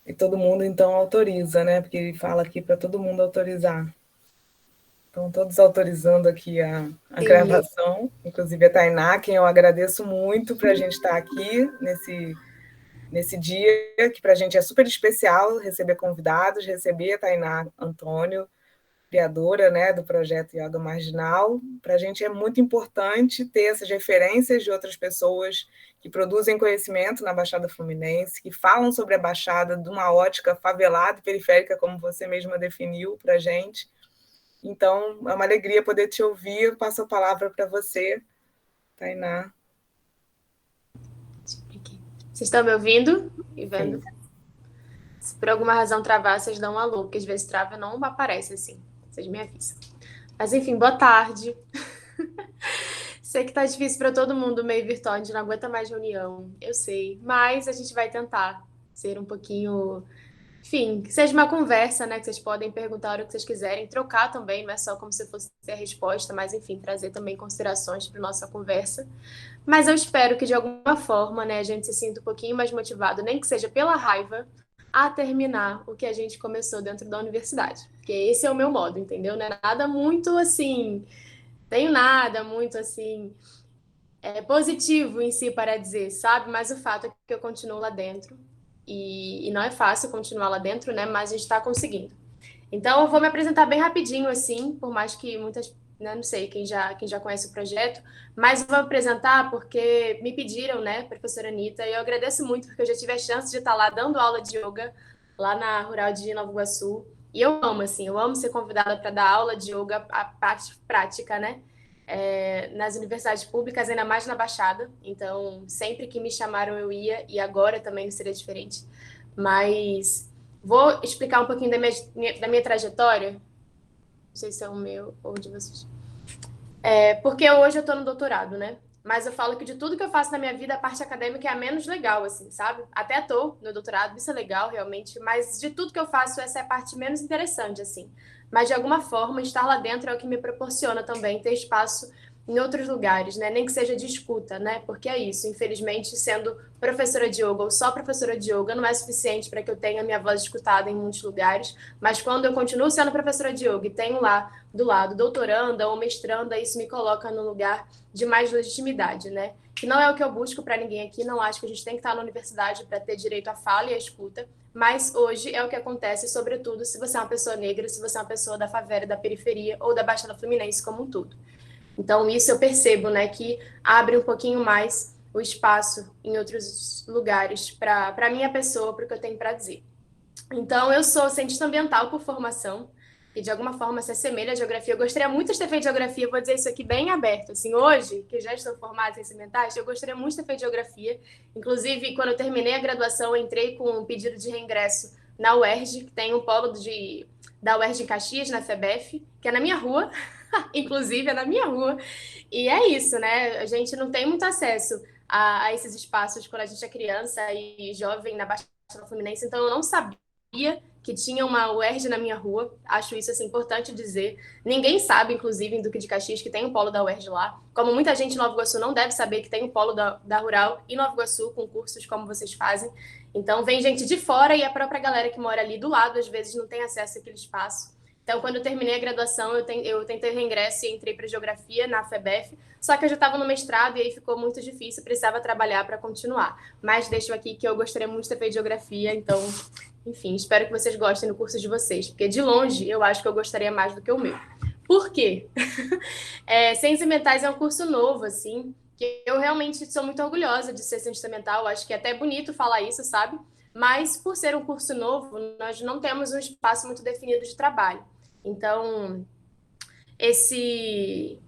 E todo mundo, então, autoriza, né? Porque ele fala aqui para todo mundo autorizar. Então, todos autorizando aqui a Sim. gravação, inclusive a Tainá, quem eu agradeço muito para a gente estar aqui nesse dia, que para a gente é super especial receber convidados, receber a Tainá Antônio, criadora, né, do projeto Yoga Marginal. Para a gente é muito importante ter essas referências de outras pessoas que produzem conhecimento na Baixada Fluminense, que falam sobre a Baixada de uma ótica favelada e periférica, como você mesma definiu para a gente. Então, é uma alegria poder te ouvir. Eu passo a palavra para você, Tainá. Vocês estão me ouvindo e vendo? Sim. Se por alguma razão travar, vocês dão um alô, porque às vezes trava e não aparece assim. Vocês me avisam. Mas enfim, boa tarde. Sei que tá difícil para todo mundo meio virtual, a gente não aguenta mais reunião, eu sei. Mas a gente vai tentar ser um pouquinho. Enfim, que seja uma conversa, né? Que vocês podem perguntar a hora que vocês quiserem, trocar também, não é só como se fosse a resposta, mas enfim, trazer também considerações para nossa conversa. Mas eu espero que de alguma forma, né, a gente se sinta um pouquinho mais motivado, nem que seja pela raiva, a terminar o que a gente começou dentro da universidade. Porque esse é o meu modo, entendeu? Não é nada muito assim, tenho nada muito assim positivo em si para dizer, sabe? Mas o fato é que eu continuo lá dentro. E não é fácil continuar lá dentro, né? Mas a gente está conseguindo. Então, eu vou me apresentar bem rapidinho, assim, por mais que muitas, né, não sei, quem já conhece o projeto, mas eu vou apresentar porque me pediram, né, professora Anitta, e eu agradeço muito, porque eu já tive a chance de estar lá dando aula de yoga, lá na Rural de Nova Iguaçu, e eu amo, assim, eu amo ser convidada para dar aula de yoga, a parte prática, né, nas universidades públicas, ainda mais na Baixada, então, sempre que me chamaram eu ia, e agora também não seria diferente, mas... Vou explicar um pouquinho da minha trajetória. Não sei se é o meu ou de vocês. Porque hoje eu estou no doutorado, né? Mas eu falo que de tudo que eu faço na minha vida, a parte acadêmica é a menos legal, assim, sabe? Até estou no doutorado, isso é legal, realmente. Mas de tudo que eu faço, essa é a parte menos interessante, assim. Mas, de alguma forma, estar lá dentro é o que me proporciona também ter espaço em outros lugares, né? Nem que seja de escuta, né? Porque é isso. Infelizmente, sendo professora de yoga ou só professora de yoga, não é suficiente para que eu tenha minha voz escutada em muitos lugares. Mas quando eu continuo sendo professora de yoga e tenho lá do lado doutoranda ou mestranda, isso me coloca no lugar de mais legitimidade, né? Que não é o que eu busco para ninguém aqui, não acho que a gente tem que estar na universidade para ter direito à fala e à escuta, mas hoje é o que acontece, sobretudo se você é uma pessoa negra, se você é uma pessoa da favela, da periferia ou da Baixada Fluminense como um todo. Então, isso eu percebo, né, que abre um pouquinho mais o espaço em outros lugares para a minha pessoa, para o que eu tenho para dizer. Então, eu sou cientista ambiental por formação, e de alguma forma se assemelha à geografia. Eu gostaria muito de ter feito geografia, vou dizer isso aqui bem aberto. Assim, hoje, que já estou formada em ciências ambientais, eu gostaria muito de ter feito geografia. Inclusive, quando eu terminei a graduação, eu entrei com um pedido de reingresso na UERJ, que tem um polo da UERJ em Caxias, na FEBEF, que é na minha rua, inclusive, é na minha rua. E é isso, né? A gente não tem muito acesso a esses espaços quando a gente é criança e jovem na Baixada Fluminense, então eu não sabia que tinha uma UERJ na minha rua. Acho isso assim, importante dizer. Ninguém sabe, inclusive, em Duque de Caxias, que tem um polo da UERJ lá. Como muita gente em Nova Iguaçu não deve saber que tem um polo da Rural em Nova Iguaçu, com cursos como vocês fazem. Então, vem gente de fora e a própria galera que mora ali do lado, às vezes, não tem acesso àquele espaço. Então, quando eu terminei a graduação, eu tentei reingresso e entrei para geografia na FEBEF, só que eu já estava no mestrado e aí ficou muito difícil, precisava trabalhar para continuar. Mas deixo aqui que eu gostaria muito de ter feito geografia, então, enfim, espero que vocês gostem do curso de vocês, porque de longe eu acho que eu gostaria mais do que o meu. Por quê? Ciências Ambientais é um curso novo, assim, que eu realmente sou muito orgulhosa de ser cientista ambiental, acho que é até bonito falar isso, sabe? Mas, por ser um curso novo, nós não temos um espaço muito definido de trabalho. Então, esse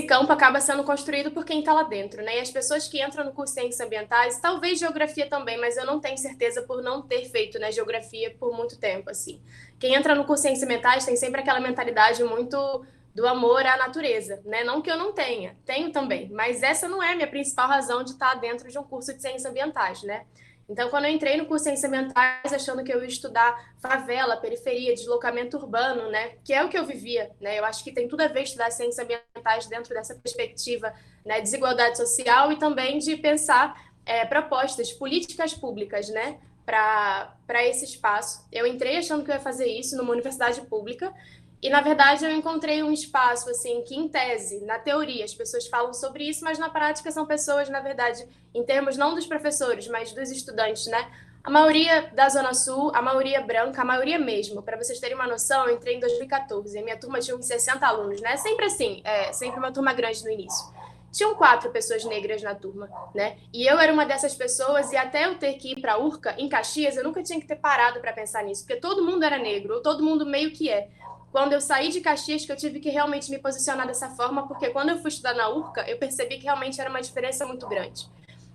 campo acaba sendo construído por quem está lá dentro, né? E as pessoas que entram no curso de Ciências Ambientais, talvez Geografia também, mas eu não tenho certeza por não ter feito, né, Geografia por muito tempo, assim. Quem entra no curso de Ciências Ambientais tem sempre aquela mentalidade muito do amor à natureza, né? Não que eu não tenha, tenho também, mas essa não é a minha principal razão de estar dentro de um curso de Ciências Ambientais, né? Então, quando eu entrei no curso de Ciências Ambientais, achando que eu ia estudar favela, periferia, deslocamento urbano, né, que é o que eu vivia, né, eu acho que tem tudo a ver estudar ciências ambientais dentro dessa perspectiva, né, de desigualdade social e também de pensar propostas, políticas públicas, né, para esse espaço. Eu entrei achando que eu ia fazer isso numa universidade pública, e, na verdade, eu encontrei um espaço, assim, que, em tese, na teoria, as pessoas falam sobre isso, mas, na prática, são pessoas, na verdade, em termos não dos professores, mas dos estudantes, né? A maioria da Zona Sul, a maioria branca, a maioria mesmo. Para vocês terem uma noção, eu entrei em 2014, e a minha turma tinha uns 60 alunos, né? Sempre assim, sempre uma turma grande no início. Tinham 4 pessoas negras na turma, né? E eu era uma dessas pessoas, e até eu ter que ir para a URCA, em Caxias, eu nunca tinha que ter parado para pensar nisso, porque todo mundo era negro, ou todo mundo meio que é. Quando eu saí de Caxias, que eu tive que realmente me posicionar dessa forma, porque quando eu fui estudar na URCA, eu percebi que realmente era uma diferença muito grande.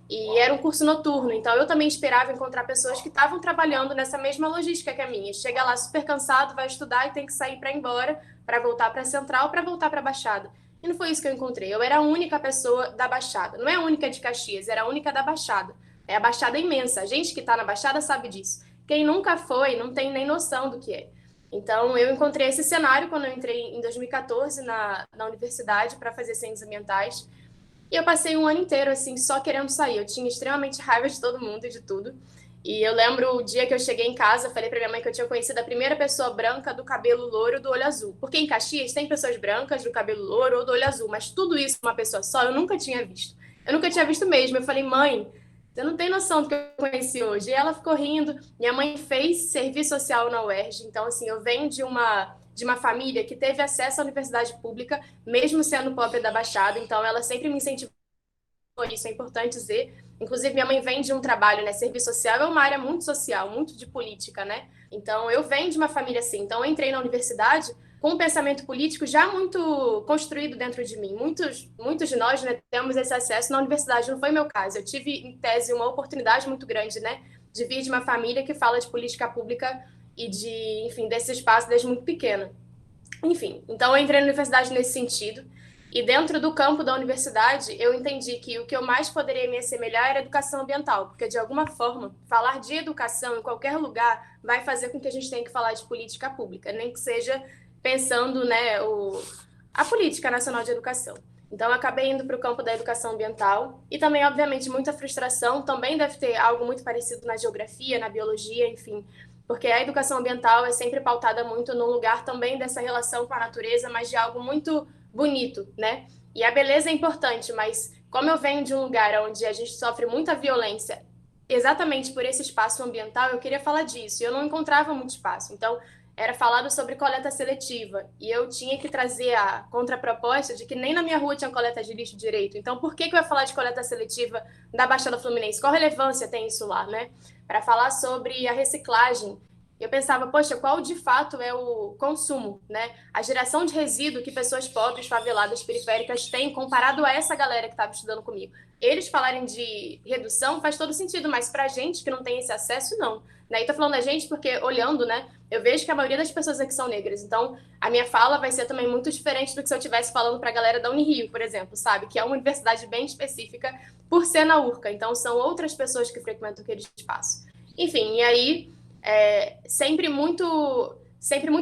E era um curso noturno, então eu também esperava encontrar pessoas que estavam trabalhando nessa mesma logística que a minha. Chega lá super cansado, vai estudar e tem que sair para ir embora, para voltar para a Central, para voltar para a Baixada. E não foi isso que eu encontrei. Eu era a única pessoa da Baixada. Não é a única de Caxias, era a única da Baixada. É a Baixada imensa. A gente que está na Baixada sabe disso. Quem nunca foi não tem nem noção do que é. Então, eu encontrei esse cenário quando eu entrei em 2014 na universidade para fazer ciências ambientais. E eu passei um ano inteiro, assim, só querendo sair. Eu tinha extremamente raiva de todo mundo e de tudo. E eu lembro o dia que eu cheguei em casa, falei para minha mãe que eu tinha conhecido a primeira pessoa branca do cabelo louro do olho azul. Porque em Caxias tem pessoas brancas do cabelo louro ou do olho azul, mas tudo isso uma pessoa só eu nunca tinha visto. Eu nunca tinha visto mesmo. Eu falei, mãe, você não tem noção do que eu conheci hoje. E ela ficou rindo. Minha mãe fez serviço social na UERJ. Então, assim, eu venho de uma família que teve acesso à universidade pública, mesmo sendo pobre da Baixada. Então, ela sempre me incentivou, isso é importante dizer. Inclusive, minha mãe vem de um trabalho, né? Serviço social é uma área muito social, muito de política, né? Então, eu venho de uma família assim. Então, eu entrei na universidade com um pensamento político já muito construído dentro de mim. Muitos de nós, né, temos esse acesso na universidade. Não foi meu caso. Eu tive, em tese, uma oportunidade muito grande, né? De vir de uma família que fala de política pública e enfim, desse espaço desde muito pequena. Enfim, então eu entrei na universidade nesse sentido. E dentro do campo da universidade, eu entendi que o que eu mais poderia me assemelhar era educação ambiental, porque de alguma forma, falar de educação em qualquer lugar vai fazer com que a gente tenha que falar de política pública, nem que seja pensando, né, a Política Nacional de Educação. Então, eu acabei indo para o campo da educação ambiental e também, obviamente, muita frustração. Também deve ter algo muito parecido na geografia, na biologia, enfim, porque a educação ambiental é sempre pautada muito no lugar também dessa relação com a natureza, mas de algo muito bonito, né? E a beleza é importante, mas como eu venho de um lugar onde a gente sofre muita violência exatamente por esse espaço ambiental, eu queria falar disso, e eu não encontrava muito espaço. Então, era falado sobre coleta seletiva, e eu tinha que trazer a contraproposta de que nem na minha rua tinha coleta de lixo direito. Então, por que eu ia falar de coleta seletiva da Baixada Fluminense? Qual relevância tem isso lá, né? Para falar sobre a reciclagem. Eu pensava, poxa, qual de fato é o consumo, né? A geração de resíduo que pessoas pobres, faveladas, periféricas têm comparado a essa galera que estava estudando comigo. Eles falarem de redução faz todo sentido, mas para a gente que não tem esse acesso, não. Né? E tô falando da gente porque, olhando, né, eu vejo que a maioria das pessoas aqui são negras. Então, a minha fala vai ser também muito diferente do que se eu estivesse falando para a galera da Unirio, por exemplo, sabe? Que é uma universidade bem específica por ser na URCA. Então, são outras pessoas que frequentam aquele espaço. Enfim, e aí sempre muito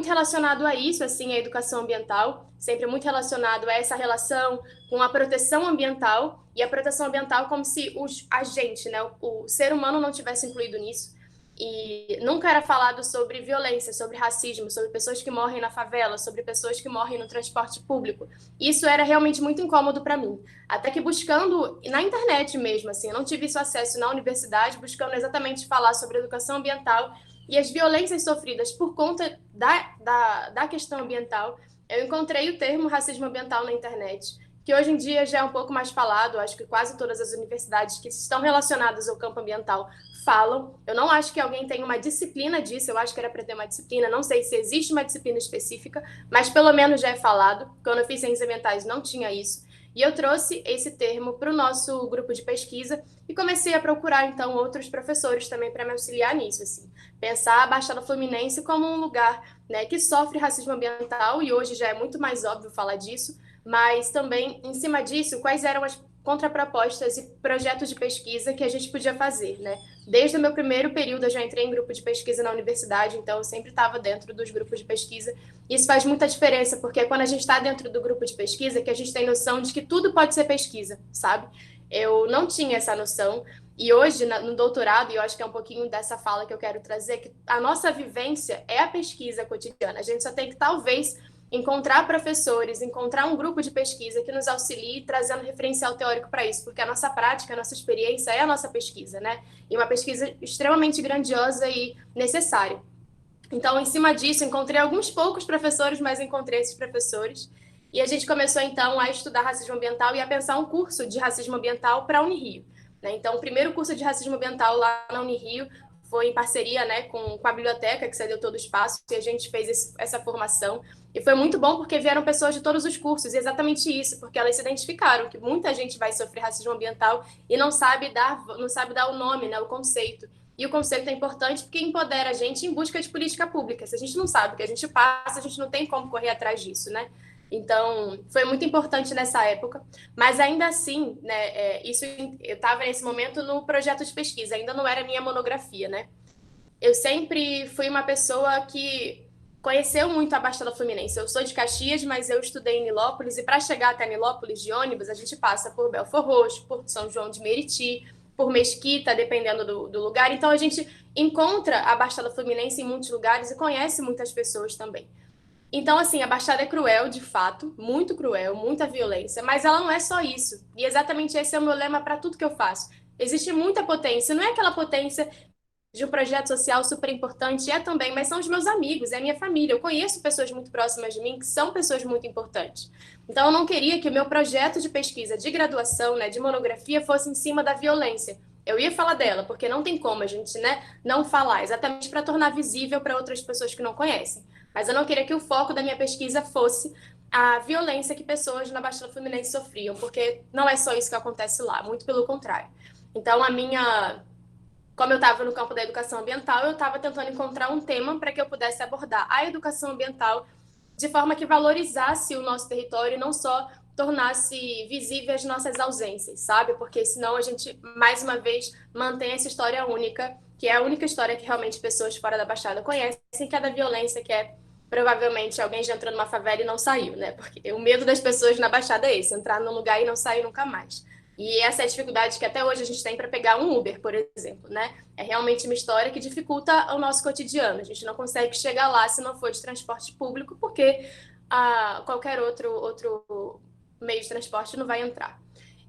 relacionado a isso, assim, a educação ambiental, sempre muito relacionado a essa relação com a proteção ambiental, e a proteção ambiental como se a gente, né, o ser humano não tivesse incluído nisso, e nunca era falado sobre violência, sobre racismo, sobre pessoas que morrem na favela, sobre pessoas que morrem no transporte público. Isso era realmente muito incômodo para mim. Até que buscando, na internet mesmo, assim, eu não tive isso acesso na universidade, buscando exatamente falar sobre educação ambiental e as violências sofridas por conta da questão ambiental, eu encontrei o termo racismo ambiental na internet, que hoje em dia já é um pouco mais falado. Acho que quase todas as universidades que estão relacionadas ao campo ambiental falam. Eu não acho que alguém tenha uma disciplina disso, eu acho que era para ter uma disciplina, não sei se existe uma disciplina específica, mas pelo menos já é falado. Quando eu fiz ciências ambientais não tinha isso. E eu trouxe esse termo para o nosso grupo de pesquisa e comecei a procurar, então, outros professores também para me auxiliar nisso, assim. Pensar a Baixada Fluminense como um lugar, né, que sofre racismo ambiental, e hoje já é muito mais óbvio falar disso, mas também, em cima disso, quais eram as contrapropostas e projetos de pesquisa que a gente podia fazer, né? Desde o meu primeiro período, eu já entrei em grupo de pesquisa na universidade, então eu sempre estava dentro dos grupos de pesquisa. Isso faz muita diferença, porque é quando a gente está dentro do grupo de pesquisa que a gente tem noção de que tudo pode ser pesquisa, sabe? Eu não tinha essa noção, E hoje, no doutorado, e eu acho que é um pouquinho dessa fala que eu quero trazer, que a nossa vivência é a pesquisa cotidiana. A gente só tem que, talvez, encontrar professores, encontrar um grupo de pesquisa que nos auxilie trazendo referencial teórico para isso, porque a nossa prática, a nossa experiência é a nossa pesquisa, né? E uma pesquisa extremamente grandiosa e necessária. Então, em cima disso, encontrei alguns poucos professores, mas encontrei esses professores. E a gente começou, então, a estudar racismo ambiental e a pensar um curso de racismo ambiental para a Unirio. Né? Então, o primeiro curso de racismo ambiental lá na Unirio foi em parceria, né, com a biblioteca, que cedeu todo o espaço, e a gente fez essa formação. E foi muito bom porque vieram pessoas de todos os cursos, e exatamente isso, porque elas se identificaram que muita gente vai sofrer racismo ambiental e não sabe dar o nome, né, o conceito. E o conceito é importante porque empodera a gente em busca de política pública. Se a gente não sabe o que a gente passa, a gente não tem como correr atrás disso, né? Então, foi muito importante nessa época, mas ainda assim, né, eu estava nesse momento no projeto de pesquisa, ainda não era minha monografia, né? Eu sempre fui uma pessoa que conheceu muito a Baixada Fluminense. Eu sou de Caxias, mas eu estudei em Nilópolis, e para chegar até Nilópolis de ônibus, a gente passa por Belfor Roxo, por São João de Meriti, por Mesquita, dependendo do lugar. Então, a gente encontra a Baixada Fluminense em muitos lugares e conhece muitas pessoas também. Então, assim, a Baixada é cruel, de fato, muito cruel, muita violência, mas ela não é só isso. E exatamente esse é o meu lema para tudo que eu faço. Existe muita potência, não é aquela potência de um projeto social super importante, é também, mas são os meus amigos, é a minha família. Eu conheço pessoas muito próximas de mim que são pessoas muito importantes. Então, eu não queria que o meu projeto de pesquisa, de graduação, né, de monografia, fosse em cima da violência. Eu ia falar dela, porque não tem como a gente, né, não falar, exatamente para tornar visível para outras pessoas que não conhecem. Mas eu não queria que o foco da minha pesquisa fosse a violência que pessoas na Baixada Fluminense sofriam, porque não é só isso que acontece lá, muito pelo contrário. Então, como eu estava no campo da educação ambiental, eu estava tentando encontrar um tema para que eu pudesse abordar a educação ambiental de forma que valorizasse o nosso território e não só tornasse visíveis as nossas ausências, sabe? Porque senão a gente, mais uma vez, mantém essa história única, que é a única história que realmente pessoas fora da Baixada conhecem, que é da violência, que é provavelmente alguém já entrou numa favela e não saiu, né? Porque o medo das pessoas na Baixada é esse, entrar num lugar e não sair nunca mais. E essa é a dificuldade que até hoje a gente tem para pegar um Uber, por exemplo, né? É realmente uma história que dificulta o nosso cotidiano. A gente não consegue chegar lá se não for de transporte público, porque qualquer outro meio de transporte não vai entrar.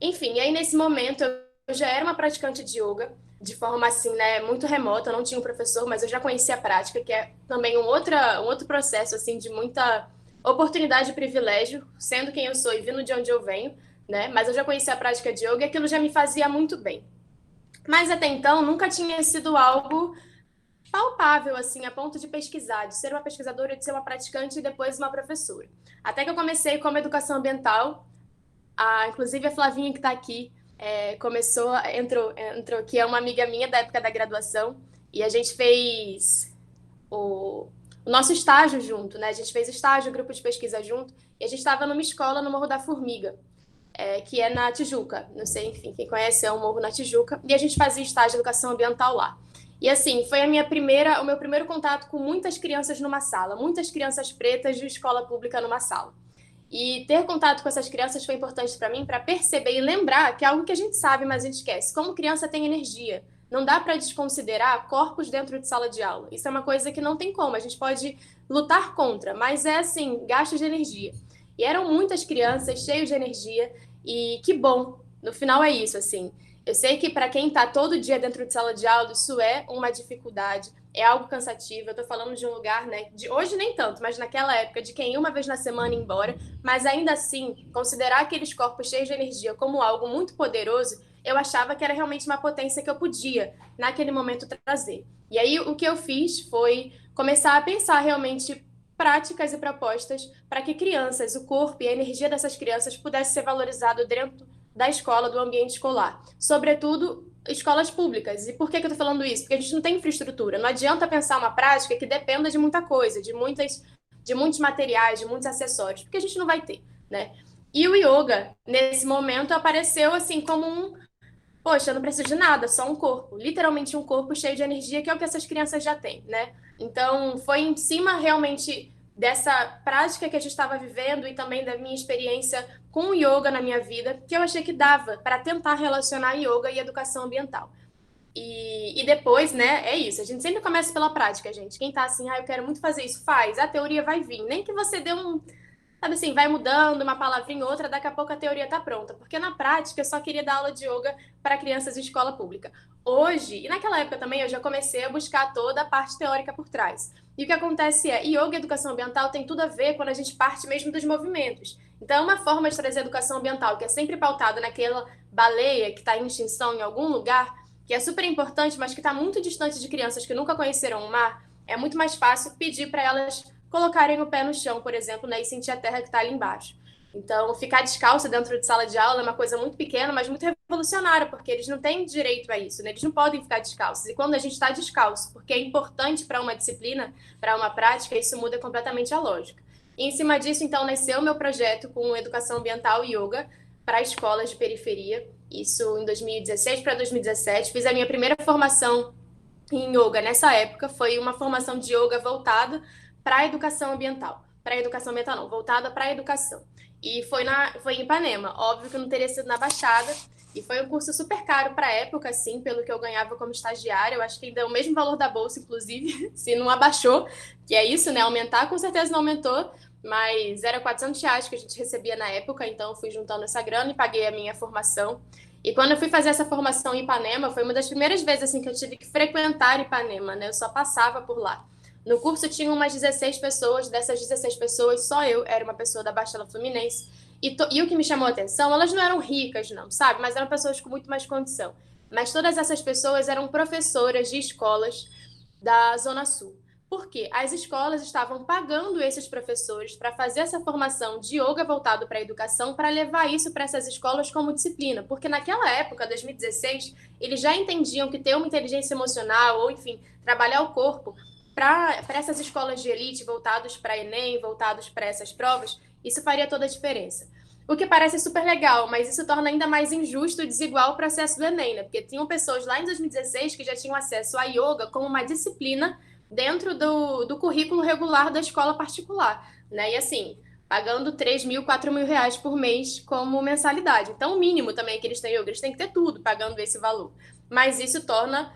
Enfim, e aí nesse momento eu já era uma praticante de yoga, de forma assim, né, muito remota, eu não tinha um professor, mas eu já conhecia a prática, que é também um outro processo, assim, de muita oportunidade e privilégio, sendo quem eu sou e vindo de onde eu venho, né? Mas eu já conhecia a prática de yoga e aquilo já me fazia muito bem. Mas até então nunca tinha sido algo palpável, assim, a ponto de pesquisar, de ser uma pesquisadora, de ser uma praticante e depois uma professora. Até que eu comecei como educação ambiental, inclusive a Flavinha que está aqui, entrou, que é uma amiga minha da época da graduação, e a gente fez o nosso estágio junto, né? A gente fez estágio, grupo de pesquisa junto, e a gente estava numa escola no Morro da Formiga, que é na Tijuca. Não sei, enfim, quem conhece é um morro na Tijuca. E a gente fazia estágio de educação ambiental lá. E assim, foi o meu primeiro contato com muitas crianças numa sala, muitas crianças pretas de escola pública numa sala. E ter contato com essas crianças foi importante para mim, para perceber e lembrar que é algo que a gente sabe, mas a gente esquece. Como criança tem energia. Não dá para desconsiderar corpos dentro de sala de aula. Isso é uma coisa que não tem como. A gente pode lutar contra, mas é assim, gasto de energia. E eram muitas crianças cheias de energia e que bom. No final é isso, assim. Eu sei que para quem está todo dia dentro de sala de aula, isso é uma dificuldade, é algo cansativo. Eu estou falando de um lugar, né? De hoje nem tanto, mas naquela época de quem uma vez na semana ia embora, mas ainda assim, considerar aqueles corpos cheios de energia como algo muito poderoso, eu achava que era realmente uma potência que eu podia, naquele momento, trazer. E aí o que eu fiz foi começar a pensar realmente práticas e propostas para que crianças, o corpo e a energia dessas crianças pudesse ser valorizado dentro da escola, do ambiente escolar. Sobretudo, escolas públicas. E por que eu estou falando isso? Porque a gente não tem infraestrutura. Não adianta pensar uma prática que dependa de muita coisa, de muitos materiais, de muitos acessórios, porque a gente não vai ter, né? E o yoga, nesse momento, apareceu assim como poxa, eu não preciso de nada, só um corpo. Literalmente um corpo cheio de energia, que é o que essas crianças já têm, né? Então, foi em cima realmente dessa prática que a gente estava vivendo e também da minha experiência com o yoga na minha vida, que eu achei que dava para tentar relacionar yoga e educação ambiental. E depois, né, é isso. A gente sempre começa pela prática, gente. Quem tá assim, eu quero muito fazer isso, faz. A teoria vai vir. Nem que você dê sabe assim, vai mudando uma palavrinha ou outra, daqui a pouco a teoria tá pronta. Porque na prática, eu só queria dar aula de yoga para crianças de escola pública. Hoje, e naquela época também, eu já comecei a buscar toda a parte teórica por trás. E o que acontece yoga e educação ambiental tem tudo a ver quando a gente parte mesmo dos movimentos. Então, é uma forma de trazer educação ambiental, que é sempre pautada naquela baleia que está em extinção em algum lugar, que é super importante, mas que está muito distante de crianças que nunca conheceram o mar, é muito mais fácil pedir para elas colocarem o pé no chão, por exemplo, né, e sentir a terra que está ali embaixo. Então, ficar descalço dentro de sala de aula é uma coisa muito pequena, mas muito revolucionária, porque eles não têm direito a isso, né? Eles não podem ficar descalços. E quando a gente está descalço, porque é importante para uma disciplina, para uma prática, isso muda completamente a lógica. E em cima disso, então, nasceu o meu projeto com educação ambiental e yoga para escolas de periferia. Isso em 2016 para 2017. Fiz a minha primeira formação em yoga nessa época. Foi uma formação de yoga voltada para a educação ambiental. Para a educação ambiental não, voltada para a educação. E foi em Ipanema. Óbvio que não teria sido na Baixada. E foi um curso super caro para a época, assim, pelo que eu ganhava como estagiária. Eu acho que ainda é o mesmo valor da bolsa, inclusive, se não abaixou. Que é isso, né? Aumentar, com certeza não aumentou. Mas era R$ 400 que a gente recebia na época. Então, eu fui juntando essa grana e paguei a minha formação. E quando eu fui fazer essa formação em Ipanema, foi uma das primeiras vezes assim, que eu tive que frequentar Ipanema, né? Eu só passava por lá. No curso tinha umas 16 pessoas, dessas 16 pessoas, só eu era uma pessoa da Baixada Fluminense. E o que me chamou a atenção, elas não eram ricas, não, sabe? Mas eram pessoas com muito mais condição. Mas todas essas pessoas eram professoras de escolas da Zona Sul. Por quê? As escolas estavam pagando esses professores para fazer essa formação de yoga voltado para a educação, para levar isso para essas escolas como disciplina. Porque naquela época, 2016, eles já entendiam que ter uma inteligência emocional, ou enfim, trabalhar o corpo, para essas escolas de elite voltados para Enem, voltados para essas provas, isso faria toda a diferença. O que parece super legal, mas isso torna ainda mais injusto e desigual o processo do Enem, né? Porque tinham pessoas lá em 2016 que já tinham acesso a yoga como uma disciplina dentro do currículo regular da escola particular, né? E assim, pagando 3 mil, 4 mil reais por mês como mensalidade. Então, o mínimo também que eles têm yoga, eles têm que ter tudo pagando esse valor. Mas isso torna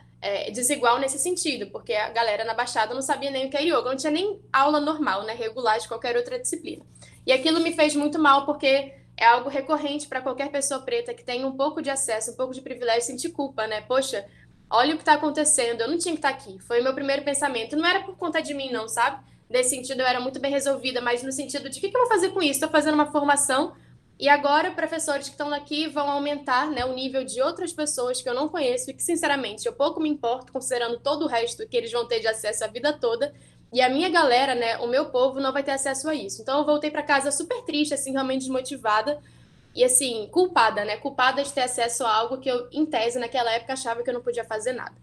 desigual nesse sentido, porque a galera na Baixada não sabia nem o que é yoga, não tinha nem aula normal, né? Regular de qualquer outra disciplina. E aquilo me fez muito mal, porque é algo recorrente para qualquer pessoa preta que tem um pouco de acesso, um pouco de privilégio, sentir culpa, né? Poxa, olha o que está acontecendo, eu não tinha que estar aqui. Foi o meu primeiro pensamento. Não era por conta de mim, não, sabe? Nesse sentido, eu era muito bem resolvida, mas no sentido de o que eu vou fazer com isso? Estou fazendo uma formação e agora professores que estão aqui vão aumentar, né, o nível de outras pessoas que eu não conheço e que, sinceramente, eu pouco me importo, considerando todo o resto que eles vão ter de acesso a vida toda. E a minha galera, né, o meu povo não vai ter acesso a isso. Então, eu voltei para casa super triste, assim, realmente desmotivada. E assim, culpada, né? Culpada de ter acesso a algo que eu, em tese, naquela época, achava que eu não podia fazer nada.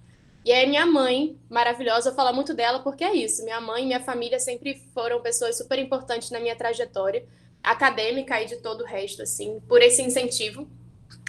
E aí, minha mãe, maravilhosa, eu falo muito dela porque é isso. Minha mãe e minha família sempre foram pessoas super importantes na minha trajetória acadêmica e de todo o resto, assim, por esse incentivo.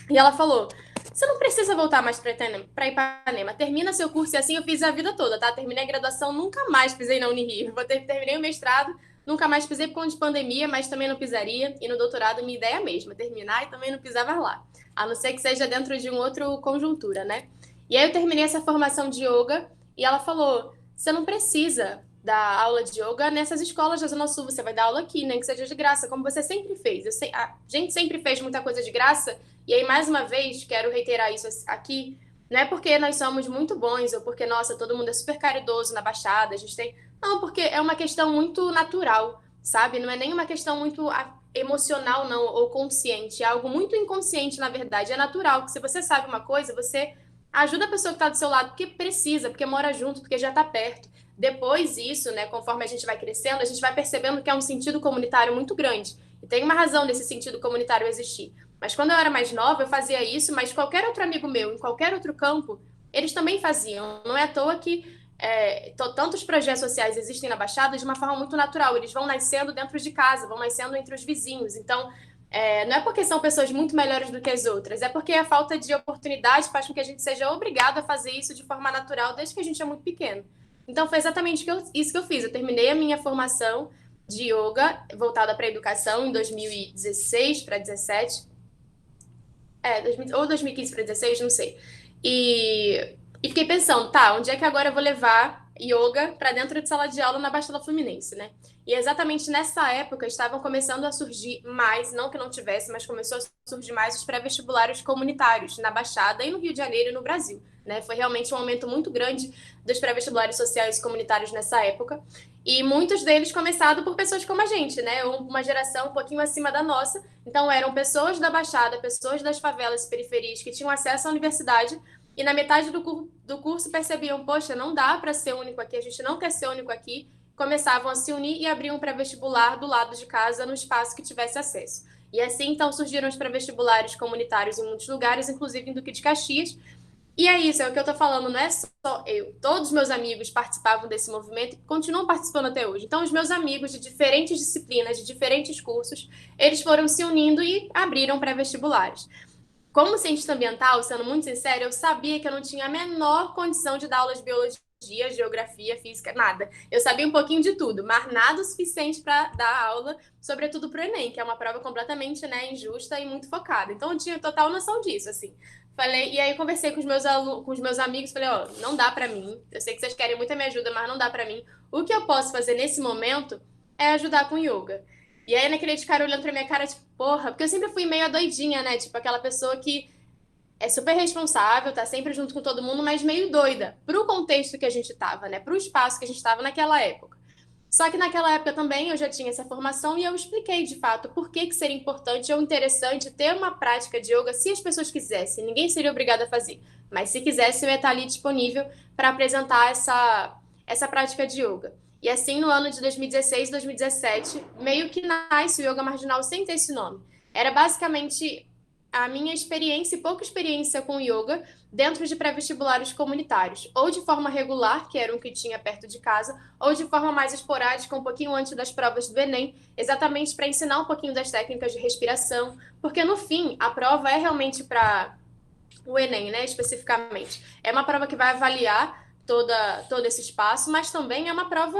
E ela falou: você não precisa voltar mais para Ipanema, termina seu curso. E assim eu fiz a vida toda, tá? Terminei a graduação, nunca mais pisei na Unirio. Terminei o mestrado, nunca mais pisei por conta de pandemia, mas também não pisaria. E no doutorado, minha ideia é a mesma, terminar e também não pisava lá. A não ser que seja dentro de um outro conjuntura, né? E aí eu terminei essa formação de yoga e ela falou: você não precisa dar aula de yoga nessas escolas da Zona Sul, você vai dar aula aqui, nem que seja de graça, como você sempre fez. A gente sempre fez muita coisa de graça, e aí, mais uma vez, quero reiterar isso aqui, não é porque nós somos muito bons, ou porque, nossa, todo mundo é super caridoso na Baixada, a gente tem... Não, porque é uma questão muito natural, sabe? Não é nem uma questão muito emocional, não, ou consciente, é algo muito inconsciente, na verdade. É natural, que se você sabe uma coisa, você ajuda a pessoa que está do seu lado, porque precisa, porque mora junto, porque já está perto. Depois isso, né, conforme a gente vai crescendo, a gente vai percebendo que é um sentido comunitário muito grande. E tem uma razão desse sentido comunitário existir. Mas quando eu era mais nova, eu fazia isso, mas qualquer outro amigo meu, em qualquer outro campo, eles também faziam. Não é à toa que tantos projetos sociais existem na Baixada de uma forma muito natural. Eles vão nascendo dentro de casa, vão nascendo entre os vizinhos. Então, não é porque são pessoas muito melhores do que as outras, é porque a falta de oportunidade faz com que a gente seja obrigado a fazer isso de forma natural desde que a gente é muito pequeno. Então, foi exatamente isso que eu fiz. Eu terminei a minha formação de yoga voltada para a educação em 2016 para 17. Ou 2015 para 16, não sei. E fiquei pensando, tá, onde é que agora eu vou levar yoga para dentro de sala de aula na Baixada Fluminense, né? E exatamente nessa época estavam começando a surgir mais, não que não tivesse, mas começou a surgir mais os pré-vestibulares comunitários na Baixada e no Rio de Janeiro e no Brasil, né? Foi realmente um aumento muito grande dos pré-vestibulares sociais e comunitários nessa época. E muitos deles começados por pessoas como a gente, né? Uma geração um pouquinho acima da nossa. Então, eram pessoas da Baixada, pessoas das favelas e periferias que tinham acesso à universidade e na metade do curso percebiam, poxa, não dá para ser único aqui, a gente não quer ser único aqui. Começavam a se unir e abriam um pré-vestibular do lado de casa, no espaço que tivesse acesso. E assim, então, surgiram os pré-vestibulares comunitários em muitos lugares, inclusive em Duque de Caxias. E é isso, é o que eu tô falando, não é só eu. Todos os meus amigos participavam desse movimento e continuam participando até hoje. Então, os meus amigos de diferentes disciplinas, de diferentes cursos, eles foram se unindo e abriram pré-vestibulares. Como cientista ambiental, sendo muito sincera, eu sabia que eu não tinha a menor condição de dar aulas de biologia, geografia, física, nada. Eu sabia um pouquinho de tudo, mas nada o suficiente para dar aula, sobretudo para o Enem, que é uma prova completamente, né, injusta e muito focada. Então, eu tinha total noção disso, assim. Falei, e aí eu conversei com os meus amigos, falei, ó, não dá para mim, eu sei que vocês querem muita minha ajuda, mas não dá para mim. O que eu posso fazer nesse momento é ajudar com yoga. E aí, naquele de cara olhando pra minha cara, tipo, porra, porque eu sempre fui meio a doidinha, né? Tipo, aquela pessoa que é super responsável, tá sempre junto com todo mundo, mas meio doida, pro contexto que a gente tava, né? Pro espaço que a gente tava naquela época. Só que naquela época também eu já tinha essa formação e eu expliquei de fato por que seria importante ou interessante ter uma prática de yoga se as pessoas quisessem. Ninguém seria obrigado a fazer. Mas se quisesse, eu ia estar ali disponível para apresentar essa prática de yoga. E assim, no ano de 2016, 2017, meio que nasce o Yoga Marginal sem ter esse nome. Era basicamente a minha experiência e pouca experiência com yoga dentro de pré-vestibulares comunitários, ou de forma regular, que era um que tinha perto de casa, ou de forma mais esporádica, um pouquinho antes das provas do Enem, exatamente para ensinar um pouquinho das técnicas de respiração, porque no fim, a prova é realmente para o Enem, né, especificamente. É uma prova que vai avaliar todo esse espaço, mas também é uma prova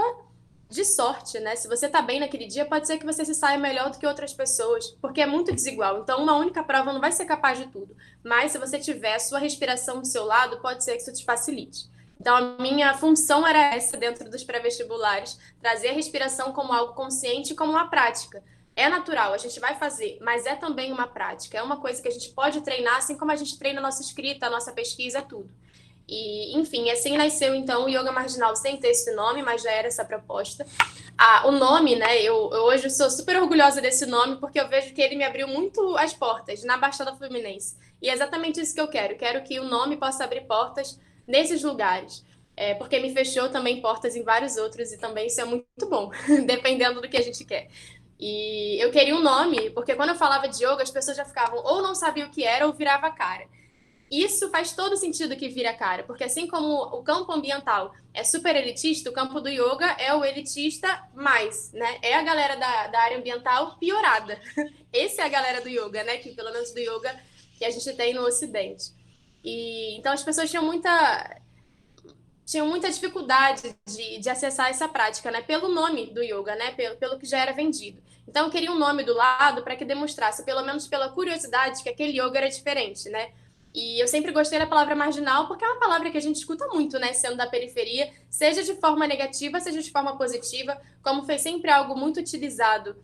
de sorte, né? Se você tá bem naquele dia, pode ser que você se saia melhor do que outras pessoas, porque é muito desigual. Então, uma única prova não vai ser capaz de tudo. Mas se você tiver a sua respiração do seu lado, pode ser que isso te facilite. Então, a minha função era essa dentro dos pré-vestibulares, trazer a respiração como algo consciente e como uma prática. É natural, a gente vai fazer, mas é também uma prática. É uma coisa que a gente pode treinar, assim como a gente treina a nossa escrita, a nossa pesquisa, tudo. E, enfim, assim nasceu, então, o Yoga Marginal sem ter esse nome, mas já era essa proposta. O nome, né, eu hoje sou super orgulhosa desse nome, porque eu vejo que ele me abriu muito as portas na Baixada Fluminense. E é exatamente isso que eu quero. Quero que o nome possa abrir portas nesses lugares. Porque me fechou também portas em vários outros, e também isso é muito bom, dependendo do que a gente quer. E eu queria um nome, porque quando eu falava de yoga, as pessoas já ficavam ou não sabiam o que era ou virava a cara. Isso faz todo sentido que vira cara, porque assim como o campo ambiental é super elitista, o campo do yoga é o elitista mais, né? É a galera da área ambiental piorada. Essa é a galera do yoga, né? Que pelo menos do yoga que a gente tem no Ocidente. E então as pessoas tinham muita dificuldade de acessar essa prática, né? Pelo nome do yoga, né? Pelo que já era vendido. Então eu queria um nome do lado para que demonstrasse, pelo menos pela curiosidade, que aquele yoga era diferente, né? E eu sempre gostei da palavra marginal, porque é uma palavra que a gente escuta muito, né, sendo da periferia, seja de forma negativa, seja de forma positiva, como foi sempre algo muito utilizado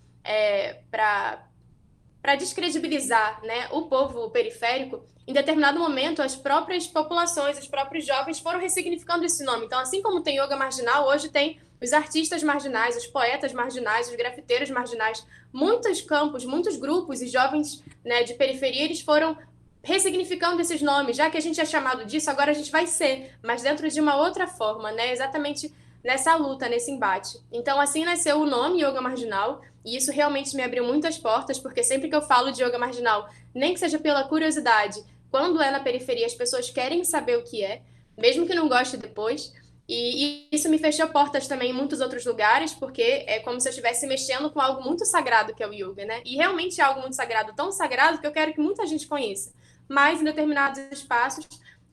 para descredibilizar, né, o povo periférico. Em determinado momento, as próprias populações, os próprios jovens foram ressignificando esse nome. Então, assim como tem yoga marginal, hoje tem os artistas marginais, os poetas marginais, os grafiteiros marginais. Muitos campos, muitos grupos e jovens, né, de periferia, eles foram ressignificando esses nomes, já que a gente é chamado disso, agora a gente vai ser, mas dentro de uma outra forma, né? Exatamente nessa luta, nesse embate. Então, assim nasceu o nome Yoga Marginal, e isso realmente me abriu muitas portas, porque sempre que eu falo de Yoga Marginal, nem que seja pela curiosidade, quando é na periferia, as pessoas querem saber o que é, mesmo que não goste depois, e isso me fechou portas também em muitos outros lugares, porque é como se eu estivesse mexendo com algo muito sagrado que é o yoga, né? E realmente é algo muito sagrado, tão sagrado que eu quero que muita gente conheça. Mas em determinados espaços,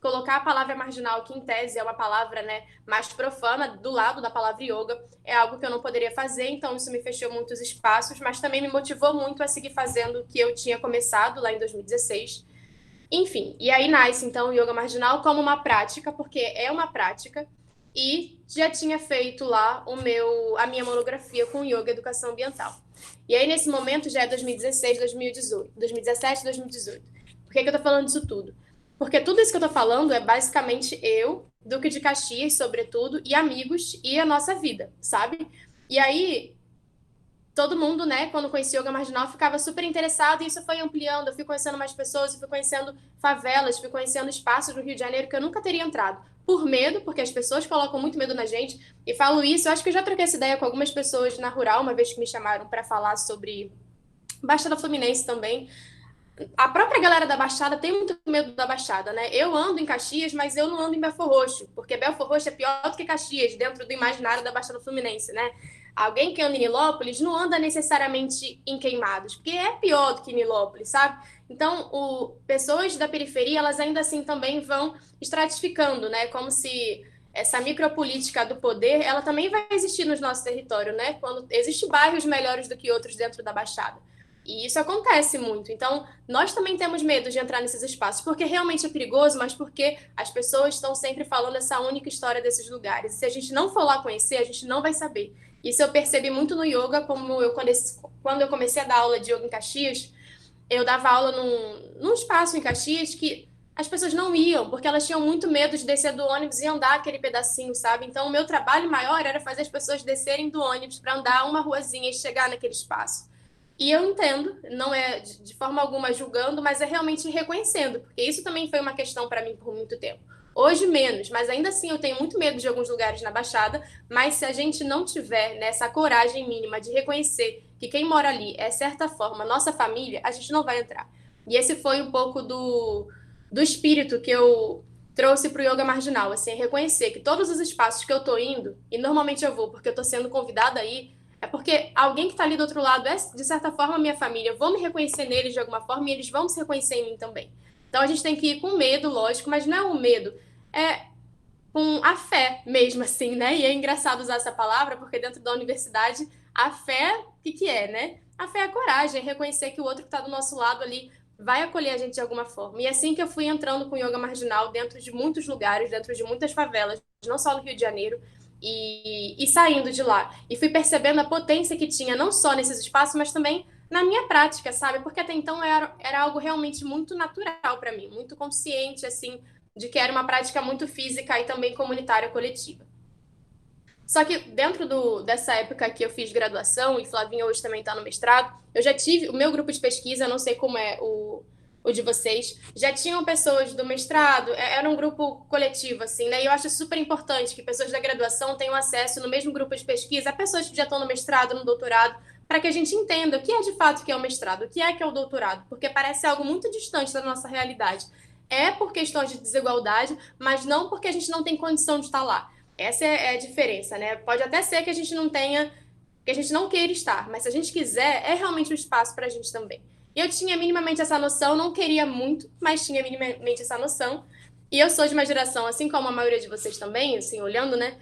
colocar a palavra marginal, que em tese é uma palavra, né, mais profana, do lado da palavra yoga, é algo que eu não poderia fazer, então isso me fechou muitos espaços, mas também me motivou muito a seguir fazendo o que eu tinha começado lá em 2016. Enfim, e aí nasce, então, o yoga marginal como uma prática, porque é uma prática, e já tinha feito lá a minha monografia com yoga e educação ambiental. E aí, nesse momento, já é 2016, 2018, 2017, 2018. Por que eu tô falando disso tudo? Porque tudo isso que eu tô falando é basicamente eu, Duque de Caxias, sobretudo, e amigos, e a nossa vida, sabe? E aí, todo mundo, né, quando conhecia Yoga Marginal, ficava super interessado, e isso foi ampliando, eu fui conhecendo mais pessoas, eu fui conhecendo favelas, fui conhecendo espaços no Rio de Janeiro que eu nunca teria entrado. Por medo, porque as pessoas colocam muito medo na gente, e falo isso, eu acho que eu já troquei essa ideia com algumas pessoas na Rural, uma vez que me chamaram para falar sobre Baixada Fluminense também. A própria galera da Baixada tem muito medo da Baixada, né? Eu ando em Caxias, mas eu não ando em Belfor Roxo, porque Belfor Roxo é pior do que Caxias, dentro do imaginário da Baixada Fluminense, né? Alguém que anda em Nilópolis não anda necessariamente em Queimados, porque é pior do que Nilópolis, sabe? Então, pessoas da periferia, elas ainda assim também vão estratificando, né? Como se essa micropolítica do poder, ela também vai existir no nosso território, né? Quando existem bairros melhores do que outros dentro da Baixada. E isso acontece muito. Então, nós também temos medo de entrar nesses espaços, porque realmente é perigoso, mas porque as pessoas estão sempre falando essa única história desses lugares. E se a gente não for lá conhecer, a gente não vai saber. Isso eu percebi muito no yoga, quando eu comecei a dar aula de yoga em Caxias, eu dava aula num espaço em Caxias que as pessoas não iam, porque elas tinham muito medo de descer do ônibus e andar aquele pedacinho, sabe? Então, o meu trabalho maior era fazer as pessoas descerem do ônibus para andar uma ruazinha e chegar naquele espaço. E eu entendo, não é de forma alguma julgando, mas é realmente reconhecendo, porque isso também foi uma questão para mim por muito tempo. Hoje menos, mas ainda assim eu tenho muito medo de alguns lugares na Baixada, mas se a gente não tiver nessa coragem mínima de reconhecer que quem mora ali é, de certa forma, nossa família, a gente não vai entrar. E esse foi um pouco do espírito que eu trouxe para o Yoga Marginal, assim, reconhecer que todos os espaços que eu estou indo, e normalmente eu vou porque eu estou sendo convidada aí, é porque alguém que está ali do outro lado é, de certa forma, minha família. Eu vou me reconhecer neles de alguma forma e eles vão se reconhecer em mim também. Então, a gente tem que ir com medo, lógico, mas não é um medo. É com a fé mesmo, assim, né? E é engraçado usar essa palavra, porque dentro da universidade, a fé, o que é, né? A fé é a coragem, é reconhecer que o outro que está do nosso lado ali vai acolher a gente de alguma forma. E é assim que eu fui entrando com o Yoga Marginal dentro de muitos lugares, dentro de muitas favelas, não só no Rio de Janeiro, e saindo de lá. E fui percebendo a potência que tinha, não só nesses espaços, mas também na minha prática, sabe? Porque até então era algo realmente muito natural para mim, muito consciente, assim, de que era uma prática muito física e também comunitária coletiva. Só que dentro dessa época que eu fiz graduação, e Flavinha hoje também está no mestrado, eu já tive o meu grupo de pesquisa, não sei como é o de vocês, já tinham pessoas do mestrado, era um grupo coletivo, assim, né? E eu acho super importante que pessoas da graduação tenham acesso no mesmo grupo de pesquisa a pessoas que já estão no mestrado, no doutorado, para que a gente entenda o que é de fato que é o mestrado, o que é o doutorado, porque parece algo muito distante da nossa realidade. É por questões de desigualdade, mas não porque a gente não tem condição de estar lá. Essa é a diferença, né? Pode até ser que a gente não tenha, que a gente não queira estar, mas se a gente quiser, é realmente um espaço para a gente também. E eu tinha minimamente essa noção, não queria muito, mas tinha minimamente essa noção. E eu sou de uma geração, assim como a maioria de vocês também, assim, olhando, né?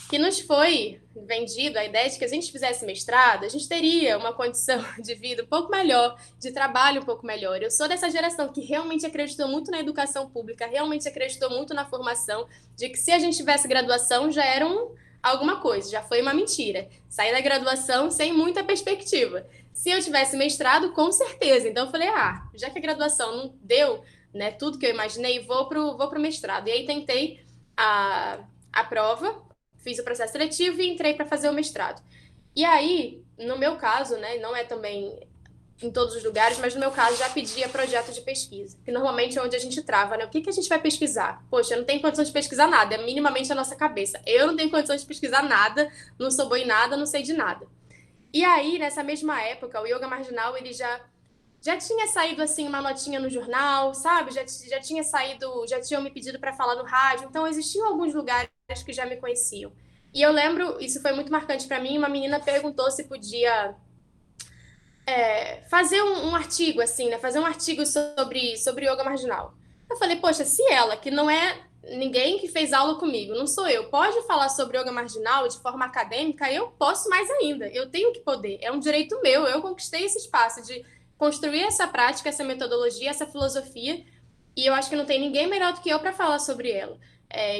Que nos foi vendido a ideia de que a gente fizesse mestrado, a gente teria uma condição de vida um pouco melhor, de trabalho um pouco melhor. Eu sou dessa geração que realmente acreditou muito na educação pública, realmente acreditou muito na formação, de que se a gente tivesse graduação já era alguma coisa, já foi uma mentira. Sair da graduação sem muita perspectiva. Se eu tivesse mestrado, com certeza. Então eu falei, já que a graduação não deu, né, tudo que eu imaginei, vou pro mestrado. E aí tentei a prova, fiz o processo seletivo e entrei para fazer o mestrado. E aí, no meu caso, né, não é também em todos os lugares, mas no meu caso já pedia projeto de pesquisa, que normalmente é onde a gente trava, né? O que a gente vai pesquisar? Poxa, eu não tenho condição de pesquisar nada, é minimamente a nossa cabeça. Eu não tenho condição de pesquisar nada, não sou boa em nada, não sei de nada. E aí, nessa mesma época, o Yoga Marginal, ele já tinha saído, assim, uma notinha no jornal, sabe? Já tinha saído, já tinham me pedido para falar no rádio, então existiam alguns lugares que já me conheciam. E eu lembro, isso foi muito marcante para mim, uma menina perguntou se podia fazer um artigo, assim, né? Fazer um artigo sobre yoga marginal. Eu falei, poxa, se ela, que não é ninguém que fez aula comigo, não sou eu, pode falar sobre yoga marginal de forma acadêmica, eu posso mais ainda. Eu tenho que poder. É um direito meu. Eu conquistei esse espaço de construir essa prática, essa metodologia, essa filosofia, e eu acho que não tem ninguém melhor do que eu para falar sobre ela.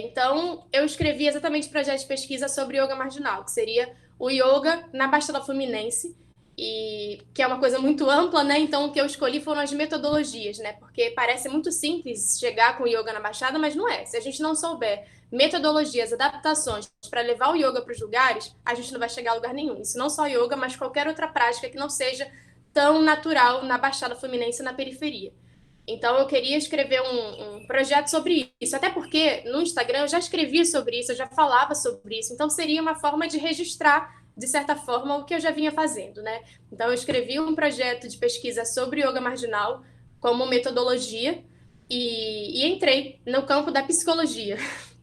Então, eu escrevi exatamente projeto de pesquisa sobre yoga marginal, que seria o yoga na Baixada Fluminense, e que é uma coisa muito ampla, né? Então, o que eu escolhi foram as metodologias, né? Porque parece muito simples chegar com o yoga na Baixada, mas não é. Se a gente não souber metodologias, adaptações para levar o yoga para os lugares, a gente não vai chegar a lugar nenhum. Isso não só yoga, mas qualquer outra prática que não seja tão natural na Baixada Fluminense, na periferia. Então, eu queria escrever um projeto sobre isso, até porque no Instagram eu já escrevia sobre isso, eu já falava sobre isso, então seria uma forma de registrar, de certa forma, o que eu já vinha fazendo, né? Então, eu escrevi um projeto de pesquisa sobre yoga marginal como metodologia e entrei no campo da psicologia.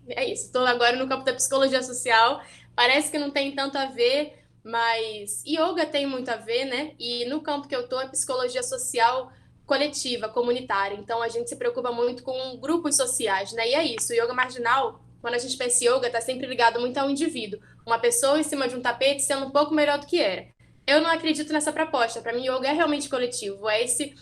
É isso, estou agora no campo da psicologia social, parece que não tem tanto a ver, mas yoga tem muito a ver, né? E no campo que eu estou é psicologia social coletiva, comunitária. Então, a gente se preocupa muito com grupos sociais, né? E é isso, o yoga marginal, quando a gente pensa em yoga, está sempre ligado muito ao indivíduo. Uma pessoa em cima de um tapete sendo um pouco melhor do que era. Eu não acredito nessa proposta. Para mim, yoga é realmente coletivo. Esse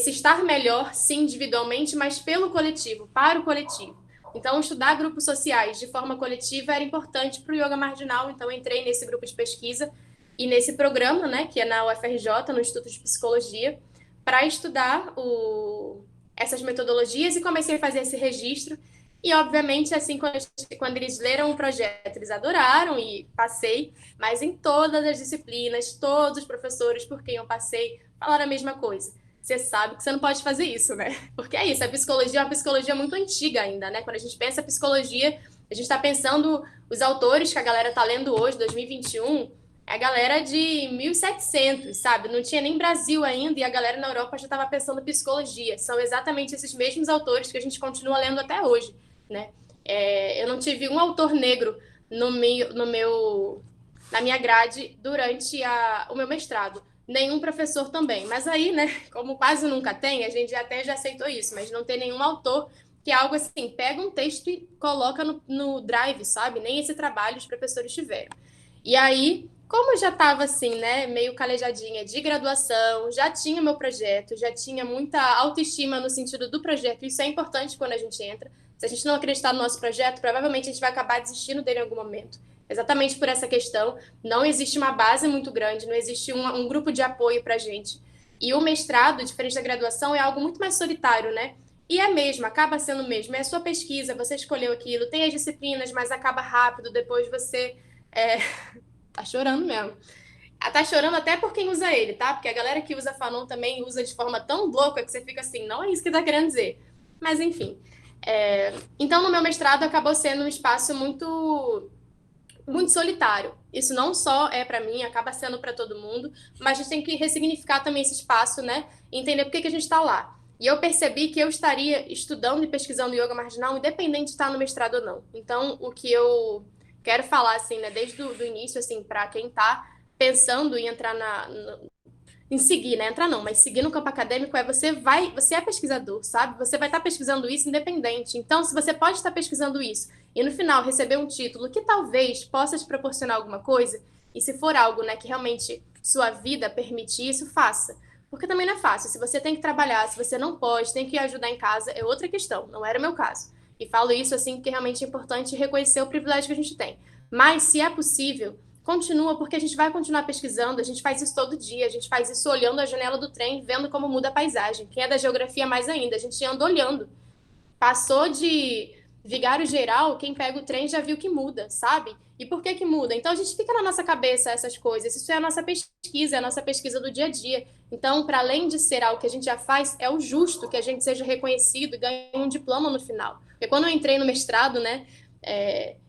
estar melhor, sim, individualmente, mas pelo coletivo, para o coletivo. Então, estudar grupos sociais de forma coletiva era importante para o yoga marginal. Então, entrei nesse grupo de pesquisa e nesse programa, né, que é na UFRJ, no Instituto de Psicologia, para estudar essas metodologias e comecei a fazer esse registro. E, obviamente, assim, quando eles leram o projeto, eles adoraram e passei, mas em todas as disciplinas, todos os professores por quem eu passei falaram a mesma coisa. Você sabe que você não pode fazer isso, né? Porque é isso, a psicologia é uma psicologia muito antiga ainda, né? Quando a gente pensa psicologia, a gente está pensando os autores que a galera está lendo hoje, 2021, a galera de 1700, sabe? Não tinha nem Brasil ainda e a galera na Europa já estava pensando psicologia. São exatamente esses mesmos autores que a gente continua lendo até hoje, né? Eu não tive um autor negro na minha grade durante o meu mestrado. Nenhum professor também. Mas aí, né, como quase nunca tem, a gente até já aceitou isso, mas não tem nenhum autor que é algo assim, pega um texto e coloca no Drive, sabe? Nem esse trabalho os professores tiveram. E aí, como eu já estava assim, né, meio calejadinha de graduação, já tinha meu projeto, já tinha muita autoestima no sentido do projeto, isso é importante quando a gente entra. Se a gente não acreditar no nosso projeto, provavelmente a gente vai acabar desistindo dele em algum momento. Exatamente por essa questão, não existe uma base muito grande, não existe um grupo de apoio para a gente. E o mestrado, diferente da graduação, é algo muito mais solitário, né? E é mesmo, acaba sendo mesmo. É a sua pesquisa, você escolheu aquilo, tem as disciplinas, mas acaba rápido, depois você tá chorando mesmo. Tá chorando até por quem usa ele, tá? Porque a galera que usa Fanon também usa de forma tão louca que você fica assim, não é isso que tá querendo dizer. Mas, enfim. Então, no meu mestrado, acabou sendo um espaço muito, muito solitário. Isso não só é para mim, acaba sendo para todo mundo, mas a gente tem que ressignificar também esse espaço, né? E entender por que a gente está lá. E eu percebi que eu estaria estudando e pesquisando yoga marginal, independente de estar no mestrado ou não. Então, o que eu quero falar, assim, né, desde o início, assim, para quem está pensando em entrar em seguir, né? Entrar não, mas seguir no campo acadêmico você é pesquisador, sabe? Você vai estar pesquisando isso independente. Então, se você pode estar pesquisando isso e no final receber um título que talvez possa te proporcionar alguma coisa, e se for algo, né, que realmente sua vida permitir isso, faça. Porque também não é fácil. Se você tem que trabalhar, se você não pode, tem que ajudar em casa, é outra questão. Não era o meu caso. E falo isso assim porque realmente é importante reconhecer o privilégio que a gente tem. Mas, se é possível, continua, porque a gente vai continuar pesquisando, a gente faz isso todo dia, a gente faz isso olhando a janela do trem, vendo como muda a paisagem. Quem é da geografia mais ainda, a gente anda olhando. Passou de Vigário Geral, quem pega o trem já viu que muda, sabe? E por que muda? Então, a gente fica na nossa cabeça essas coisas. Isso é a nossa pesquisa, é a nossa pesquisa do dia a dia. Então, para além de ser algo que a gente já faz, é o justo que a gente seja reconhecido e ganhe um diploma no final. Porque quando eu entrei no mestrado, né,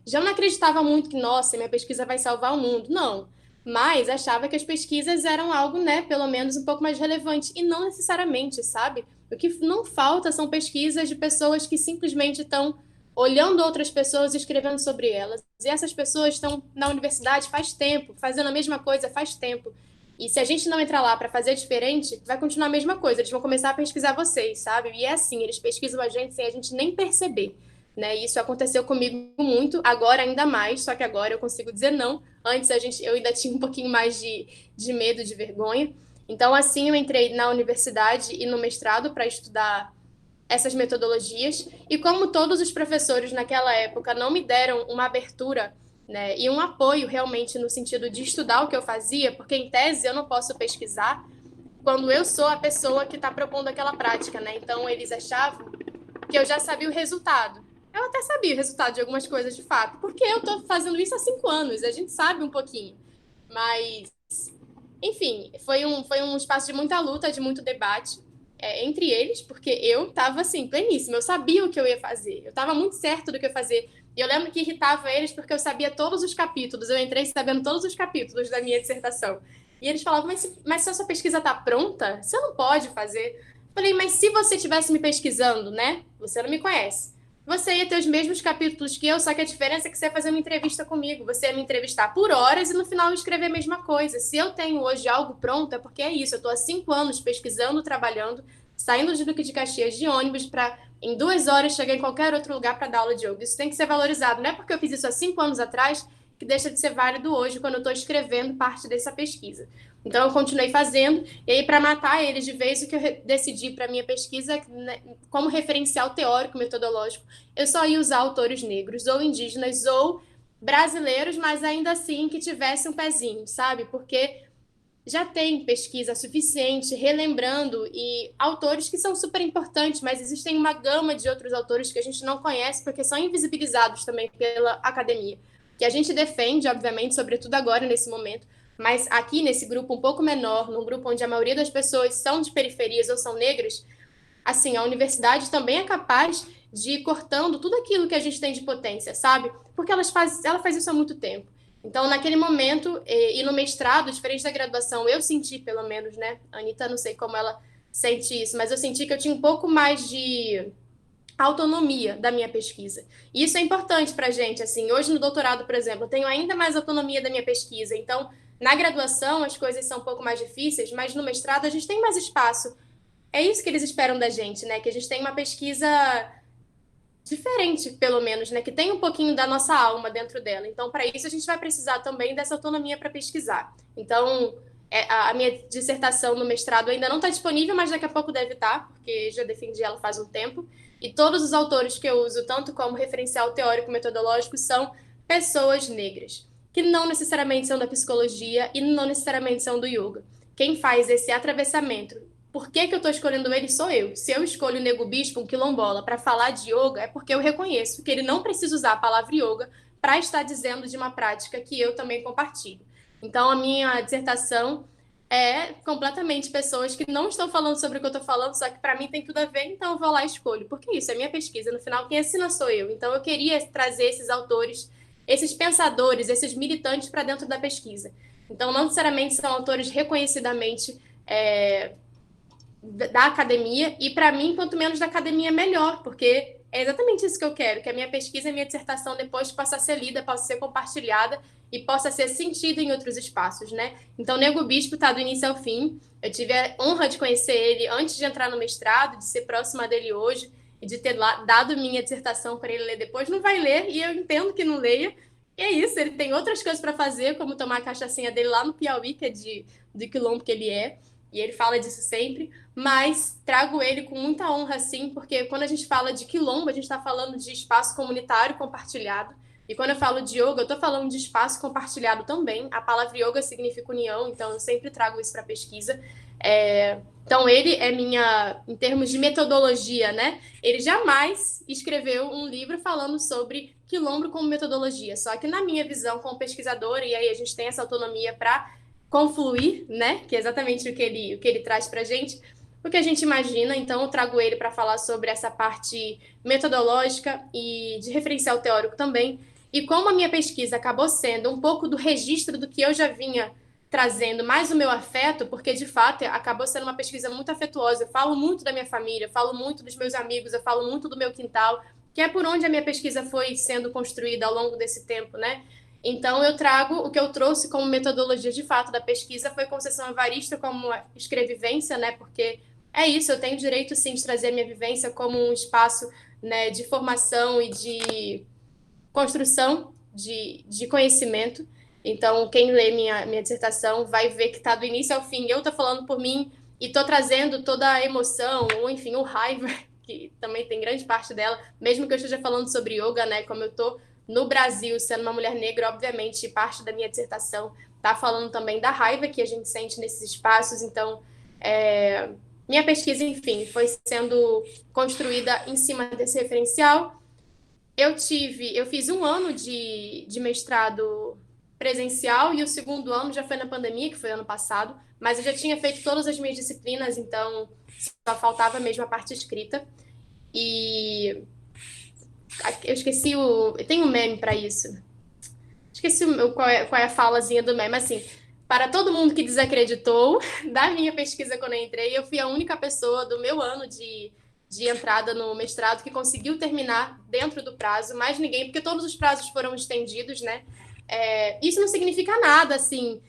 já não acreditava muito que, nossa, minha pesquisa vai salvar o mundo. Não. Mas achava que as pesquisas eram algo, né, pelo menos um pouco mais relevante. E não necessariamente, sabe? O que não falta são pesquisas de pessoas que simplesmente estão olhando outras pessoas e escrevendo sobre elas. E essas pessoas estão na universidade faz tempo, fazendo a mesma coisa faz tempo. E se a gente não entrar lá para fazer diferente, vai continuar a mesma coisa. Eles vão começar a pesquisar vocês, sabe? E é assim, eles pesquisam a gente sem a gente nem perceber, né? Isso aconteceu comigo muito, agora ainda mais, só que agora eu consigo dizer não. Antes eu ainda tinha um pouquinho mais de medo, de vergonha. Então, assim, eu entrei na universidade e no mestrado para estudar essas metodologias. E como todos os professores naquela época não me deram uma abertura, né, e um apoio realmente no sentido de estudar o que eu fazia, porque em tese eu não posso pesquisar quando eu sou a pessoa que está propondo aquela prática, né? Então eles achavam que eu já sabia o resultado. Eu até sabia o resultado de algumas coisas de fato, porque eu estou fazendo isso há 5 anos, a gente sabe um pouquinho. Mas, enfim, foi um espaço de muita luta, de muito debate entre eles, porque eu estava assim, pleníssima, eu sabia o que eu ia fazer, eu estava muito certo do que eu ia fazer. E eu lembro que irritava eles porque eu sabia todos os capítulos, eu entrei sabendo todos os capítulos da minha dissertação. E eles falavam, mas se a sua pesquisa está pronta, você não pode fazer. Eu falei, mas se você estivesse me pesquisando, né? Você não me conhece. Você ia ter os mesmos capítulos que eu, só que a diferença é que você ia fazer uma entrevista comigo. Você ia me entrevistar por horas e no final eu escrever a mesma coisa. Se eu tenho hoje algo pronto, é porque é isso. Eu estou há 5 anos pesquisando, trabalhando, saindo de Duque de Caxias de ônibus para, em 2 horas, chegar em qualquer outro lugar para dar aula de yoga. Isso tem que ser valorizado. Não é porque eu fiz isso há 5 anos atrás que deixa de ser válido hoje, quando eu estou escrevendo parte dessa pesquisa. Então, eu continuei fazendo, e aí, para matar eles de vez, o que eu decidi para minha pesquisa, né, como referencial teórico, metodológico, eu só ia usar autores negros, ou indígenas, ou brasileiros, mas ainda assim que tivesse um pezinho, sabe? Porque já tem pesquisa suficiente, relembrando, e autores que são super importantes, mas existem uma gama de outros autores que a gente não conhece, porque são invisibilizados também pela academia, que a gente defende, obviamente, sobretudo agora, nesse momento, mas aqui nesse grupo um pouco menor, num grupo onde a maioria das pessoas são de periferias ou são negras, assim, a universidade também é capaz de ir cortando tudo aquilo que a gente tem de potência, sabe? Porque ela faz isso há muito tempo. Então, naquele momento, e no mestrado, diferente da graduação, eu senti, pelo menos, né? A Anitta, não sei como ela sente isso, mas eu senti que eu tinha um pouco mais de autonomia da minha pesquisa. E isso é importante para a gente, assim, hoje no doutorado, por exemplo, eu tenho ainda mais autonomia da minha pesquisa, então, na graduação as coisas são um pouco mais difíceis, mas no mestrado a gente tem mais espaço. É isso que eles esperam da gente, né? Que a gente tenha uma pesquisa diferente, pelo menos, né? Que tem um pouquinho da nossa alma dentro dela. Então, para isso, a gente vai precisar também dessa autonomia para pesquisar. Então, a minha dissertação no mestrado ainda não está disponível, mas daqui a pouco deve estar, porque já defendi ela faz um tempo. E todos os autores que eu uso, tanto como referencial teórico metodológico, são pessoas negras, que não necessariamente são da psicologia e não necessariamente são do yoga. Quem faz esse atravessamento, por que eu estou escolhendo ele sou eu. Se eu escolho o Nego Bispo, um quilombola, para falar de yoga, é porque eu reconheço que ele não precisa usar a palavra yoga para estar dizendo de uma prática que eu também compartilho. Então, a minha dissertação é completamente pessoas que não estão falando sobre o que eu estou falando, só que para mim tem tudo a ver, então eu vou lá e escolho. Porque isso é minha pesquisa, no final quem assina sou eu. Então, eu queria trazer esses autores, esses pensadores, esses militantes para dentro da pesquisa. Então, não necessariamente são autores reconhecidamente da academia, e para mim, quanto menos da academia, melhor, porque é exatamente isso que eu quero, que a minha pesquisa e a minha dissertação depois possa ser lida, possa ser compartilhada e possa ser sentida em outros espaços, né? Então, Nego Bispo está do início ao fim, eu tive a honra de conhecer ele antes de entrar no mestrado, de ser próxima dele hoje, e de ter dado minha dissertação para ele ler depois. Não vai ler, e eu entendo que não leia, e é isso, ele tem outras coisas para fazer, como tomar a cachaçinha dele lá no Piauí, que é do quilombo que ele é, e ele fala disso sempre, mas trago ele com muita honra, sim, porque quando a gente fala de quilombo, a gente está falando de espaço comunitário compartilhado, e quando eu falo de yoga, eu estou falando de espaço compartilhado também. A palavra yoga significa união, então eu sempre trago isso para a pesquisa. Então ele é em termos de metodologia, né? Ele jamais escreveu um livro falando sobre quilombo como metodologia, só que na minha visão como pesquisadora, e aí a gente tem essa autonomia para confluir, né? Que é exatamente o que ele traz para a gente, o que a gente imagina. Então, eu trago ele para falar sobre essa parte metodológica e de referencial teórico também. E como a minha pesquisa acabou sendo um pouco do registro do que eu já vinha trazendo, mais o meu afeto, porque de fato acabou sendo uma pesquisa muito afetuosa. Eu falo muito da minha família, eu falo muito dos meus amigos, eu falo muito do meu quintal, que é por onde a minha pesquisa foi sendo construída ao longo desse tempo, né? Então, eu trago o que eu trouxe como metodologia de fato da pesquisa foi concessão evarista como escrevivência, né? Porque é isso, eu tenho direito sim de trazer a minha vivência como um espaço, né, de formação e de construção de conhecimento. Então, quem lê minha dissertação vai ver que está do início ao fim. Eu estou falando por mim e estou trazendo toda a emoção, ou enfim, o raiva, que também tem grande parte dela, mesmo que eu esteja falando sobre yoga, né? Como eu estou no Brasil, sendo uma mulher negra, obviamente, parte da minha dissertação está falando também da raiva que a gente sente nesses espaços. Então, minha pesquisa, enfim, foi sendo construída em cima desse referencial. Eu fiz um ano de mestrado presencial e o segundo ano já foi na pandemia, que foi ano passado, mas eu já tinha feito todas as minhas disciplinas, então só faltava mesmo a parte escrita. E eu esqueci tem um meme para isso. Esqueci qual é a falazinha do meme, assim, para todo mundo que desacreditou da minha pesquisa quando eu entrei, eu fui a única pessoa do meu ano de entrada no mestrado que conseguiu terminar dentro do prazo, mais ninguém, porque todos os prazos foram estendidos, né? Isso não significa nada, assim,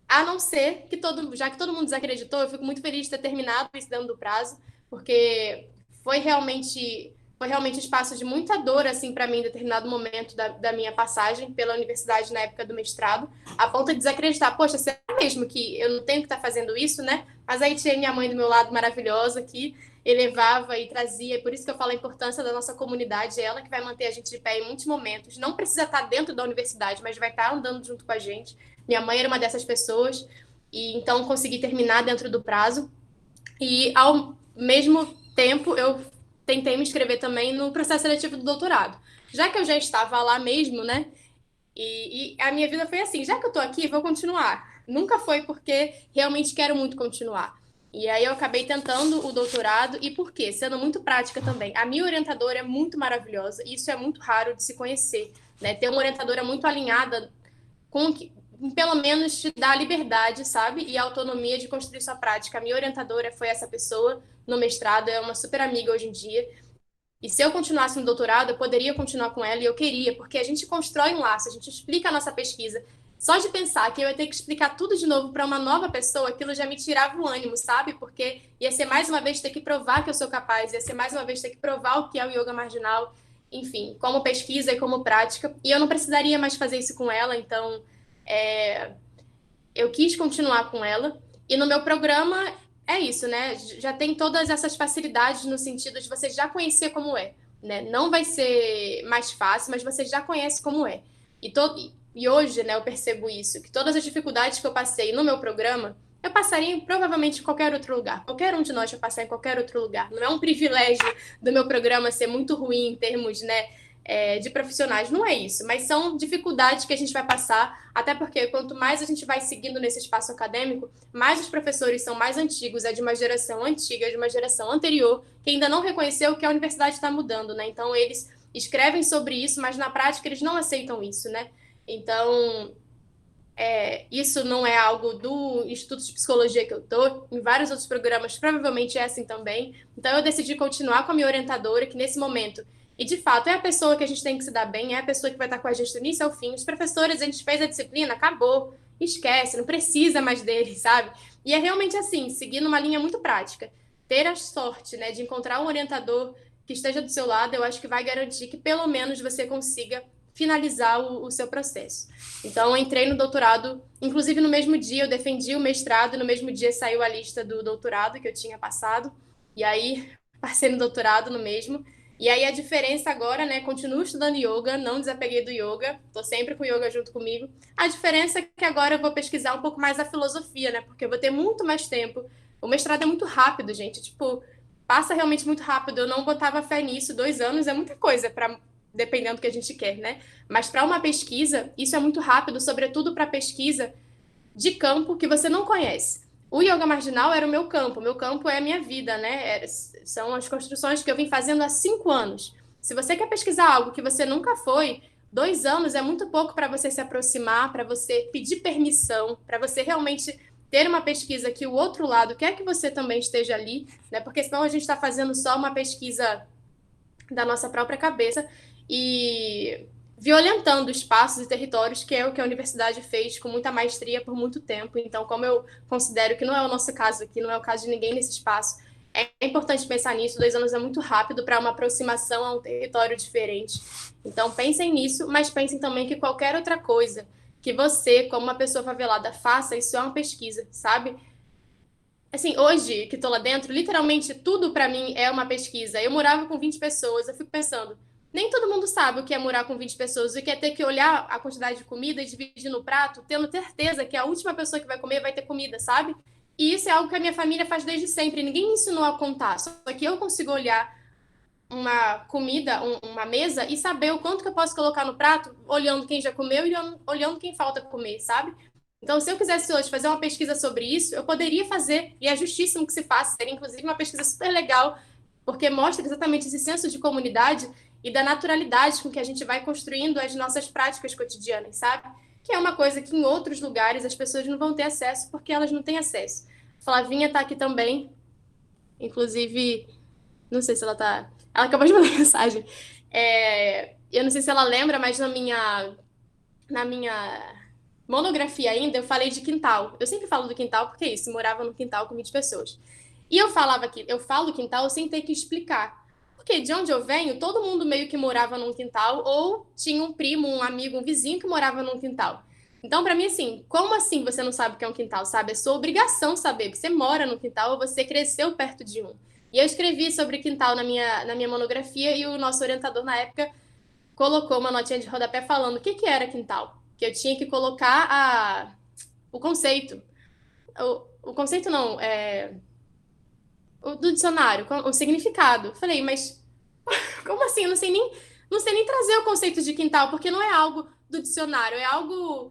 a não ser que já que todo mundo desacreditou, eu fico muito feliz de ter terminado isso dentro do prazo, porque foi realmente um espaço de muita dor, assim, para mim, em determinado momento da minha passagem pela universidade na época do mestrado, a ponto de desacreditar, poxa, será mesmo que eu não tenho que estar fazendo isso, né? Mas aí tinha minha mãe do meu lado maravilhosa, que elevava e trazia, por isso que eu falo a importância da nossa comunidade, ela que vai manter a gente de pé em muitos momentos, não precisa estar dentro da universidade, mas vai estar andando junto com a gente. Minha mãe era uma dessas pessoas, e então consegui terminar dentro do prazo, e ao mesmo tempo eu tentei me inscrever também no processo seletivo do doutorado. Já que eu já estava lá mesmo, né? E a minha vida foi assim, já que eu estou aqui, vou continuar. Nunca foi porque realmente quero muito continuar. E aí eu acabei tentando o doutorado, e por quê? Sendo muito prática também. A minha orientadora é muito maravilhosa, e isso é muito raro de se conhecer, né? Ter uma orientadora muito alinhada com que, pelo menos, te dá a liberdade, sabe? E a autonomia de construir sua prática. A minha orientadora foi essa pessoa no mestrado, é uma super amiga hoje em dia. E se eu continuasse no doutorado, eu poderia continuar com ela e eu queria, porque a gente constrói um laço, a gente explica a nossa pesquisa. Só de pensar que eu ia ter que explicar tudo de novo para uma nova pessoa, aquilo já me tirava o ânimo, sabe? Porque ia ser mais uma vez ter que provar que eu sou capaz, ia ser mais uma vez ter que provar o que é o yoga marginal, enfim, como pesquisa e como prática. E eu não precisaria mais fazer isso com ela, então eu quis continuar com ela. E no meu programa é isso, né? Já tem todas essas facilidades no sentido de você já conhecer como é, né? Não vai ser mais fácil, mas você já conhece como é. E hoje, né, eu percebo isso, que todas as dificuldades que eu passei no meu programa, eu passaria provavelmente em qualquer outro lugar. Qualquer um de nós vai passar em qualquer outro lugar. Não é um privilégio do meu programa ser muito ruim em termos, né, de profissionais, não é isso, mas são dificuldades que a gente vai passar, até porque quanto mais a gente vai seguindo nesse espaço acadêmico, mais os professores são mais antigos, é de uma geração antiga, de uma geração anterior, que ainda não reconheceu que a universidade está mudando, né? Então, eles escrevem sobre isso, mas na prática eles não aceitam isso, né? Então, isso não é algo do Instituto de Psicologia que eu estou, em vários outros programas provavelmente é assim também. Então, eu decidi continuar com a minha orientadora, que nesse momento e, de fato, é a pessoa que a gente tem que se dar bem, é a pessoa que vai estar com a gente do início ao fim. Os professores, a gente fez a disciplina, acabou, esquece, não precisa mais deles, sabe? E é realmente assim, seguindo uma linha muito prática. Ter a sorte, né, de encontrar um orientador que esteja do seu lado, eu acho que vai garantir que, pelo menos, você consiga finalizar o seu processo. Então, eu entrei no doutorado, inclusive no mesmo dia, eu defendi o mestrado, no mesmo dia saiu a lista do doutorado que eu tinha passado, e aí passei no doutorado no mesmo. E aí a diferença agora, né, continuo estudando yoga, não desapeguei do yoga, tô sempre com o yoga junto comigo. A diferença é que agora eu vou pesquisar um pouco mais a filosofia, né, porque eu vou ter muito mais tempo. O mestrado é muito rápido, gente, tipo, passa realmente muito rápido. Eu não botava fé nisso, 2 anos é muita coisa, dependendo do que a gente quer, né? Mas para uma pesquisa, isso é muito rápido, sobretudo para pesquisa de campo que você não conhece. O yoga marginal era o meu campo é a minha vida, né? São as construções que eu vim fazendo há 5 anos. Se você quer pesquisar algo que você nunca foi, 2 anos é muito pouco para você se aproximar, para você pedir permissão, para você realmente ter uma pesquisa que o outro lado quer que você também esteja ali, né? Porque senão a gente está fazendo só uma pesquisa da nossa própria cabeça e violentando espaços e territórios, que é o que a universidade fez com muita maestria por muito tempo. Então, como eu considero que não é o nosso caso aqui, não é o caso de ninguém nesse espaço, é importante pensar nisso. 2 anos é muito rápido para uma aproximação a um território diferente. Então, pensem nisso, mas pensem também que qualquer outra coisa que você, como uma pessoa favelada, faça, isso é uma pesquisa, sabe? Assim, hoje que estou lá dentro, literalmente tudo para mim é uma pesquisa. Eu morava com 20 pessoas, eu fico pensando, nem todo mundo sabe o que é morar com 20 pessoas, o que é ter que olhar a quantidade de comida e dividir no prato, tendo certeza que a última pessoa que vai comer vai ter comida, sabe? E isso é algo que a minha família faz desde sempre. Ninguém me ensinou a contar, só que eu consigo olhar uma comida, uma mesa e saber o quanto que eu posso colocar no prato, olhando quem já comeu e olhando quem falta comer, sabe? Então, se eu quisesse hoje fazer uma pesquisa sobre isso, eu poderia fazer, e é justíssimo que se faça. Seria, inclusive, uma pesquisa super legal, porque mostra exatamente esse senso de comunidade e da naturalidade com que a gente vai construindo as nossas práticas cotidianas, sabe? Que é uma coisa que em outros lugares as pessoas não vão ter acesso, porque elas não têm acesso. Flavinha está aqui também, inclusive, não sei se ela está... Ela acabou de mandar mensagem. Eu não sei se ela lembra, mas na minha monografia ainda, eu falei de quintal. Eu sempre falo do quintal porque é isso, eu morava no quintal com 20 pessoas. E eu falo quintal sem ter que explicar. Porque de onde eu venho, todo mundo meio que morava num quintal ou tinha um primo, um amigo, um vizinho que morava num quintal. Então, para mim, assim, como assim você não sabe o que é um quintal, sabe? É sua obrigação saber que você mora no quintal ou você cresceu perto de um. E eu escrevi sobre quintal na minha monografia e o nosso orientador na época colocou uma notinha de rodapé falando o que era quintal. Que eu tinha que colocar o conceito. O conceito não, o do dicionário, o significado. Falei, mas como assim? Eu não sei nem trazer o conceito de quintal, porque não é algo do dicionário, é algo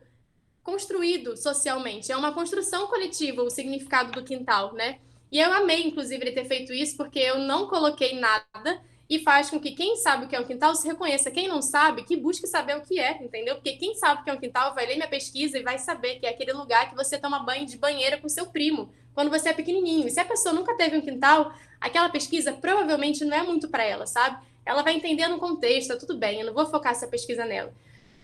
construído socialmente. É uma construção coletiva o significado do quintal, né? E eu amei, inclusive, ele ter feito isso, porque eu não coloquei nada e faz com que quem sabe o que é um quintal se reconheça. Quem não sabe, que busque saber o que é, entendeu? Porque quem sabe o que é um quintal vai ler minha pesquisa e vai saber que é aquele lugar que você toma banho de banheira com seu primo, quando você é pequenininho. E se a pessoa nunca teve um quintal, aquela pesquisa provavelmente não é muito para ela, sabe? Ela vai entender no contexto, tudo bem, eu não vou focar essa pesquisa nela.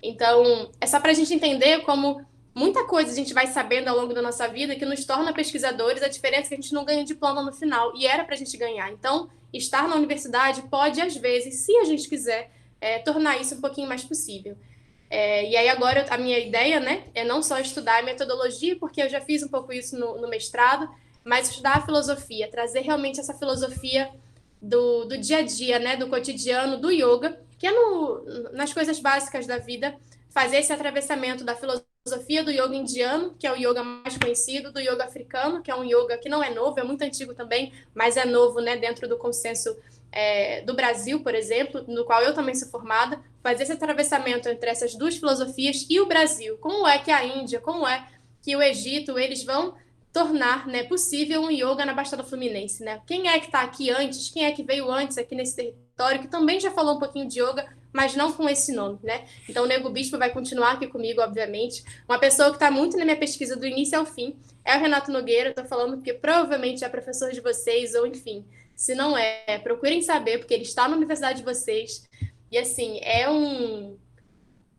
Então, é só para a gente entender como muita coisa a gente vai sabendo ao longo da nossa vida que nos torna pesquisadores, a diferença é que a gente não ganha diploma no final, e era para a gente ganhar. Então, estar na universidade pode, às vezes, se a gente quiser, tornar isso um pouquinho mais possível. E aí agora a minha ideia, né, é não só estudar a metodologia, porque eu já fiz um pouco isso no mestrado, mas estudar a filosofia, trazer realmente essa filosofia do dia a dia, né, do cotidiano, do yoga, que é nas coisas básicas da vida, fazer esse atravessamento da filosofia do yoga indiano, que é o yoga mais conhecido, do yoga africano, que é um yoga que não é novo, é muito antigo também, mas é novo, né, dentro do consenso do Brasil, por exemplo, no qual eu também sou formada, fazer esse atravessamento entre essas duas filosofias e o Brasil. Como é que a Índia, como é que o Egito, eles vão tornar, né, possível um yoga na Baixada Fluminense, né? Quem é que está aqui antes? Quem é que veio antes aqui nesse território, que também já falou um pouquinho de yoga, mas não com esse nome, né? Então, o Nego Bispo vai continuar aqui comigo, obviamente. Uma pessoa que está muito na minha pesquisa do início ao fim é o Renato Nogueira. Estou falando porque provavelmente é professor de vocês, ou enfim, se não é, procurem saber, porque ele está na universidade de vocês. E, assim, é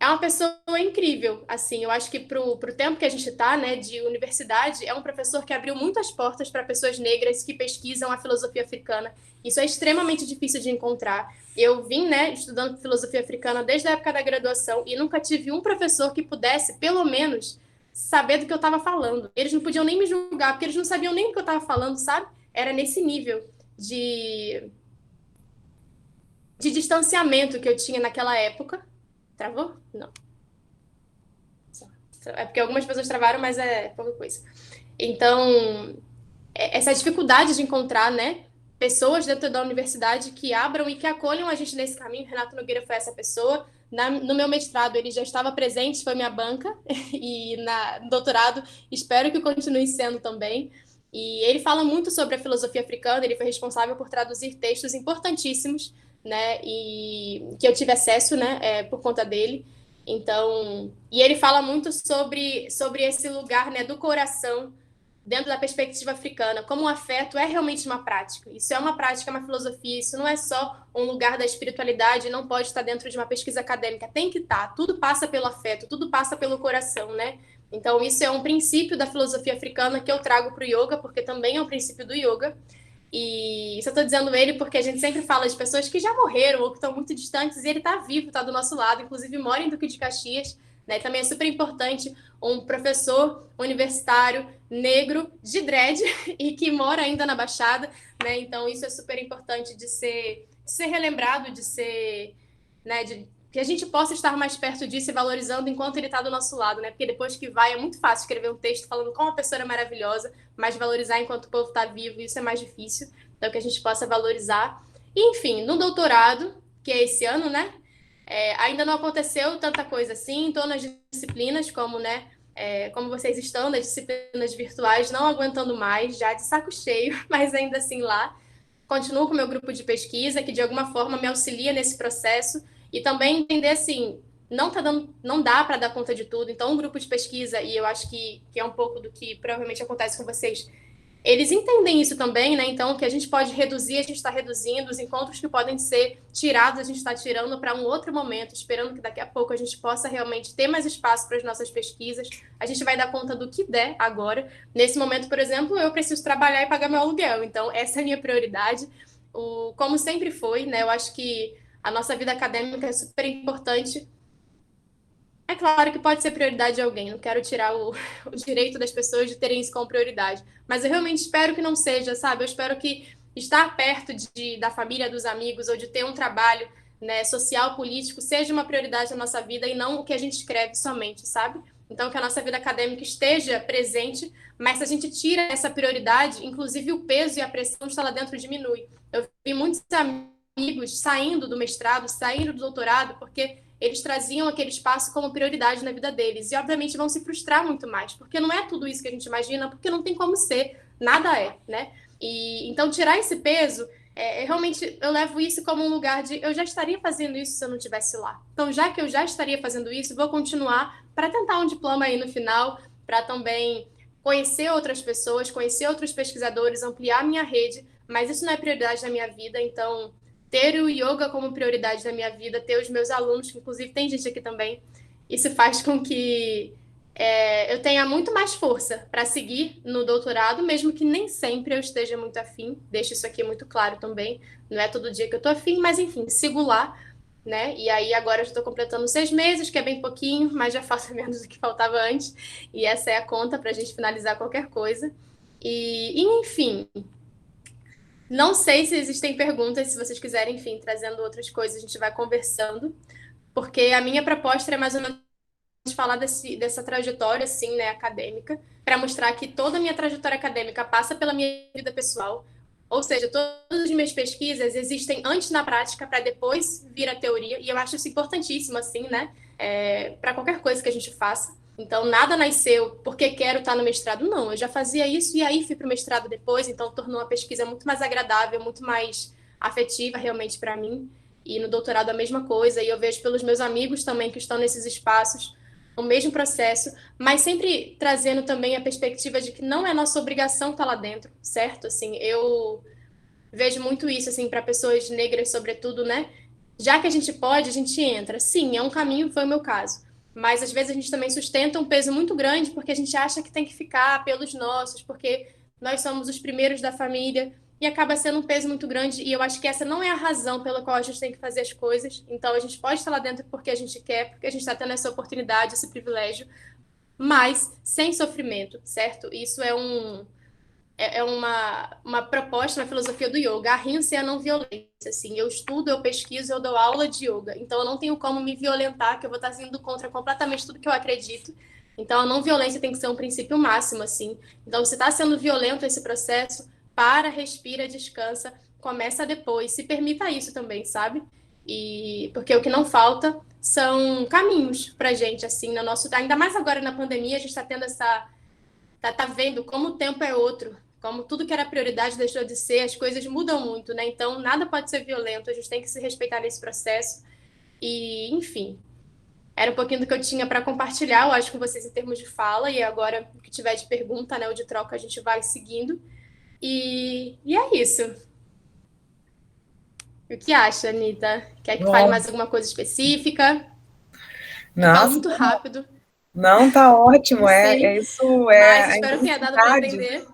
uma pessoa incrível, assim, eu acho que pro tempo que a gente está, né, de universidade, é um professor que abriu muitas portas para pessoas negras que pesquisam a filosofia africana. Isso é extremamente difícil de encontrar. Eu vim, né, estudando filosofia africana desde a época da graduação e nunca tive um professor que pudesse, pelo menos, saber do que eu estava falando. Eles não podiam nem me julgar, porque eles não sabiam nem o que eu estava falando, sabe? Era nesse nível de distanciamento que eu tinha naquela época. Travou? Não. É porque algumas pessoas travaram, mas é pouca coisa. Então, essa dificuldade de encontrar, né, pessoas dentro da universidade que abram e que acolham a gente nesse caminho. Renato Nogueira foi essa pessoa. No meu mestrado, ele já estava presente, foi minha banca. E no doutorado, espero que continue sendo também. E ele fala muito sobre a filosofia africana, ele foi responsável por traduzir textos importantíssimos, né, e que eu tive acesso, né, por conta dele. Então, e ele fala muito sobre esse lugar, né, do coração dentro da perspectiva africana, como o afeto é realmente uma prática. Isso é uma prática, é uma filosofia, isso não é só um lugar da espiritualidade, não pode estar dentro de uma pesquisa acadêmica, tem que estar, tudo passa pelo afeto, tudo passa pelo coração, né? Então, isso é um princípio da filosofia africana que eu trago para o yoga, porque também é um princípio do yoga. E isso eu estou dizendo ele porque a gente sempre fala de pessoas que já morreram ou que estão muito distantes, e ele está vivo, está do nosso lado, inclusive mora em Duque de Caxias, né? Também é super importante um professor universitário negro de dread e que mora ainda na Baixada, né? Então isso é super importante de ser relembrado, de ser, né, que a gente possa estar mais perto disso e valorizando enquanto ele está do nosso lado, né? Porque depois que vai é muito fácil escrever um texto falando como a pessoa é maravilhosa, mas valorizar enquanto o povo está vivo, isso é mais difícil. Então que a gente possa valorizar. E, enfim, no doutorado, que é esse ano, né? Ainda não aconteceu tanta coisa assim, estou nas disciplinas, como, né, como vocês estão nas disciplinas virtuais, não aguentando mais, já de saco cheio, mas ainda assim lá. Continuo com o meu grupo de pesquisa, que de alguma forma me auxilia nesse processo, e também entender assim, não dá para dar conta de tudo, então um grupo de pesquisa, e eu acho que é um pouco do que provavelmente acontece com vocês, eles entendem isso também, né? Então, que a gente pode reduzir, a gente está reduzindo, os encontros que podem ser tirados, a gente está tirando para um outro momento, esperando que daqui a pouco a gente possa realmente ter mais espaço para as nossas pesquisas. A gente vai dar conta do que der agora. Nesse momento, por exemplo, eu preciso trabalhar e pagar meu aluguel, então essa é a minha prioridade. Como sempre foi, né? Eu acho que a nossa vida acadêmica é super importante. É claro que pode ser prioridade de alguém, não quero tirar o direito das pessoas de terem isso como prioridade, mas eu realmente espero que não seja, sabe? Eu espero que estar perto da família, dos amigos, ou de ter um trabalho, né, social, político, seja uma prioridade na nossa vida e não o que a gente escreve somente, sabe? Então, que a nossa vida acadêmica esteja presente, mas se a gente tira essa prioridade, inclusive o peso e a pressão está lá dentro diminui. Eu vi muitos amigos saindo do mestrado, saindo do doutorado, porque eles traziam aquele espaço como prioridade na vida deles. E, obviamente, vão se frustrar muito mais, porque não é tudo isso que a gente imagina, porque não tem como ser, nada é, né? E, então, tirar esse peso, realmente, eu levo isso como um lugar de eu já estaria fazendo isso se eu não estivesse lá. Então, já que eu já estaria fazendo isso, vou continuar para tentar um diploma aí no final, para também conhecer outras pessoas, conhecer outros pesquisadores, ampliar minha rede, mas isso não é prioridade na minha vida, então ter o yoga como prioridade na minha vida, ter os meus alunos, que inclusive tem gente aqui também, isso faz com que eu tenha muito mais força para seguir no doutorado, mesmo que nem sempre eu esteja muito afim, deixo isso aqui muito claro também, não é todo dia que eu estou afim, mas enfim, sigo lá, né? E aí agora eu estou completando 6 meses, que é bem pouquinho, mas já faço menos do que faltava antes, e essa é a conta para a gente finalizar qualquer coisa. E enfim, não sei se existem perguntas, se vocês quiserem, enfim, trazendo outras coisas, a gente vai conversando, porque a minha proposta é mais ou menos falar dessa trajetória, assim, né, acadêmica, para mostrar que toda a minha trajetória acadêmica passa pela minha vida pessoal, ou seja, todas as minhas pesquisas existem antes na prática para depois vir a teoria, e eu acho isso importantíssimo, assim, né, para qualquer coisa que a gente faça. Então, nada nasceu porque quero estar no mestrado, não. Eu já fazia isso e aí fui para o mestrado depois, então tornou a pesquisa muito mais agradável, muito mais afetiva realmente para mim. E no doutorado a mesma coisa, e eu vejo pelos meus amigos também que estão nesses espaços o mesmo processo, mas sempre trazendo também a perspectiva de que não é nossa obrigação estar lá dentro, certo? Assim, eu vejo muito isso, assim, para pessoas negras, sobretudo, né? Já que a gente pode, a gente entra. Sim, é um caminho, foi o meu caso. Mas às vezes a gente também sustenta um peso muito grande porque a gente acha que tem que ficar pelos nossos, porque nós somos os primeiros da família e acaba sendo um peso muito grande. E eu acho que essa não é a razão pela qual a gente tem que fazer as coisas. Então a gente pode estar lá dentro porque a gente quer, porque a gente está tendo essa oportunidade, esse privilégio, mas sem sofrimento, certo? Isso é uma proposta na filosofia do yoga, a rinça e a não violência, assim, eu estudo, eu pesquiso, eu dou aula de yoga, então eu não tenho como me violentar, que eu vou estar indo contra completamente tudo que eu acredito, então a não violência tem que ser um princípio máximo, assim, então se está sendo violento esse processo, para, respira, descansa, começa depois, se permita isso também, sabe? E porque o que não falta são caminhos pra gente, assim, no nosso, ainda mais agora na pandemia, a gente está tendo tá vendo como o tempo é outro, como tudo que era prioridade deixou de ser, as coisas mudam muito, né? Então, nada pode ser violento, a gente tem que se respeitar nesse processo. E, enfim, Era um pouquinho do que eu tinha para compartilhar, eu acho, com vocês em termos de fala, e agora, o que tiver de pergunta, né, ou de troca, a gente vai seguindo. E é isso. O que acha, Anitta? Quer que fale mais Nossa, alguma coisa específica? Eu falo nossa, muito rápido, não, tá ótimo. não É sei, isso, é mas espero que tenha dado para entender.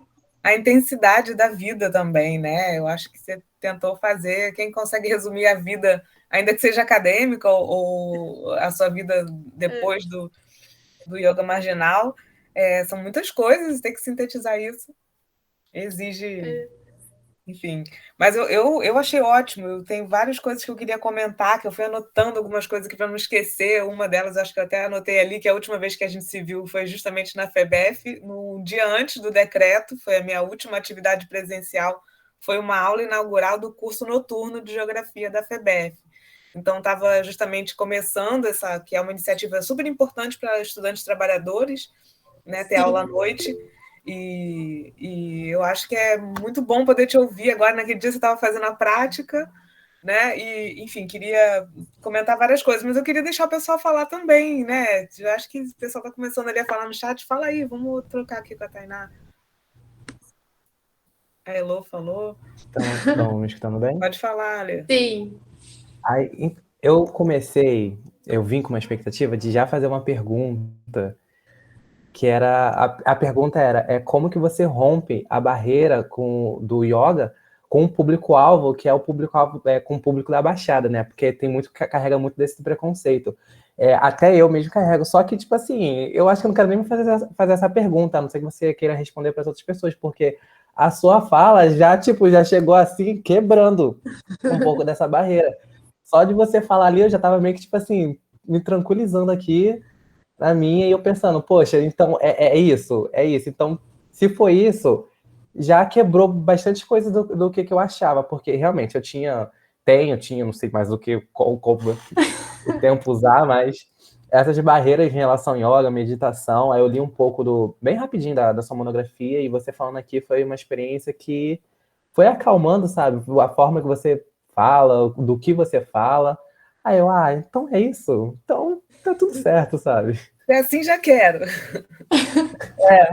a intensidade da vida também, né? Eu acho que você tentou fazer. Quem consegue resumir a vida, ainda que seja acadêmica ou a sua vida depois do yoga marginal, são muitas coisas, tem que sintetizar isso. Exige, enfim. Mas eu achei ótimo. Eu tenho várias coisas que eu queria comentar, que eu fui anotando algumas coisas aqui para não esquecer. Uma delas, acho que eu até anotei ali, que a última vez que a gente se viu foi justamente na FEBEF, no dia antes do decreto, foi a minha última atividade presencial, foi uma aula inaugural do curso noturno de Geografia da FEBEF. Então, estava justamente começando essa, que é uma iniciativa super importante para estudantes trabalhadores, né, ter aula à noite. E eu acho que é muito bom poder te ouvir agora. Naquele dia você estava fazendo a prática, né? E, enfim, queria comentar várias coisas, mas eu queria deixar o pessoal falar também, né? Eu acho que o pessoal está começando ali a falar no chat. Fala aí, vamos trocar aqui com a Tainá. A Elô falou. Estão me escutando bem? Pode falar, Ale. Sim. Aí, eu vim com uma expectativa de já fazer uma pergunta, que era, a pergunta era, como que você rompe a barreira do yoga com o público-alvo, que é o público-alvo com o público da Baixada, né? Porque carrega muito desse preconceito. Até eu mesmo carrego, só que, tipo assim, eu acho que eu não quero nem fazer essa pergunta, a não ser que você queira responder para as outras pessoas, porque a sua fala já chegou assim, quebrando um pouco dessa barreira. Só de você falar ali, eu já tava meio que, tipo assim, me tranquilizando aqui na minha, e eu pensando, poxa, então é isso. Então, se foi isso, já quebrou bastante coisa do que eu achava, porque realmente eu tinha, não sei mais qual o tempo usar, mas essas barreiras em relação ao yoga, meditação, aí eu li um pouco bem rapidinho da sua monografia, e você falando aqui foi uma experiência que foi acalmando, sabe? A forma que você fala, do que você fala. Aí eu, então é isso. Então tá tudo certo, sabe? É assim, já quero.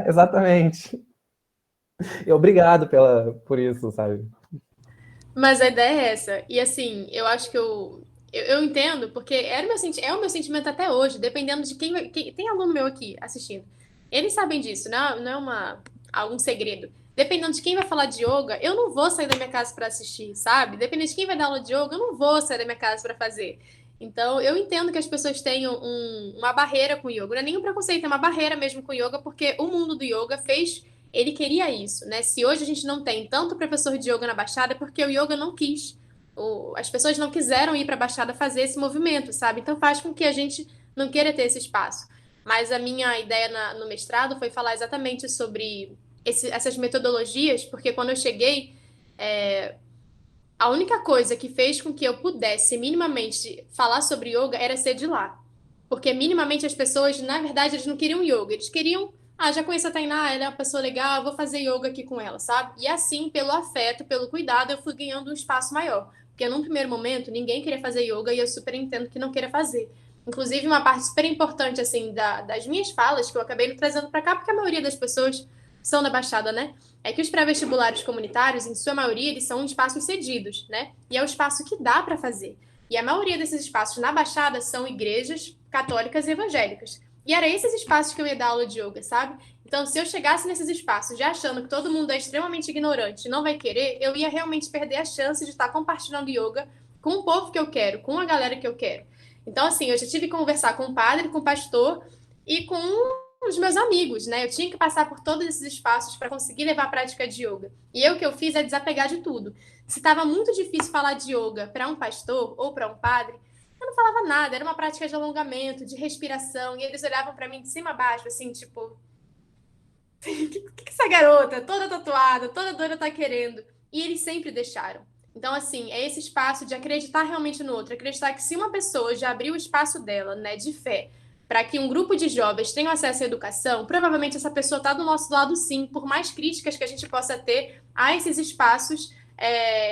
Exatamente. E obrigado por isso, sabe? Mas a ideia é essa. E assim, eu acho que eu entendo, porque é o meu sentimento até hoje, dependendo de quem tem aluno meu aqui assistindo. Eles sabem disso, não é algum segredo. Dependendo de quem vai falar de yoga, eu não vou sair da minha casa para assistir, sabe? Dependendo de quem vai dar aula de yoga, eu não vou sair da minha casa para fazer. Então, eu entendo que as pessoas tenham uma barreira com o yoga. Não é nenhum preconceito, é uma barreira mesmo com o yoga, porque o mundo do yoga ele queria isso, né? Se hoje a gente não tem tanto professor de yoga na Baixada, é porque o yoga não quis. As pessoas não quiseram ir para a Baixada fazer esse movimento, sabe? Então faz com que a gente não queira ter esse espaço. Mas a minha ideia no mestrado foi falar exatamente sobre essas metodologias, porque quando eu cheguei, a única coisa que fez com que eu pudesse minimamente falar sobre yoga era ser de lá. Porque minimamente as pessoas, na verdade, eles não queriam yoga, eles queriam, já conheço a Tainá, ela é uma pessoa legal, eu vou fazer yoga aqui com ela, sabe? E assim, pelo afeto, pelo cuidado, eu fui ganhando um espaço maior. Porque num primeiro momento, ninguém queria fazer yoga e eu super entendo que não queira fazer. Inclusive, uma parte super importante, assim, das minhas falas, que eu acabei não trazendo para cá, porque a maioria das pessoas são da Baixada, né? É que os pré-vestibulares comunitários, em sua maioria, eles são espaços cedidos, né? E é o espaço que dá para fazer. E a maioria desses espaços na Baixada são igrejas católicas e evangélicas. E era esses espaços que eu ia dar aula de yoga, sabe? Então, se eu chegasse nesses espaços já achando que todo mundo é extremamente ignorante e não vai querer, eu ia realmente perder a chance de estar compartilhando yoga com o povo que eu quero, com a galera que eu quero. Então, assim, eu já tive que conversar com o padre, com o pastor e com os meus amigos, né? Eu tinha que passar por todos esses espaços para conseguir levar a prática de yoga. E o que eu fiz é desapegar de tudo. Se estava muito difícil falar de yoga para um pastor ou para um padre, eu não falava nada. Era uma prática de alongamento, de respiração, e eles olhavam para mim de cima a baixo, assim, tipo, o que essa garota, toda tatuada, toda doida tá querendo? E eles sempre deixaram. Então, assim, é esse espaço de acreditar realmente no outro, acreditar que se uma pessoa já abriu o espaço dela, né, de fé, para que um grupo de jovens tenha acesso à educação, provavelmente essa pessoa está do nosso lado sim, por mais críticas que a gente possa ter a esses espaços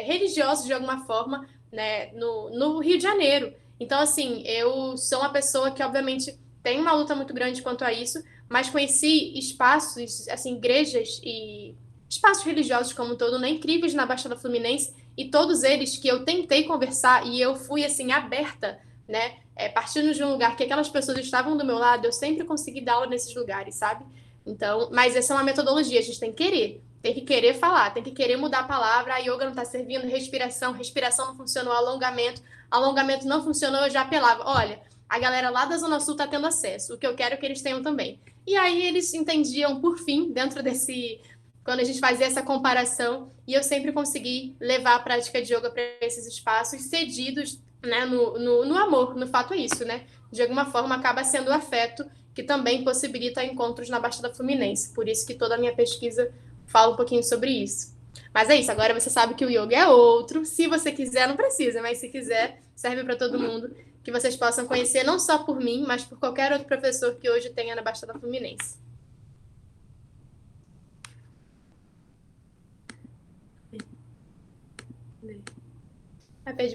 religiosos de alguma forma, né, no Rio de Janeiro. Então, assim, eu sou uma pessoa que, obviamente, tem uma luta muito grande quanto a isso, mas conheci espaços, assim, igrejas e espaços religiosos como um todo, né, incríveis na Baixada Fluminense, e todos eles que eu tentei conversar e eu fui, assim, aberta, né, partindo de um lugar que aquelas pessoas estavam do meu lado, eu sempre consegui dar aula nesses lugares, sabe? Então, mas essa é uma metodologia, a gente tem que querer falar, tem que querer mudar a palavra, a yoga não está servindo, respiração não funcionou, alongamento não funcionou, eu já apelava, olha, a galera lá da Zona Sul está tendo acesso, o que eu quero é que eles tenham também. E aí eles entendiam, por fim, dentro desse, quando a gente fazia essa comparação, e eu sempre consegui levar a prática de yoga para esses espaços cedidos, né, no amor, no fato é isso, né? De alguma forma acaba sendo o afeto que também possibilita encontros na Baixada Fluminense. Por isso que toda a minha pesquisa fala um pouquinho sobre isso. Mas é isso, agora você sabe que o yoga é outro. Se você quiser, não precisa, mas se quiser, serve para todo mundo. Que vocês possam conhecer, não só por mim, mas por qualquer outro professor que hoje tenha na Baixada Fluminense.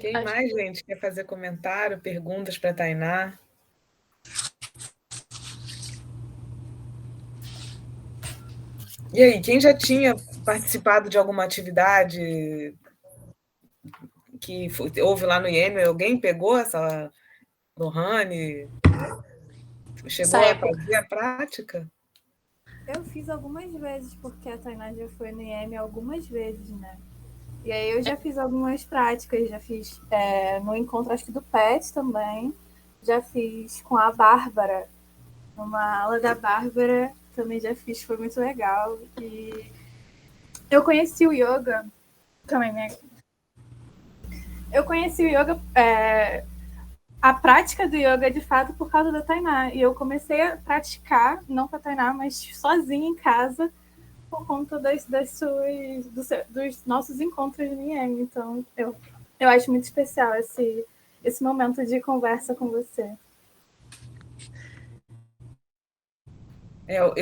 Quem mais, gente, quer fazer comentário, perguntas para a Tainá? E aí, quem já tinha participado de alguma atividade que houve lá no IEM, alguém pegou essa Lohane? Chegou a fazer a prática? Eu fiz algumas vezes, porque a Tainá já foi no IEM algumas vezes, né? E aí eu já fiz algumas práticas, já fiz no encontro, acho que do PET também, já fiz com a Bárbara, numa aula da Bárbara, também já fiz, foi muito legal. E eu conheci o yoga também, né? Eu conheci o yoga, a prática do yoga de fato por causa da Tainá. E eu comecei a praticar, não com a Tainá, mas sozinha em casa, por conta dos nossos encontros no IEM. Então, eu acho muito especial esse momento de conversa com você. Eu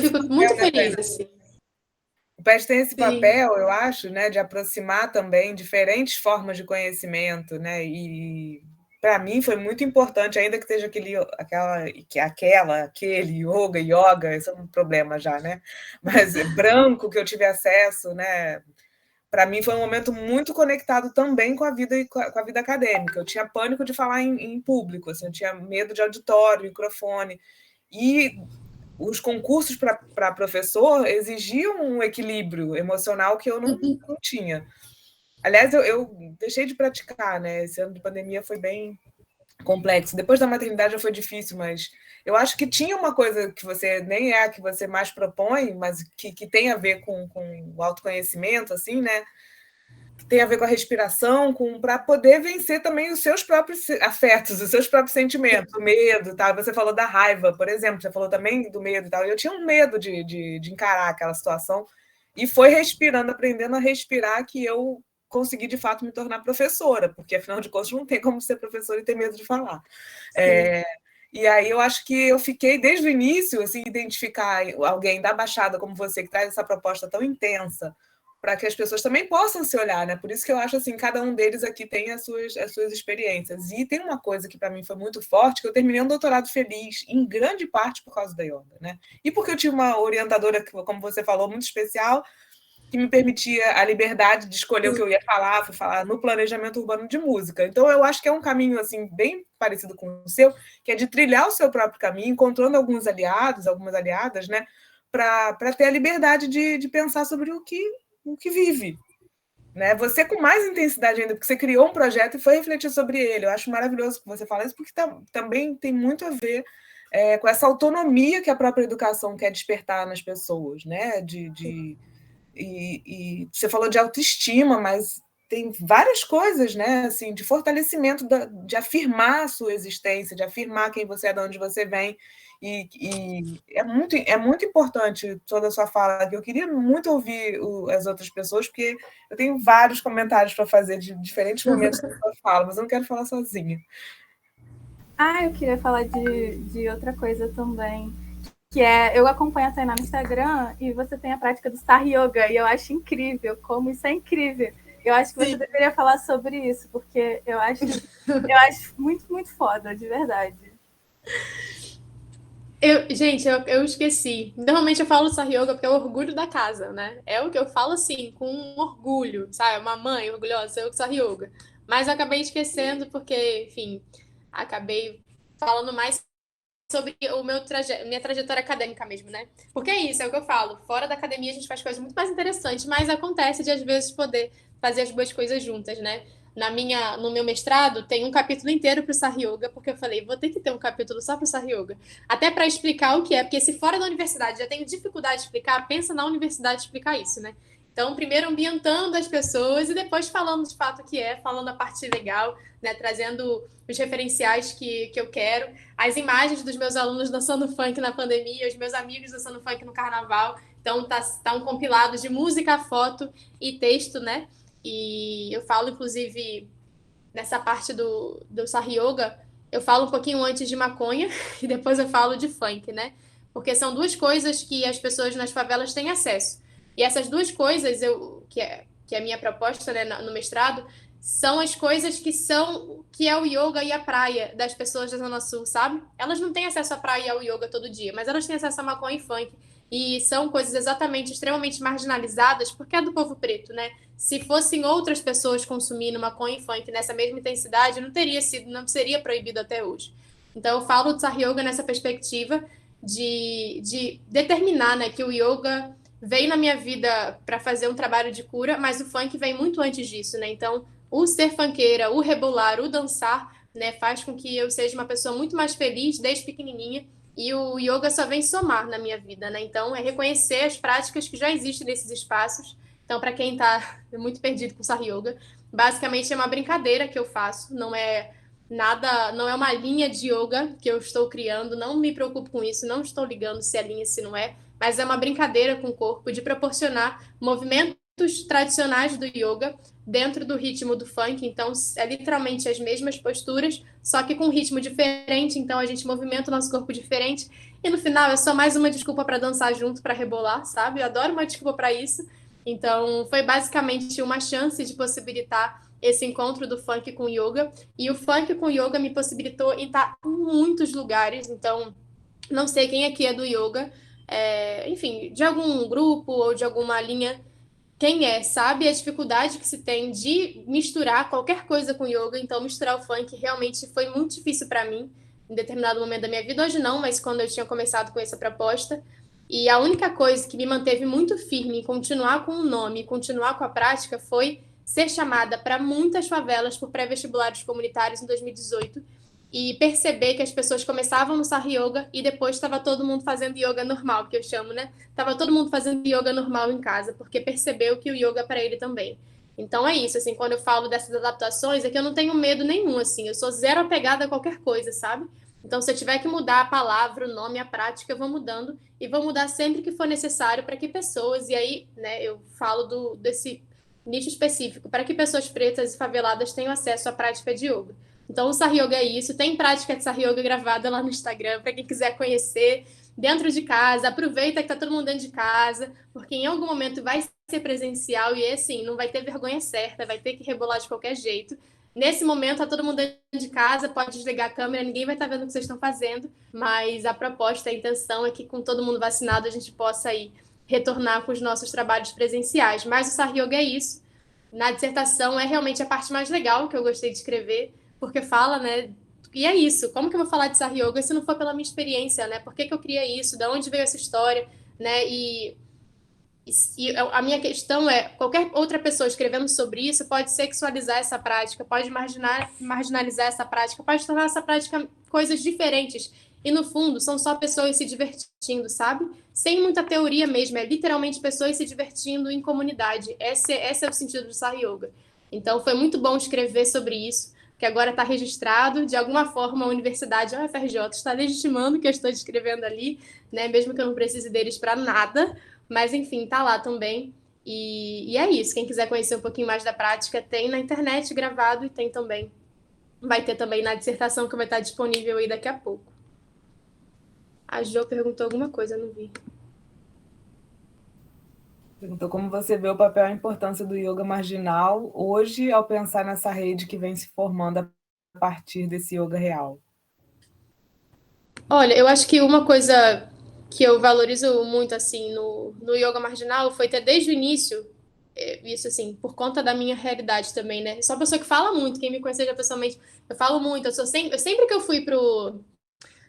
fico muito feliz, assim. O PET tem esse papel, eu acho, né, de aproximar também diferentes formas de conhecimento, né, e para mim foi muito importante, ainda que esteja aquele yoga, isso é um problema já, né, mas branco que eu tive acesso, né, para mim foi um momento muito conectado também com a vida acadêmica. Eu tinha pânico de falar em público, assim, eu tinha medo de auditório, microfone, e os concursos para professor exigiam um equilíbrio emocional que eu não tinha. Aliás, eu deixei de praticar, né? Esse ano de pandemia foi bem complexo. Depois da maternidade já foi difícil, mas eu acho que tinha uma coisa que você nem é a que você mais propõe, mas que tem a ver com o autoconhecimento, assim, né? Que tem a ver com a respiração, para poder vencer também os seus próprios afetos, os seus próprios sentimentos, o medo, tá? Você falou da raiva, por exemplo, você falou também do medo e tal. Eu tinha um medo de encarar aquela situação e foi respirando, aprendendo a respirar, que eu consegui de fato me tornar professora, porque afinal de contas não tem como ser professora e ter medo de falar. E aí eu acho que eu fiquei desde o início, assim, identificar alguém da Baixada como você que traz essa proposta tão intensa, para que as pessoas também possam se olhar, né? Por isso que eu acho assim, cada um deles aqui tem as suas experiências. E tem uma coisa que para mim foi muito forte, que eu terminei um doutorado feliz, em grande parte por causa da yoga, né? E porque eu tive uma orientadora, como você falou, muito especial, que me permitia a liberdade de escolher o que eu ia falar, fui falar no planejamento urbano de música. Então eu acho que é um caminho assim bem parecido com o seu, que é de trilhar o seu próprio caminho, encontrando alguns aliados, algumas aliadas, né? Para ter a liberdade de pensar sobre o que vive, né? Você com mais intensidade ainda, porque você criou um projeto e foi refletir sobre ele. Eu acho maravilhoso que você fala isso, porque também tem muito a ver com essa autonomia que a própria educação quer despertar nas pessoas, né? E você falou de autoestima, mas tem várias coisas, né? Assim, de fortalecimento, de afirmar a sua existência, de afirmar quem você é, de onde você vem. E é muito importante toda a sua fala. Eu queria muito ouvir as outras pessoas, porque eu tenho vários comentários para fazer de diferentes momentos da sua fala, mas eu não quero falar sozinha. Eu queria falar de outra coisa também, que eu acompanho a Tainá no Instagram e você tem a prática do Star Yoga, e eu acho incrível como isso é incrível. Eu acho que você deveria falar sobre isso, porque eu acho muito, muito foda, de verdade. Gente, eu esqueci. Normalmente eu falo Sar Yoga porque é o orgulho da casa, né? É o que eu falo assim, com orgulho, sabe? Uma mãe orgulhosa, eu que Sar Yoga. Mas eu acabei esquecendo porque, enfim, acabei falando mais sobre minha trajetória acadêmica mesmo, né? Porque é isso, é o que eu falo. Fora da academia a gente faz coisas muito mais interessantes, mas acontece de às vezes poder fazer as duas coisas juntas, né? No meu mestrado tem um capítulo inteiro para o Sar Yoga, porque eu falei, vou ter que ter um capítulo só para o Sar Yoga, até para explicar o que é, porque se fora da universidade já tenho dificuldade de explicar, pensa na universidade explicar isso, né? Então, primeiro ambientando as pessoas e depois falando de fato o que é, falando a parte legal, né? Trazendo os referenciais que eu quero, as imagens dos meus alunos dançando funk na pandemia, os meus amigos dançando funk no carnaval. Então, tá um compilado de música, foto e texto, né? E eu falo, inclusive, nessa parte do Sar Yoga, eu falo um pouquinho antes de maconha e depois eu falo de funk, né? Porque são duas coisas que as pessoas nas favelas têm acesso. E essas duas coisas, que é a minha proposta, né, no mestrado, são as coisas que é o yoga e a praia das pessoas da Zona Sul, sabe? Elas não têm acesso à praia e ao yoga todo dia, mas elas têm acesso a maconha e funk. E são coisas exatamente extremamente marginalizadas porque é do povo preto, né? Se fossem outras pessoas consumindo maconha e funk nessa mesma intensidade, não seria proibido até hoje. Então, eu falo de Sar Yoga nessa perspectiva de determinar, né, que o yoga veio na minha vida para fazer um trabalho de cura, mas o funk vem muito antes disso, né? Então, o ser funkeira, o rebolar, o dançar, né, faz com que eu seja uma pessoa muito mais feliz desde pequenininha. E o yoga só vem somar na minha vida, né? Então, é reconhecer as práticas que já existem nesses espaços. Então, para quem está muito perdido com Sar Yoga, basicamente é uma brincadeira que eu faço, não é nada, não é uma linha de yoga que eu estou criando, não me preocupo com isso, não estou ligando se é linha, se não é, mas é uma brincadeira com o corpo de proporcionar movimentos tradicionais do yoga dentro do ritmo do funk. Então, é literalmente as mesmas posturas, só que com um ritmo diferente. Então, a gente movimenta o nosso corpo diferente. E no final, é só mais uma desculpa para dançar junto, para rebolar, sabe? Eu adoro uma desculpa para isso. Então, foi basicamente uma chance de possibilitar esse encontro do funk com yoga. E o funk com yoga me possibilitou estar em muitos lugares. Então, não sei quem aqui é do yoga, enfim, de algum grupo ou de alguma linha. Quem sabe a dificuldade que se tem de misturar qualquer coisa com yoga. Então, misturar o funk realmente foi muito difícil para mim em determinado momento da minha vida. Hoje não, mas quando eu tinha começado com essa proposta. E a única coisa que me manteve muito firme em continuar com o nome, e continuar com a prática, foi ser chamada para muitas favelas por pré-vestibulares comunitários em 2018 e perceber que as pessoas começavam no Sar Yoga e depois estava todo mundo fazendo yoga normal, que eu chamo, né? Tava todo mundo fazendo yoga normal em casa, porque percebeu que o yoga é para ele também. Então é isso, assim, quando eu falo dessas adaptações, é que eu não tenho medo nenhum, assim, eu sou zero apegada a qualquer coisa, sabe? Então, se eu tiver que mudar a palavra, o nome, a prática, eu vou mudando e vou mudar sempre que for necessário para que pessoas, e aí, né, eu falo desse nicho específico, para que pessoas pretas e faveladas tenham acesso à prática de yoga. Então, o Sar Yoga é isso. Tem prática de Sar Yoga gravada lá no Instagram, para quem quiser conhecer, dentro de casa. Aproveita que está todo mundo dentro de casa, porque em algum momento vai ser presencial e, assim, não vai ter vergonha certa, vai ter que rebolar de qualquer jeito. Nesse momento, está todo mundo dentro de casa, pode desligar a câmera, ninguém vai estar vendo o que vocês estão fazendo, mas a proposta, a intenção é que, com todo mundo vacinado, a gente possa aí retornar com os nossos trabalhos presenciais. Mas o Sar Yoga é isso. Na dissertação é realmente a parte mais legal que eu gostei de escrever, porque fala, né? E é isso. Como que eu vou falar de Sar Yoga se não for pela minha experiência, né? Por que eu criei isso? De onde veio essa história, né? E a minha questão é, qualquer outra pessoa escrevendo sobre isso pode sexualizar essa prática, pode marginalizar essa prática, pode tornar essa prática coisas diferentes. E, no fundo, são só pessoas se divertindo, sabe? Sem muita teoria mesmo, é literalmente pessoas se divertindo em comunidade. Esse é o sentido do Sar Yoga. Então, foi muito bom escrever sobre isso, que agora está registrado. De alguma forma, a universidade, a UFRJ, está legitimando o que eu estou escrevendo ali, né? Mesmo que eu não precise deles para nada. Mas, enfim, tá lá também. E é isso. Quem quiser conhecer um pouquinho mais da prática, tem na internet gravado e tem também. Vai ter também na dissertação que vai estar disponível aí daqui a pouco. A Jo perguntou alguma coisa, eu não vi. Perguntou como você vê o papel e a importância do yoga marginal hoje, ao pensar nessa rede que vem se formando a partir desse yoga real. Olha, eu acho que uma coisa que eu valorizo muito, assim, no yoga marginal foi ter desde o início, isso, assim, por conta da minha realidade também, né? Eu sou uma pessoa que fala muito, quem me conhece já pessoalmente, eu falo muito, sempre que eu fui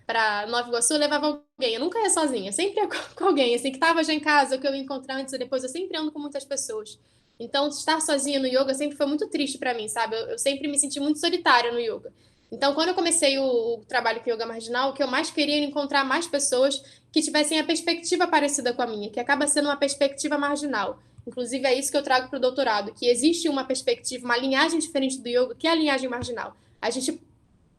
para Nova Iguaçu, eu levava alguém, eu nunca ia sozinha, sempre ia com alguém, assim, que tava já em casa, ou que eu ia encontrar antes e depois, eu sempre ando com muitas pessoas. Então, estar sozinha no yoga sempre foi muito triste para mim, sabe? Eu sempre me senti muito solitária no yoga. Então, quando eu comecei o trabalho com yoga marginal, o que eu mais queria era encontrar mais pessoas que tivessem a perspectiva parecida com a minha, que acaba sendo uma perspectiva marginal. Inclusive, é isso que eu trago para o doutorado, que existe uma perspectiva, uma linhagem diferente do yoga, que é a linhagem marginal.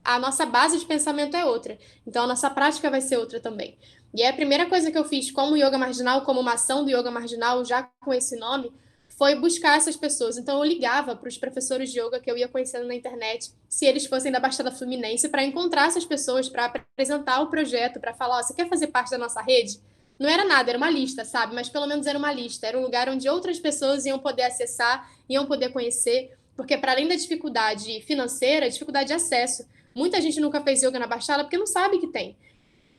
A nossa base de pensamento é outra. Então, a nossa prática vai ser outra também. E a primeira coisa que eu fiz como yoga marginal, como uma ação do yoga marginal, já com esse nome, foi buscar essas pessoas. Então, eu ligava para os professores de yoga que eu ia conhecendo na internet, se eles fossem da Baixada Fluminense, para encontrar essas pessoas, para apresentar o projeto, para falar: você quer fazer parte da nossa rede? Não era nada, era uma lista, sabe? Mas pelo menos era uma lista. Era um lugar onde outras pessoas iam poder acessar, iam poder conhecer, porque para além da dificuldade financeira, dificuldade de acesso. Muita gente nunca fez yoga na Baixada porque não sabe que tem.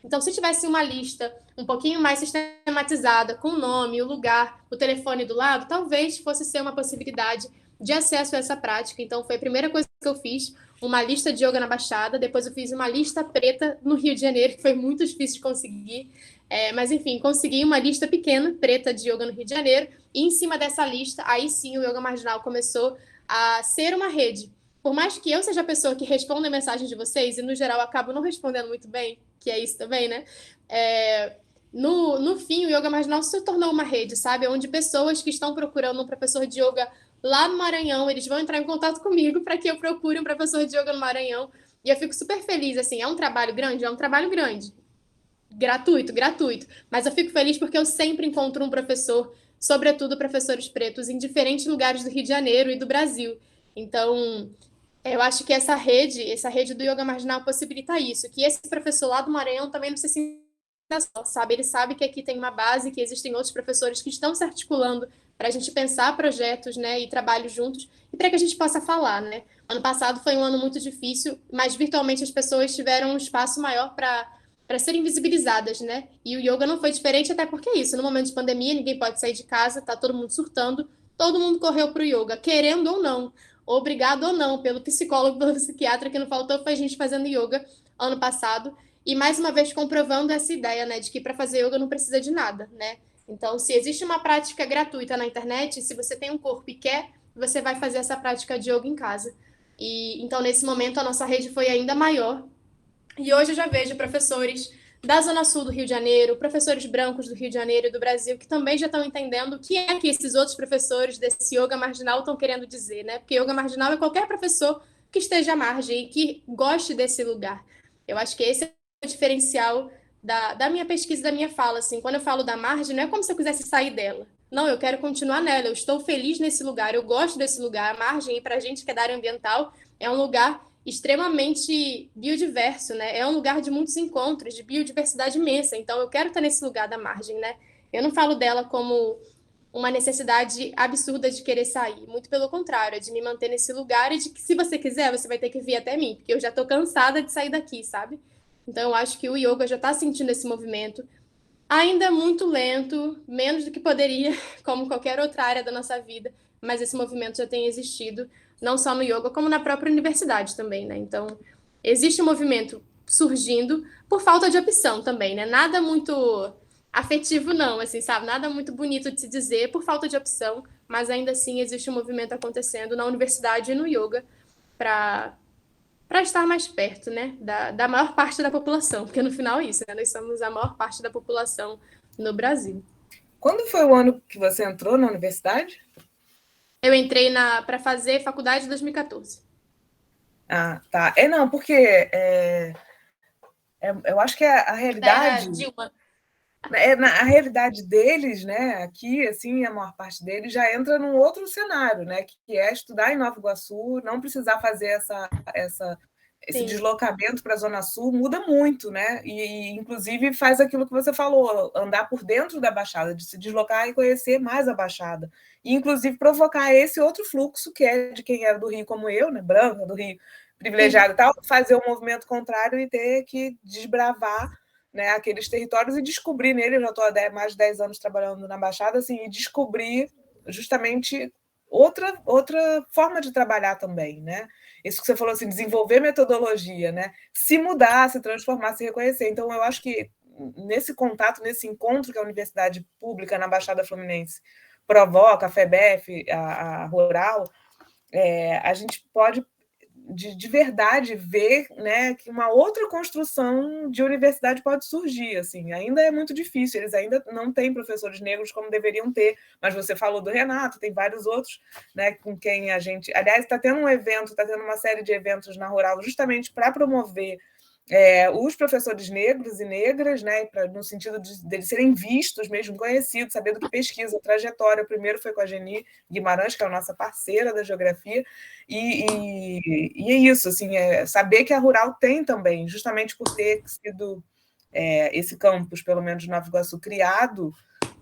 Então, se tivesse uma lista um pouquinho mais sistematizada, com o nome, o lugar, o telefone do lado, talvez fosse ser uma possibilidade de acesso a essa prática. Então, foi a primeira coisa que eu fiz, uma lista de yoga na Baixada. Depois eu fiz uma lista preta no Rio de Janeiro, que foi muito difícil de conseguir. Mas, enfim, consegui uma lista pequena, preta, de yoga no Rio de Janeiro. E em cima dessa lista, aí sim, o Yoga Marginal começou a ser uma rede. Por mais que eu seja a pessoa que responda a mensagem de vocês, e no geral acabo não respondendo muito bem, que é isso também, né? No fim, o Yoga Marginal se tornou uma rede, sabe? Onde pessoas que estão procurando um professor de yoga lá no Maranhão, eles vão entrar em contato comigo para que eu procure um professor de yoga no Maranhão. E eu fico super feliz, assim, é um trabalho grande? É um trabalho grande. Gratuito, gratuito. Mas eu fico feliz porque eu sempre encontro um professor, sobretudo professores pretos, em diferentes lugares do Rio de Janeiro e do Brasil. Então, eu acho que essa rede do Yoga Marginal possibilita isso, que esse professor lá do Maranhão também não se sinta só, sabe? Ele sabe que aqui tem uma base, que existem outros professores que estão se articulando para a gente pensar projetos, né, e trabalhos juntos, e para que a gente possa falar, né? Ano passado foi um ano muito difícil, mas virtualmente as pessoas tiveram um espaço maior para serem visibilizadas, né? E o yoga não foi diferente, até porque é isso, no momento de pandemia, ninguém pode sair de casa, tá todo mundo surtando, todo mundo correu para o yoga, querendo ou não, obrigado ou não, pelo psicólogo, pelo psiquiatra, que não faltou foi a gente fazendo yoga ano passado, e mais uma vez comprovando essa ideia, né, de que para fazer yoga não precisa de nada, né? Então, se existe uma prática gratuita na internet, se você tem um corpo e quer, você vai fazer essa prática de yoga em casa. E então, nesse momento, a nossa rede foi ainda maior. E hoje eu já vejo professores da Zona Sul do Rio de Janeiro, professores brancos do Rio de Janeiro e do Brasil, que também já estão entendendo o que é que esses outros professores desse yoga marginal estão querendo dizer, né? Porque yoga marginal é qualquer professor que esteja à margem e que goste desse lugar. Eu acho que esse é o diferencial da minha pesquisa, da minha fala. Assim, quando eu falo da margem, não é como se eu quisesse sair dela. Não, eu quero continuar nela, eu estou feliz nesse lugar, eu gosto desse lugar. A margem, para a gente que é da área ambiental, é um lugar extremamente biodiverso, né? É um lugar de muitos encontros, de biodiversidade imensa. Então, eu quero estar nesse lugar da margem, né? Eu não falo dela como uma necessidade absurda de querer sair. Muito pelo contrário, é de me manter nesse lugar e de que, se você quiser, você vai ter que vir até mim, porque eu já estou cansada de sair daqui, sabe? Então, eu acho que o yoga já está sentindo esse movimento. Ainda muito lento, menos do que poderia, como qualquer outra área da nossa vida, mas esse movimento já tem existido, não só no yoga, como na própria universidade também, né? Então, existe um movimento surgindo por falta de opção também, né? Nada muito afetivo, não, assim, sabe? Nada muito bonito de se dizer por falta de opção, mas ainda assim existe um movimento acontecendo na universidade e no yoga para estar mais perto, né, da maior parte da população, porque no final é isso, né? Nós somos a maior parte da população no Brasil. Quando foi o ano que você entrou na universidade? Eu entrei para fazer faculdade em 2014. Ah, tá. Não, porque eu acho que a realidade... a realidade deles, né, aqui, assim, a maior parte deles já entra num outro cenário, né, que é estudar em Nova Iguaçu, não precisar fazer esse Sim. deslocamento para a Zona Sul muda muito, né? E, inclusive, faz aquilo que você falou, andar por dentro da Baixada, de se deslocar e conhecer mais a Baixada. E, inclusive, provocar esse outro fluxo, que é de quem era do Rio como eu, né? Branca, do Rio, privilegiado e tal, fazer um movimento contrário e ter que desbravar, né, aqueles territórios e descobrir nele, eu já estou há mais de 10 anos trabalhando na Baixada, assim, e descobrir justamente outra forma de trabalhar também, né? Isso que você falou, assim, desenvolver metodologia, né? Se mudar, se transformar, se reconhecer. Então, eu acho que nesse contato, nesse encontro que a universidade pública na Baixada Fluminense provoca, a FEBEF, a Rural, a gente pode de verdade ver, né, que uma outra construção de universidade pode surgir. Assim, ainda é muito difícil, eles ainda não têm professores negros como deveriam ter, mas você falou do Renato, tem vários outros, né, com quem a gente... Aliás, está tendo um evento, está tendo uma série de eventos na Rural justamente para promover os professores negros e negras, né, no sentido de eles serem vistos, mesmo conhecidos, sabendo que pesquisa, trajetória. O primeiro foi com a Geni Guimarães, que é a nossa parceira da geografia, e é isso, assim, saber que a Rural tem também, justamente por ter sido esse campus, pelo menos de Nova Iguaçu, criado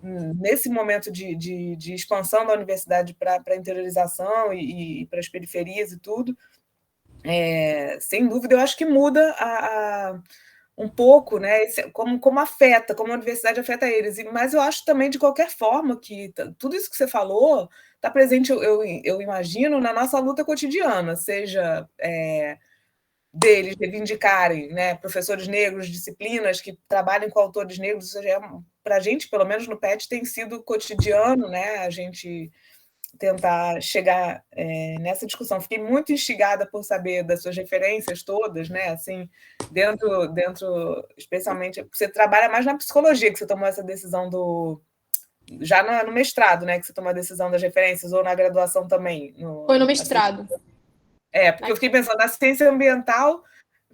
nesse momento de expansão da universidade para a interiorização e para as periferias e tudo. Sem dúvida, eu acho que muda um pouco, né, como afeta, como a universidade afeta eles. Mas eu acho também, de qualquer forma, que tudo isso que você falou está presente, eu imagino, na nossa luta cotidiana, seja deles reivindicarem, né, professores negros, disciplinas que trabalhem com autores negros. Isso para a gente, pelo menos no PET, tem sido cotidiano, né, a gente tentar chegar nessa discussão. Fiquei muito instigada por saber das suas referências todas, né? Assim, dentro, especialmente, você trabalha mais na psicologia, que você tomou essa decisão já no mestrado, né? Que você tomou a decisão das referências, ou na graduação também? Foi no mestrado. Porque eu fiquei pensando, na ciência ambiental,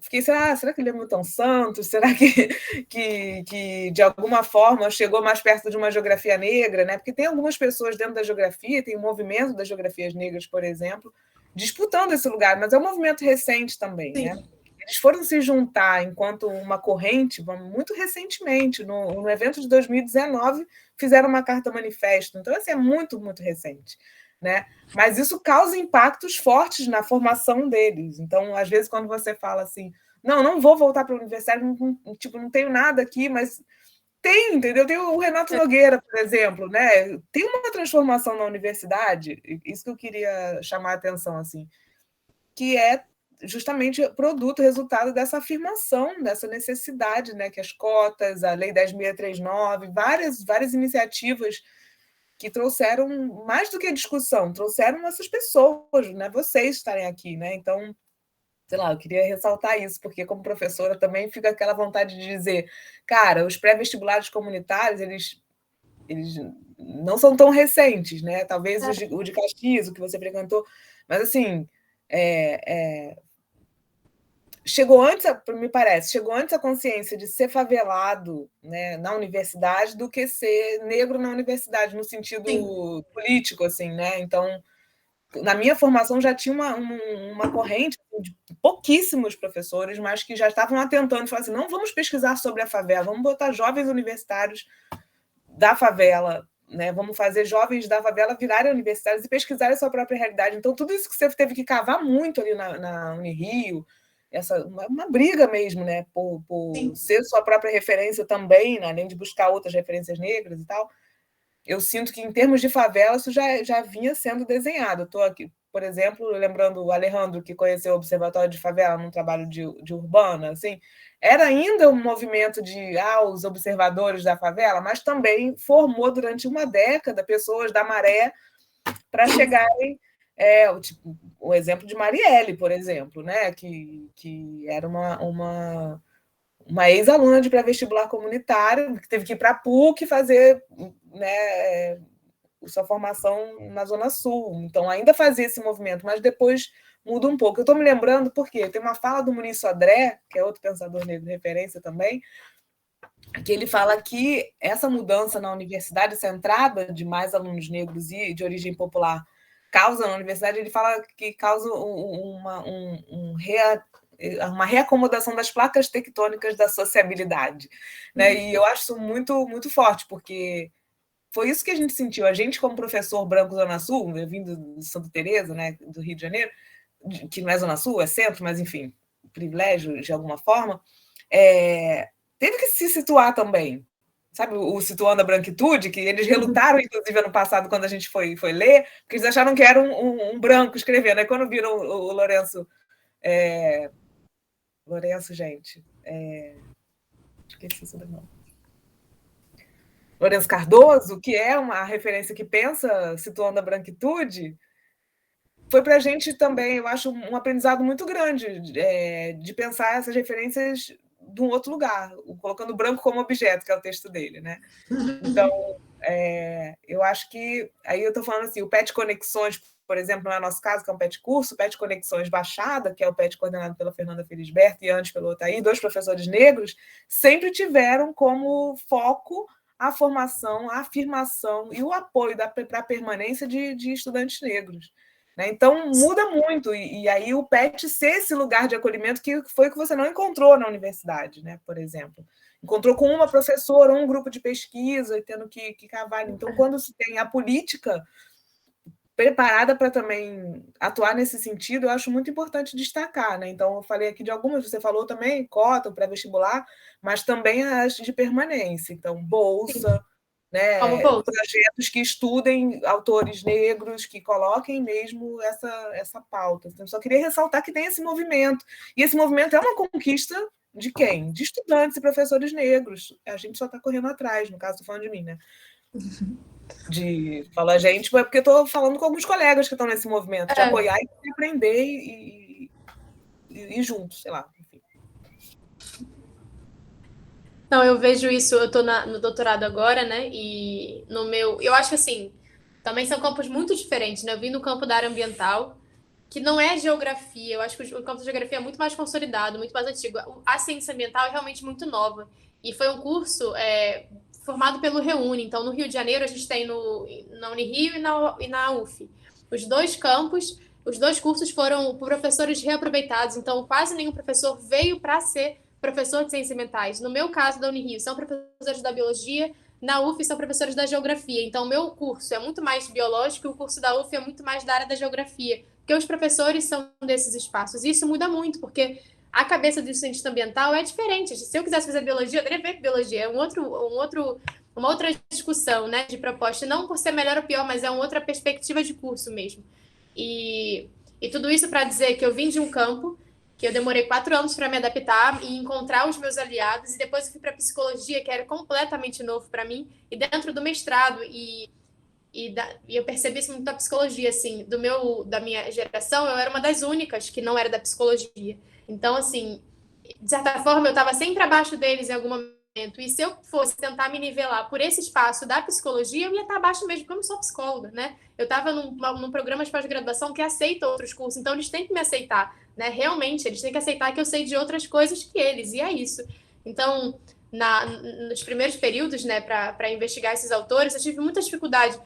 fiquei, será que ele é Milton Santos? Será que de alguma forma chegou mais perto de uma geografia negra, né? Porque tem algumas pessoas dentro da geografia, tem o movimento das geografias negras, por exemplo, disputando esse lugar, mas é um movimento recente também, Sim. né? Eles foram se juntar enquanto uma corrente muito recentemente, no evento de 2019, fizeram uma carta manifesto. Então, assim, é muito, muito recente, né? Mas isso causa impactos fortes na formação deles. Então, às vezes, quando você fala assim, não vou voltar para a universidade, não tenho nada aqui, mas tem, entendeu? Tem o Renato Nogueira, por exemplo, né? Tem uma transformação na universidade, isso que eu queria chamar a atenção, assim, que é justamente produto, resultado dessa afirmação, dessa necessidade, né? Que as cotas, a Lei 10.639, várias iniciativas que trouxeram, mais do que a discussão, trouxeram essas pessoas, né? Vocês estarem aqui, né? Então, sei lá, eu queria ressaltar isso, porque como professora também fica aquela vontade de dizer, cara, os pré-vestibulares comunitários, eles não são tão recentes, né? Talvez o de Caxias, o que você frequentou, mas assim, chegou antes, me parece, chegou antes a consciência de ser favelado, né, na universidade do que ser negro na universidade, no sentido político, assim, né? Então, na minha formação já tinha uma corrente de pouquíssimos professores, mas que já estavam atentando, falando assim, não vamos pesquisar sobre a favela, vamos botar jovens universitários da favela, né? Vamos fazer jovens da favela virarem universitários e pesquisarem a sua própria realidade. Então, tudo isso que você teve que cavar muito ali na Unirio, uma briga mesmo, né? Por ser sua própria referência também, né? Além de buscar outras referências negras e tal. Eu sinto que, em termos de favela, isso já vinha sendo desenhado. Estou aqui, por exemplo, lembrando o Alejandro, que conheceu o Observatório de Favela num trabalho de urbana, assim, era ainda um movimento de os observadores da favela, mas também formou durante uma década pessoas da Maré para chegarem. O exemplo de Marielle, por exemplo, né? Que era uma ex-aluna de pré-vestibular comunitário, que teve que ir para a PUC fazer, né, sua formação na Zona Sul. Então, ainda fazia esse movimento, mas depois muda um pouco. Eu estou me lembrando porque tem uma fala do Muniz Sodré, que é outro pensador negro de referência também, que ele fala que essa mudança na universidade, essa entrada de mais alunos negros e de origem popular causa na universidade, ele fala que causa uma reacomodação das placas tectônicas da sociabilidade, né? E eu acho isso muito, muito forte, porque foi isso que a gente sentiu. A gente, como professor branco Zona Sul, eu vim de Santa Teresa, né, do Rio de Janeiro, que não é Zona Sul, é centro, mas, enfim, privilégio de alguma forma, teve que se situar também. Sabe o Situando a Branquitude, que eles relutaram, inclusive, ano passado, quando a gente foi ler, porque eles acharam que era um branco escrevendo. Aí, quando viram o Lourenço... Lourenço, gente... esqueci o sobrenome. Lourenço Cardoso, que é uma referência que pensa Situando a Branquitude, foi para a gente também, eu acho, um aprendizado muito grande de pensar essas referências de um outro lugar, colocando o branco como objeto, que é o texto dele, né? Então, eu acho que... Aí eu estou falando assim, o PET Conexões, por exemplo, no nosso caso, que é um PET curso, o PET Conexões Baixada, que é o PET coordenado pela Fernanda Felisberto e antes pelo Otaí, 2 professores negros, sempre tiveram como foco a formação, a afirmação e o apoio para a permanência de estudantes negros. Né? Então, muda muito. E aí o PET ser esse lugar de acolhimento que foi o que você não encontrou na universidade, né? Por exemplo. Encontrou com uma professora, um grupo de pesquisa, e tendo que cavar. Então, quando se tem a política preparada para também atuar nesse sentido, eu acho muito importante destacar, né? Então, eu falei aqui de algumas, você falou também, cota, pré-vestibular, mas também as de permanência. Então, bolsa, né? Projetos que estudem autores negros, que coloquem mesmo essa pauta. Então, só queria ressaltar que tem esse movimento. E esse movimento é uma conquista de quem? De estudantes e professores negros. A gente só está correndo atrás, no caso, estou falando de mim, né? De falar gente, porque estou falando com alguns colegas que estão nesse movimento, de apoiar e aprender e juntos, sei lá. Enfim. Não, eu vejo isso, eu estou no doutorado agora, né? E no meu. Eu acho que assim, também são campos muito diferentes, né? Eu vim no campo da área ambiental, que não é geografia. Eu acho que o campo da geografia é muito mais consolidado, muito mais antigo. A ciência ambiental é realmente muito nova. E foi um curso formado pelo Reúne. Então, no Rio de Janeiro, a gente tem na Unirio e na UF. Os 2 campos, os 2 cursos foram por professores reaproveitados. Então, quase nenhum professor veio para ser professor de ciências ambientais. No meu caso, da Unirio, são professores da biologia. Na UF, são professores da geografia. Então, o meu curso é muito mais biológico e o curso da UF é muito mais da área da geografia. Porque os professores são desses espaços. E isso muda muito, porque a cabeça do cientista ambiental é diferente. Se eu quisesse fazer biologia, eu teria feito biologia. É uma outra discussão, né, de proposta. Não por ser melhor ou pior, mas é uma outra perspectiva de curso mesmo. E tudo isso para dizer que eu vim de um campo que eu demorei 4 anos para me adaptar e encontrar os meus aliados. E depois eu fui para psicologia, que era completamente novo para mim. E dentro do mestrado e eu percebi isso muito da psicologia, assim, da minha geração, eu era uma das únicas que não era da psicologia. Então, assim, de certa forma, eu estava sempre abaixo deles em algum momento. E se eu fosse tentar me nivelar por esse espaço da psicologia, eu ia estar abaixo mesmo, porque eu não sou psicóloga, né? Eu estava num programa de pós-graduação que aceita outros cursos, então eles têm que me aceitar, né? Realmente, eles têm que aceitar que eu sei de outras coisas que eles, e é isso. Então, nos primeiros períodos, né, para investigar esses autores, eu tive muita dificuldade,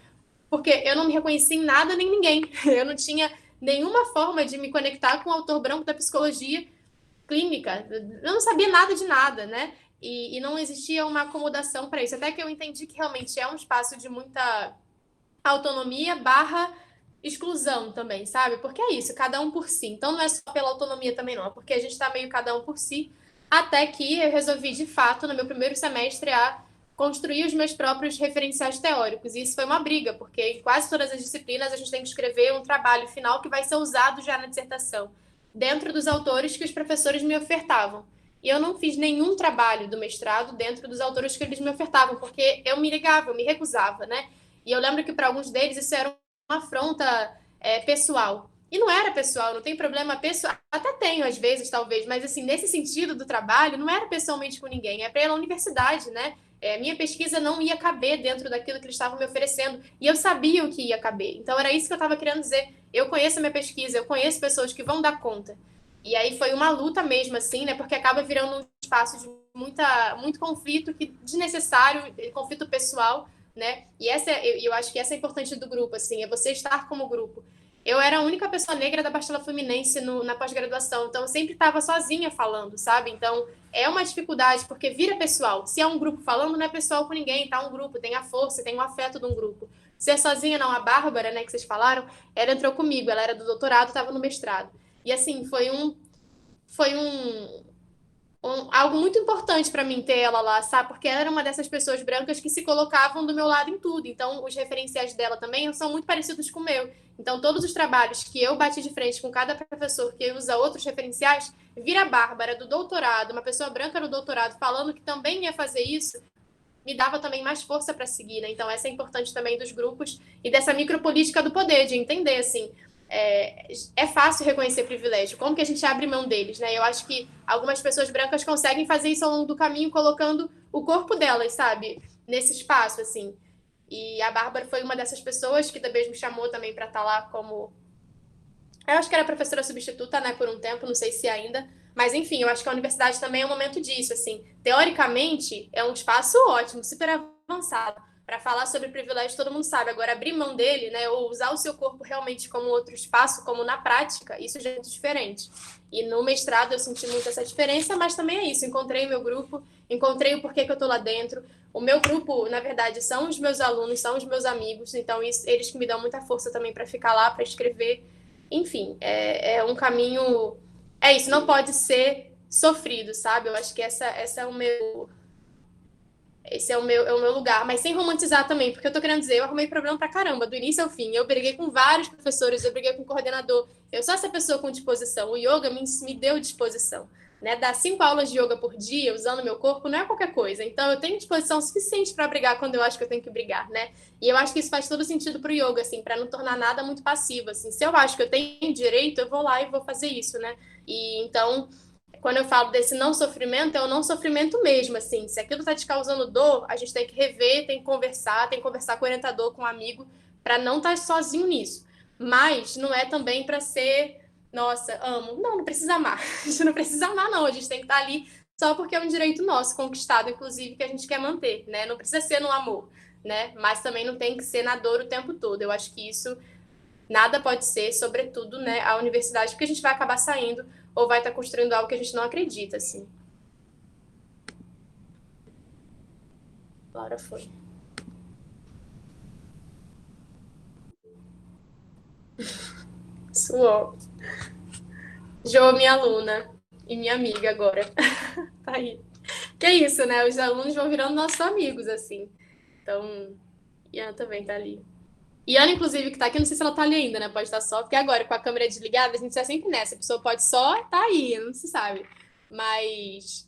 porque eu não me reconheci em nada nem ninguém. Eu não tinha nenhuma forma de me conectar com o autor branco da psicologia clínica. Eu não sabia nada de nada, né? E não existia uma acomodação para isso. Até que eu entendi que realmente é um espaço de muita autonomia / exclusão também, sabe? Porque é isso, cada um por si. Então não é só pela autonomia também não, é porque a gente está meio cada um por si. Até que eu resolvi, de fato, no meu primeiro semestre, construir os meus próprios referenciais teóricos. E isso foi uma briga, porque em quase todas as disciplinas a gente tem que escrever um trabalho final que vai ser usado já na dissertação, dentro dos autores que os professores me ofertavam. E eu não fiz nenhum trabalho do mestrado dentro dos autores que eles me ofertavam, porque eu me negava, eu me recusava, né? E eu lembro que para alguns deles isso era uma afronta pessoal. E não era pessoal, não tem problema pessoal. Até tenho, às vezes, talvez, mas assim, nesse sentido do trabalho, não era pessoalmente com ninguém, é pela universidade, né? Minha pesquisa não ia caber dentro daquilo que eles estavam me oferecendo. E eu sabia o que ia caber. Então, era isso que eu estava querendo dizer. Eu conheço a minha pesquisa, eu conheço pessoas que vão dar conta. E aí foi uma luta mesmo, assim, né? Porque acaba virando um espaço de muito conflito, desnecessário, conflito pessoal, né? E eu acho que essa é a importância do grupo, assim, é você estar como grupo. eu era a única pessoa negra da Baixada Fluminense na pós-graduação, então eu sempre estava sozinha falando, sabe? Então é uma dificuldade, porque vira pessoal. Se é um grupo falando, não é pessoal com ninguém, tá? Um grupo, tem a força, tem o afeto de um grupo. Se é sozinha, não. A Bárbara, né, que vocês falaram, ela entrou comigo, ela era do doutorado, estava no mestrado. E assim, foi algo muito importante para mim ter ela lá, sabe? Porque ela era uma dessas pessoas brancas que se colocavam do meu lado em tudo. Então, os referenciais dela também são muito parecidos com o meu. Então, todos os trabalhos que eu bati de frente com cada professor que usa outros referenciais, vira a Bárbara do doutorado, uma pessoa branca do doutorado, falando que também ia fazer isso, me dava também mais força para seguir, né? Então, essa é importante também dos grupos e dessa micropolítica do poder, de entender, assim, é fácil reconhecer privilégio, como que a gente abre mão deles, né? Eu acho que algumas pessoas brancas conseguem fazer isso ao longo do caminho, colocando o corpo delas, sabe? Nesse espaço, assim. E a Bárbara foi uma dessas pessoas que também me chamou também para estar lá como... Eu acho que era professora substituta, né, por um tempo, não sei se ainda. Mas, enfim, eu acho que a universidade também é um momento disso, assim. Teoricamente, é um espaço ótimo, super avançado. Para falar sobre privilégio, todo mundo sabe. Agora, abrir mão dele, né, ou usar o seu corpo realmente como outro espaço, como na prática, isso já é muito diferente. E no mestrado eu senti muito essa diferença, mas também é isso. Encontrei meu grupo, encontrei o porquê que eu estou lá dentro. O meu grupo, na verdade, são os meus alunos, são os meus amigos. Então, eles que me dão muita força também para ficar lá, para escrever. Enfim, é um caminho... É isso, não pode ser sofrido, sabe? Eu acho que esse é o meu lugar, mas sem romantizar também, porque eu tô querendo dizer, eu arrumei problema pra caramba, do início ao fim. Eu briguei com vários professores, eu briguei com o coordenador. Eu sou essa pessoa com disposição. O yoga me deu disposição, né? Dar 5 aulas de yoga por dia, usando meu corpo, não é qualquer coisa. Então, eu tenho disposição suficiente para brigar quando eu acho que eu tenho que brigar, né? E eu acho que isso faz todo sentido pro yoga, assim, para não tornar nada muito passivo, assim. Se eu acho que eu tenho direito, eu vou lá e vou fazer isso, né? E então, quando eu falo desse não sofrimento, é o não sofrimento mesmo, assim. Se aquilo está te causando dor, a gente tem que rever, tem que conversar com o orientador, com o amigo, para não estar sozinho nisso. Mas não é também para ser, nossa, amo. Não precisa amar. A gente não precisa amar, não. A gente tem que estar ali só porque é um direito nosso, conquistado, inclusive, que a gente quer manter, né? Não precisa ser no amor, né? Mas também não tem que ser na dor o tempo todo. Eu acho que isso nada pode ser, sobretudo, né, a universidade, porque a gente vai acabar saindo ou vai estar construindo algo que a gente não acredita, assim. Laura foi. Suou. Jo, minha aluna e minha amiga agora. Tá aí. Que é isso, né? Os alunos vão virando nossos amigos, assim. Então, Ian também tá ali. E Ana, inclusive, que tá aqui, não sei se ela tá ali ainda, né? Pode estar só, porque agora, com a câmera desligada, a gente tá sempre nessa. A pessoa pode só estar aí, não se sabe. Mas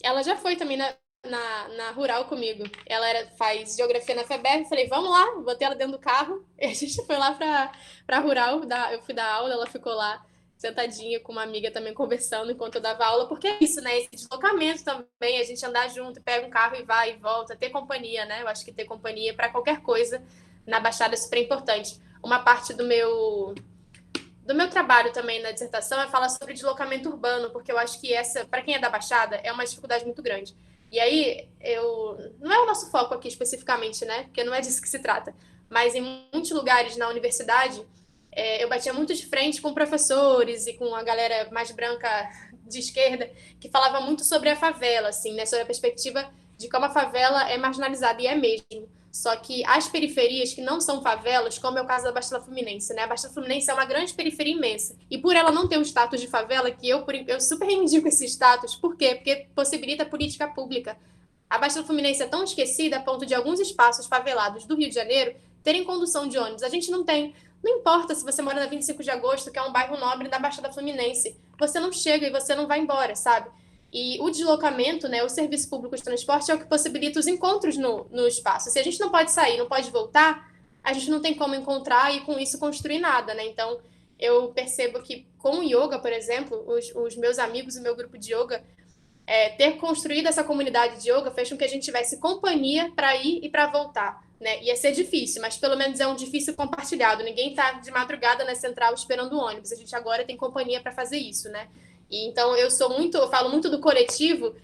ela já foi também na Rural comigo. Ela faz geografia na FEBEM. Falei, vamos lá, botei ela dentro do carro. E a gente foi lá pra Rural. Eu fui dar aula, ela ficou lá sentadinha com uma amiga também conversando enquanto eu dava aula. Porque é isso, né? Esse deslocamento também, a gente andar junto, pega um carro e vai e volta. Ter companhia, né? Eu acho que ter companhia para qualquer coisa na Baixada é super importante. Uma parte do meu trabalho também na dissertação é falar sobre deslocamento urbano, porque eu acho que essa, para quem é da Baixada, é uma dificuldade muito grande. E aí, não é o nosso foco aqui especificamente, né? Porque não é disso que se trata. Mas em muitos lugares na universidade, eu batia muito de frente com professores e com a galera mais branca de esquerda, que falava muito sobre a favela, assim, né? Sobre a perspectiva de como a favela é marginalizada, e é mesmo. Só que as periferias que não são favelas, como é o caso da Baixada Fluminense, né? A Baixada Fluminense é uma grande periferia imensa. E por ela não ter um status de favela, que eu super reivindico esse status, por quê? Porque possibilita política pública. A Baixada Fluminense é tão esquecida a ponto de alguns espaços favelados do Rio de Janeiro terem condução de ônibus. A gente não tem. Não importa se você mora na 25 de agosto, que é um bairro nobre da Baixada Fluminense. Você não chega e você não vai embora, sabe? E o deslocamento, né, o serviço público de transporte é o que possibilita os encontros no espaço. Se a gente não pode sair, não pode voltar, a gente não tem como encontrar e com isso construir nada, né? Então, eu percebo que com o yoga, por exemplo, os meus amigos, o meu grupo de yoga, ter construído essa comunidade de yoga fez com que a gente tivesse companhia para ir e para voltar, né? Ia ser difícil, mas pelo menos é um difícil compartilhado. Ninguém está de madrugada na central esperando o ônibus. A gente agora tem companhia para fazer isso, né? E então eu falo muito do coletivo,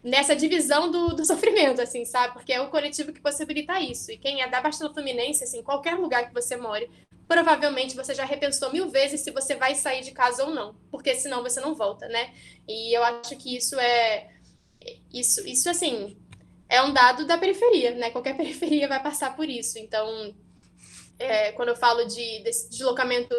nessa divisão do sofrimento, assim, sabe? Porque é o coletivo que possibilita isso. E quem é da Baixada Fluminense, assim, qualquer lugar que você more, provavelmente você já repensou 1000 vezes se você vai sair de casa ou não, porque senão você não volta, né? E eu acho que isso assim, é um dado da periferia, né? Qualquer periferia vai passar por isso. Então, quando eu falo desse deslocamento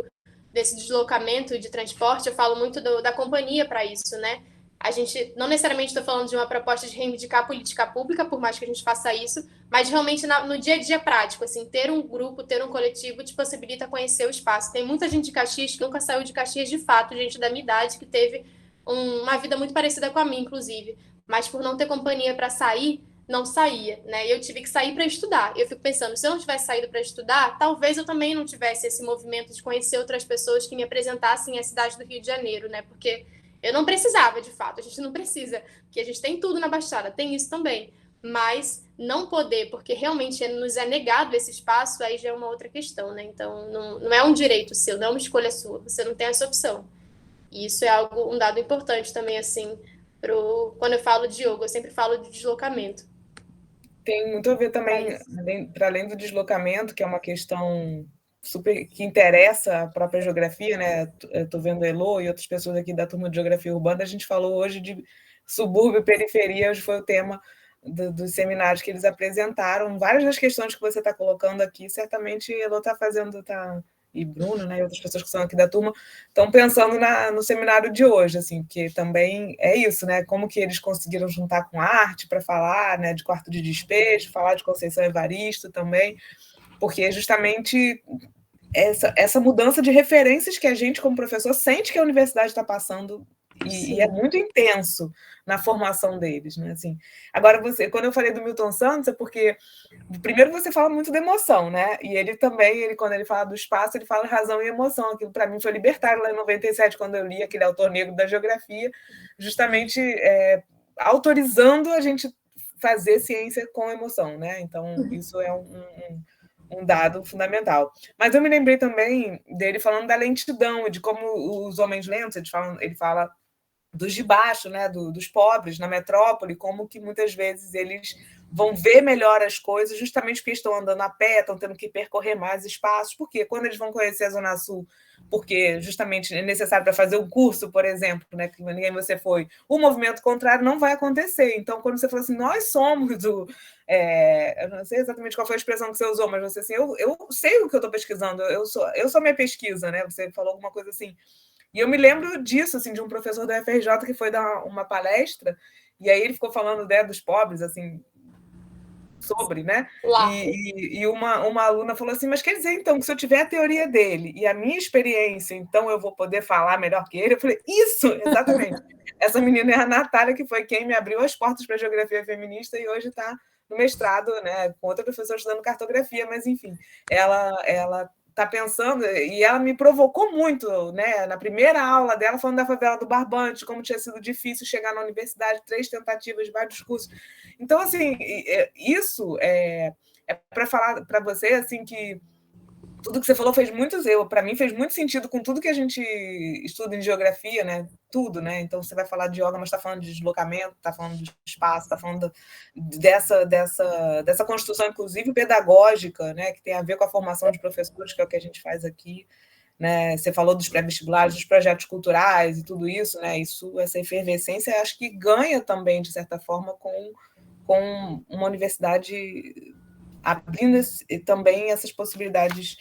de transporte, eu falo muito da companhia para isso, né? A gente não necessariamente estou falando de uma proposta de reivindicar a política pública, por mais que a gente faça isso, mas realmente no dia a dia prático, assim, ter um grupo, ter um coletivo te possibilita conhecer o espaço. Tem muita gente de Caxias que nunca saiu de Caxias de fato, gente da minha idade que teve uma vida muito parecida com a minha, inclusive, mas por não ter companhia para sair, não saía, né? E eu tive que sair para estudar. Eu fico pensando, se eu não tivesse saído para estudar, talvez eu também não tivesse esse movimento de conhecer outras pessoas que me apresentassem a cidade do Rio de Janeiro, né? Porque eu não precisava, de fato. A gente não precisa, porque a gente tem tudo na Baixada, tem isso também. Mas não poder, porque realmente nos é negado esse espaço, aí já é uma outra questão, né? Então, não é um direito seu, não é uma escolha sua. Você não tem essa opção. E isso é um dado importante também, assim, quando eu falo de yoga, eu sempre falo de deslocamento. Tem muito a ver também, para além do deslocamento, que é uma questão super que interessa a própria geografia, né? Estou vendo a Elo e outras pessoas aqui da turma de geografia urbana, a gente falou hoje de subúrbio e periferia, hoje foi o tema dos seminários que eles apresentaram. Várias das questões que você está colocando aqui, certamente a Elo está fazendo, e Bruno, né, e outras pessoas que são aqui da turma, estão pensando no seminário de hoje, assim, que também é isso, né? Como que eles conseguiram juntar com arte para falar, né, de quarto de despejo, falar de Conceição Evaristo também, porque é justamente essa mudança de referências que a gente, como professor, sente que a universidade está passando e é muito intenso na formação deles, né? Assim, agora, quando eu falei do Milton Santos, é porque primeiro você fala muito da emoção, né? E ele também, quando ele fala do espaço, ele fala razão e emoção. Aquilo para mim foi libertário lá em 97, quando eu li aquele autor negro da geografia, justamente autorizando a gente fazer ciência com emoção, né? Então, isso é um dado fundamental. Mas eu me lembrei também dele falando da lentidão, de como os homens lentos, ele fala dos de baixo, né, dos pobres na metrópole, como que muitas vezes eles vão ver melhor as coisas justamente porque estão andando a pé, estão tendo que percorrer mais espaços, porque quando eles vão conhecer a Zona Sul, porque justamente é necessário para fazer um curso, por exemplo, né, que ninguém você foi, o movimento contrário não vai acontecer. Então, quando você fala assim, nós somos eu não sei exatamente qual foi a expressão que você usou, mas você assim, eu sei o que eu estou pesquisando, eu sou minha pesquisa, né? Você falou alguma coisa assim. E eu me lembro disso, assim, de um professor da UFRJ que foi dar uma palestra, e aí ele ficou falando, né, dos pobres, assim, sobre, né? E uma aluna falou assim, mas quer dizer, então, que se eu tiver a teoria dele e a minha experiência, então eu vou poder falar melhor que ele? Eu falei, isso, exatamente. Essa menina é a Natália, que foi quem me abriu as portas para a geografia feminista e hoje está no mestrado, né, com outra professora estudando cartografia, mas enfim, ela está pensando, e ela me provocou muito, né, na primeira aula dela, falando da favela do Barbante, como tinha sido difícil chegar na universidade, 3 tentativas, vários cursos. Então, assim, isso é para falar para você, assim, que tudo que você falou fez muito, para mim fez muito sentido com tudo que a gente estuda em geografia, né? Tudo, né? Então você vai falar de yoga, mas está falando de deslocamento, está falando de espaço, está falando dessa construção, inclusive pedagógica, né? Que tem a ver com a formação de professores, que é o que a gente faz aqui. Né? Você falou dos pré-vestibulares, dos projetos culturais e tudo isso, né? Essa efervescência, acho que ganha também, de certa forma, com uma universidade abrindo também essas possibilidades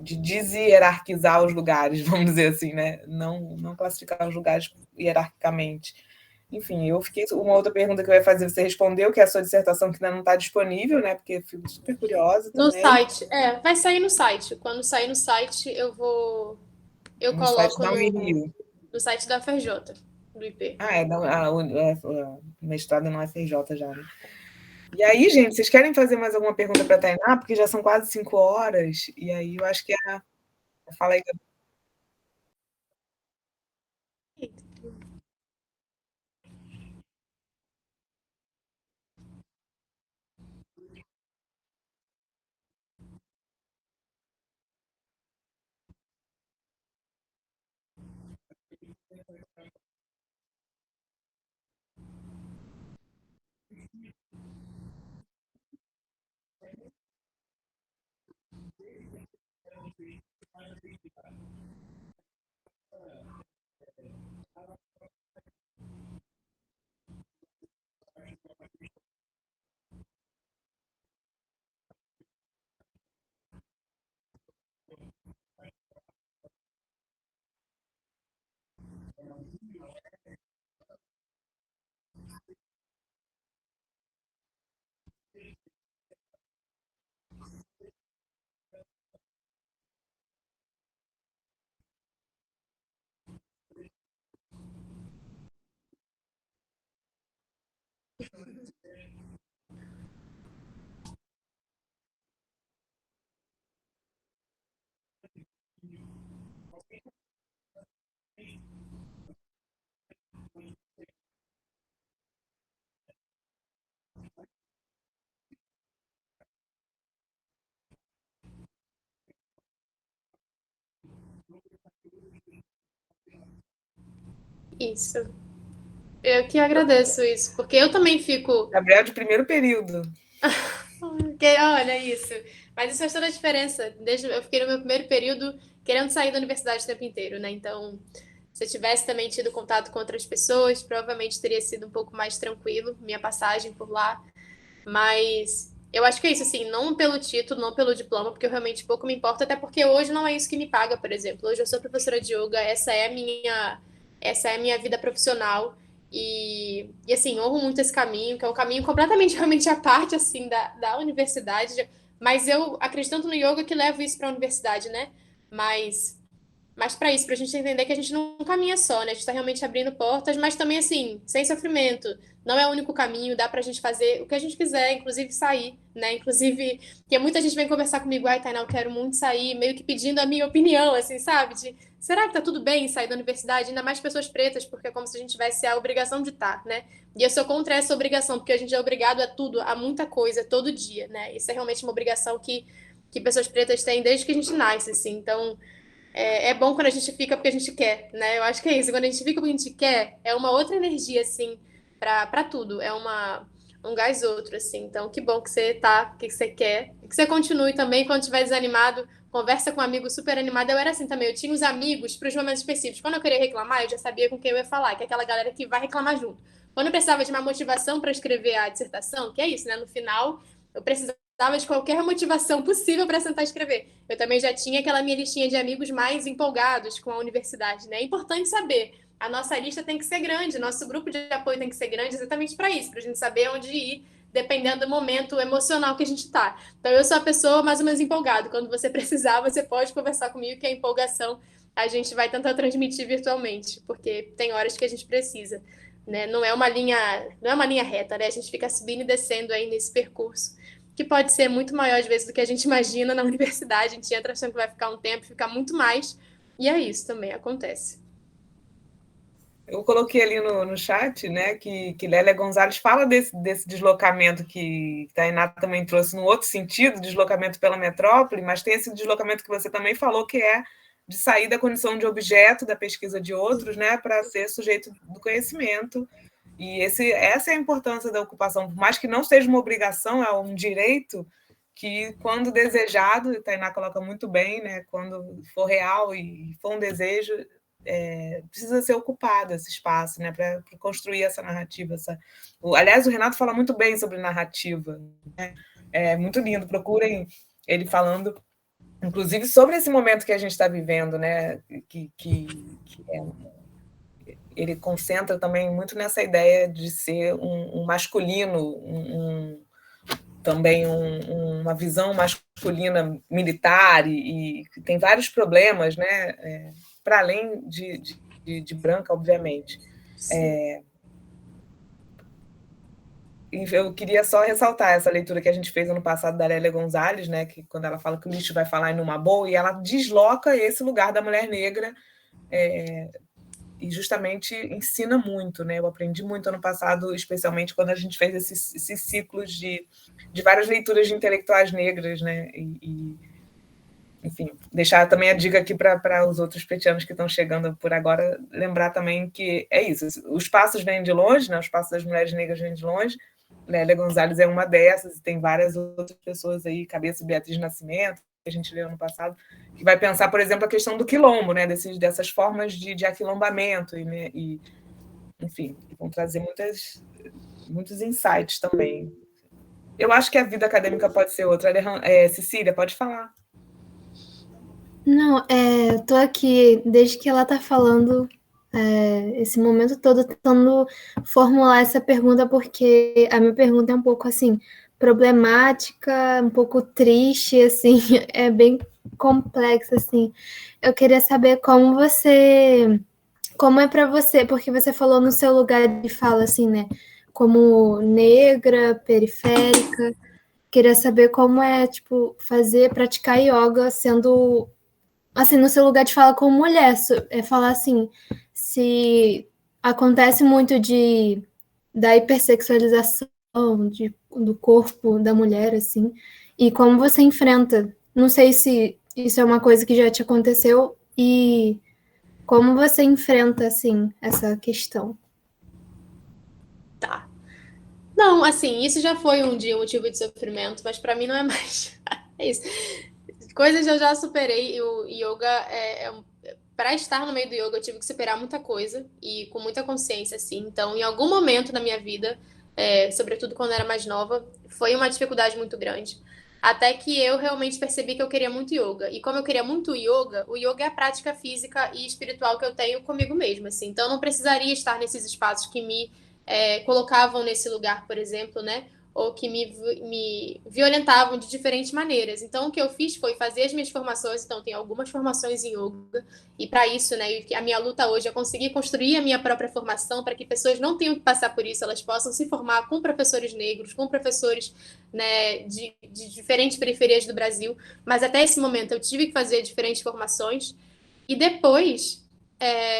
de deshierarquizar os lugares, vamos dizer assim, né? Não classificar os lugares hierarquicamente. Enfim, eu fiquei. Uma outra pergunta que eu ia fazer, você respondeu, que é a sua dissertação, que ainda não está disponível, né? Porque eu fico super curiosa No também. site, vai sair no site. Quando sair no site, eu No site coloco da UNRI. no site da FRJ, do IP. O mestrado na UFRJ já, né? E aí, gente, vocês querem fazer mais alguma pergunta para a Tainá? Porque já são quase 5 horas, e aí eu acho que fala aí. Isso. Eu que agradeço isso, porque eu também fico. Gabriel de primeiro período. Olha isso. Mas isso faz toda a diferença. Desde eu fiquei no meu primeiro período querendo sair da universidade o tempo inteiro, né? Então, se eu tivesse também tido contato com outras pessoas, provavelmente teria sido um pouco mais tranquilo minha passagem por lá. Mas eu acho que é isso, assim, não pelo título, não pelo diploma, porque eu realmente pouco me importo, até porque hoje não é isso que me paga, por exemplo. Hoje eu sou professora de yoga, essa é a minha vida profissional. E assim, honro muito esse caminho, que é um caminho completamente realmente à parte, assim, da universidade. Mas eu acredito tanto no yoga que levo isso para a universidade, né? Mas para isso, para a gente entender que a gente não caminha só, né? A gente está realmente abrindo portas, mas também, assim, sem sofrimento. Não é o único caminho, dá para a gente fazer o que a gente quiser, inclusive sair, né? Inclusive, que muita gente vem conversar comigo, ai, Tainá, eu quero muito sair, meio que pedindo a minha opinião, assim, sabe? De, será que tá tudo bem sair da universidade? Ainda mais pessoas pretas, porque é como se a gente tivesse a obrigação de estar, né? E eu sou contra essa obrigação, porque a gente é obrigado a tudo, a muita coisa, todo dia, né? Isso é realmente uma obrigação que pessoas pretas têm desde que a gente nasce, assim. Então, é bom quando a gente fica porque a gente quer, né? Eu acho que é isso. Quando a gente fica porque a gente quer, é uma outra energia, assim, pra tudo. É um gás outro, assim. Então, que bom que você tá, que você quer. E que você continue também, quando estiver desanimado, conversa com um amigo super animado. Eu era assim também, eu tinha os amigos para os momentos específicos. Quando eu queria reclamar, eu já sabia com quem eu ia falar, que é aquela galera que vai reclamar junto. Quando eu precisava de uma motivação para escrever a dissertação, que é isso, né? No final, eu precisava de qualquer motivação possível para sentar e escrever. Eu também já tinha aquela minha listinha de amigos mais empolgados com a universidade, né? É importante saber. A nossa lista tem que ser grande, nosso grupo de apoio tem que ser grande exatamente para isso, para a gente saber onde ir, dependendo do momento emocional que a gente está. Então, eu sou a pessoa mais ou menos empolgada. Quando você precisar, você pode conversar comigo, que a empolgação a gente vai tentar transmitir virtualmente, porque tem horas que a gente precisa. Né? Não é uma linha reta, né? A gente fica subindo e descendo aí nesse percurso que pode ser muito maior, às vezes, do que a gente imagina na universidade. A gente entra achando que vai ficar um tempo, ficar muito mais. E é isso também, acontece. Eu coloquei ali no chat, né, que Lélia Gonzalez fala desse deslocamento que Tainá também trouxe no outro sentido, deslocamento pela metrópole, mas tem esse deslocamento que você também falou, que é de sair da condição de objeto da pesquisa de outros, né, para ser sujeito do conhecimento. E essa é a importância da ocupação, por mais que não seja uma obrigação, é um direito que, quando desejado, e Tainá coloca muito bem, né, quando for real e for um desejo, precisa ser ocupado esse espaço, né, para construir essa narrativa. Aliás, o Renato fala muito bem sobre narrativa, né? É muito lindo, procurem ele falando, inclusive, sobre esse momento que a gente está vivendo, né, ele concentra também muito nessa ideia de ser um masculino, também uma visão masculina militar, e tem vários problemas, né, para além de branca, obviamente. Eu queria só ressaltar essa leitura que a gente fez ano passado da Lélia Gonzalez, né, que quando ela fala que o lixo vai falar em numa boa, e ela desloca esse lugar da mulher negra, e justamente ensina muito, né? Eu aprendi muito ano passado, especialmente quando a gente fez esses ciclos de várias leituras de intelectuais negras, né? enfim, deixar também a dica aqui para os outros petianos que estão chegando por agora, lembrar também que é isso, os passos vêm de longe, né? Os passos das mulheres negras vêm de longe, Lélia Gonzalez é uma dessas, e tem várias outras pessoas aí, cabeça Beatriz Nascimento, que a gente leu no passado, que vai pensar, por exemplo, a questão do quilombo, né? Dessas formas de aquilombamento, e enfim, vão trazer muitos insights também. Eu acho que a vida acadêmica pode ser outra. Cecília, pode falar. Não, eu tô aqui desde que ela tá falando esse momento todo tentando formular essa pergunta, porque a minha pergunta é um pouco assim problemática, um pouco triste, assim, é bem complexa, assim. Eu queria saber como é para você, porque você falou no seu lugar de fala, assim, né? Como negra, periférica. Queria saber como é, tipo, praticar yoga sendo assim, no seu lugar de fala como mulher, falar assim, se acontece muito da hipersexualização do corpo da mulher, assim, e como você enfrenta. Não sei se isso é uma coisa que já te aconteceu e como você enfrenta, assim, essa questão. Tá. Não, assim, isso já foi um dia um motivo de sofrimento, mas para mim não é mais. É isso. Coisas eu já superei. E o yoga para estar no meio do yoga eu tive que superar muita coisa e com muita consciência, assim. Então, em algum momento da minha vida, sobretudo quando eu era mais nova, foi uma dificuldade muito grande. Até que eu realmente percebi que eu queria muito yoga. E como eu queria muito yoga, o yoga é a prática física e espiritual que eu tenho comigo mesma, assim. Então, eu não precisaria estar nesses espaços que me colocavam nesse lugar, por exemplo, né? Ou que me violentavam de diferentes maneiras. Então, o que eu fiz foi fazer as minhas formações. Então, tem algumas formações em yoga. E para isso, né, a minha luta hoje é conseguir construir a minha própria formação para que pessoas não tenham que passar por isso, elas possam se formar com professores negros, com professores, né, de diferentes periferias do Brasil. Mas até esse momento eu tive que fazer diferentes formações. E depois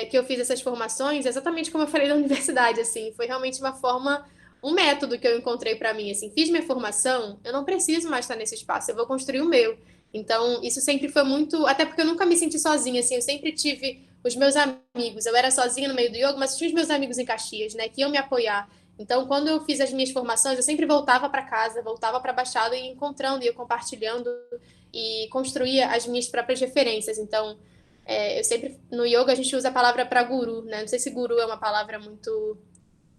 que eu fiz essas formações, exatamente como eu falei da universidade, assim, foi realmente uma forma, um método que eu encontrei para mim, assim, fiz minha formação, eu não preciso mais estar nesse espaço, eu vou construir o meu. Então, isso sempre foi muito, até porque eu nunca me senti sozinha, assim, eu sempre tive os meus amigos, eu era sozinha no meio do yoga, mas tinha os meus amigos em Caxias, né, que iam me apoiar. Então, quando eu fiz as minhas formações, eu sempre voltava para casa, voltava para a Baixada e ia encontrando, ia compartilhando e construía as minhas próprias referências. Então, eu sempre, no yoga a gente usa a palavra para guru, né? Não sei se guru é uma palavra muito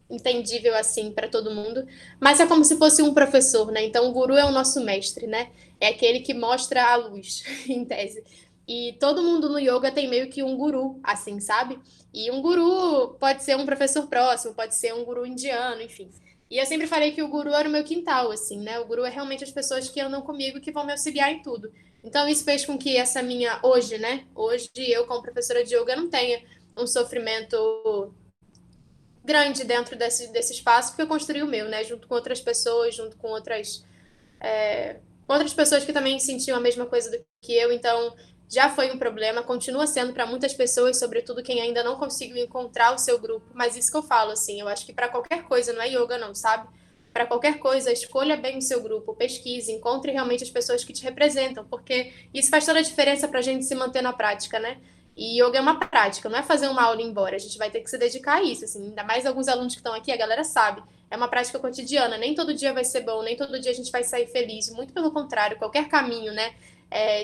entendível assim para todo mundo, mas é como se fosse um professor, né? Então o guru é o nosso mestre, né? É aquele que mostra a luz, em tese. E todo mundo no yoga tem meio que um guru, assim, sabe? E um guru pode ser um professor próximo, pode ser um guru indiano, enfim. E eu sempre falei que o guru era o meu quintal, assim, né? O guru é realmente as pessoas que andam comigo, que vão me auxiliar em tudo. Então, isso fez com que essa minha, hoje, né? Hoje, eu, como professora de yoga, não tenha um sofrimento grande dentro desse espaço, porque eu construí o meu, né? Junto com outras pessoas, junto com outras pessoas que também sentiam a mesma coisa do que eu. Então, já foi um problema, continua sendo para muitas pessoas, sobretudo quem ainda não conseguiu encontrar o seu grupo. Mas isso que eu falo, assim, eu acho que para qualquer coisa, não é yoga não, sabe? Para qualquer coisa, escolha bem o seu grupo, pesquise, encontre realmente as pessoas que te representam, porque isso faz toda a diferença para a gente se manter na prática, né? E yoga é uma prática, não é fazer uma aula e ir embora, a gente vai ter que se dedicar a isso, assim, ainda mais alguns alunos que estão aqui, a galera sabe, é uma prática cotidiana, nem todo dia vai ser bom, nem todo dia a gente vai sair feliz, muito pelo contrário, qualquer caminho, né?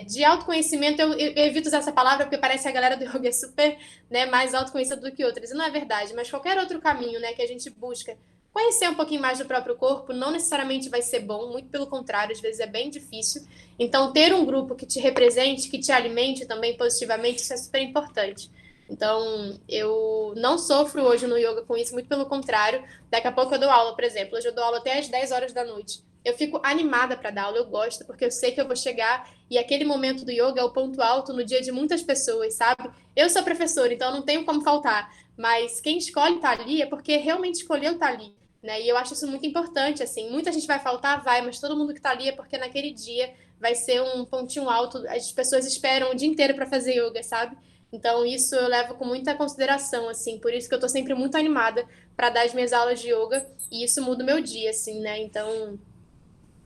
De autoconhecimento, eu evito usar essa palavra porque parece que a galera do yoga é super, né, mais autoconhecida do que outras, e não é verdade, mas qualquer outro caminho, né, que a gente busca conhecer um pouquinho mais do próprio corpo não necessariamente vai ser bom, muito pelo contrário, às vezes é bem difícil. Então, ter um grupo que te represente, que te alimente também positivamente, isso é super importante. Então, eu não sofro hoje no yoga com isso, muito pelo contrário. Daqui a pouco eu dou aula, por exemplo. Hoje eu dou aula até às 10 horas da noite. Eu fico animada para dar aula, eu gosto, porque eu sei que eu vou chegar e aquele momento do yoga é o ponto alto no dia de muitas pessoas, sabe? Eu sou professora, então não tenho como faltar. Mas quem escolhe estar ali é porque realmente escolheu estar ali. Né? E eu acho isso muito importante, assim, muita gente vai faltar, vai, mas todo mundo que está ali é porque naquele dia vai ser um pontinho alto, as pessoas esperam o dia inteiro para fazer yoga, sabe? Então isso eu levo com muita consideração, assim, por isso que eu estou sempre muito animada para dar as minhas aulas de yoga, e isso muda o meu dia, assim, né? Então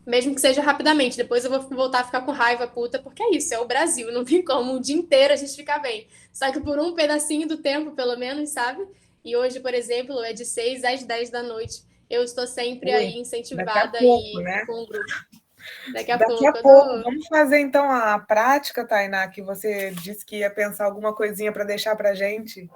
Mesmo que seja rapidamente, depois eu vou voltar a ficar com raiva, puta, porque é isso, é o Brasil, não tem como o dia inteiro a gente ficar bem. Só que por um pedacinho do tempo, pelo menos, sabe? E hoje, por exemplo, é de 6 às 10 da noite. Eu estou sempre aí Daqui a incentivada pouco, aí né? com o grupo. Daqui a Daqui a pouco eu pouco. tô... Vamos fazer, então, a prática, Tainá, que você disse que ia pensar alguma coisinha para deixar para a gente.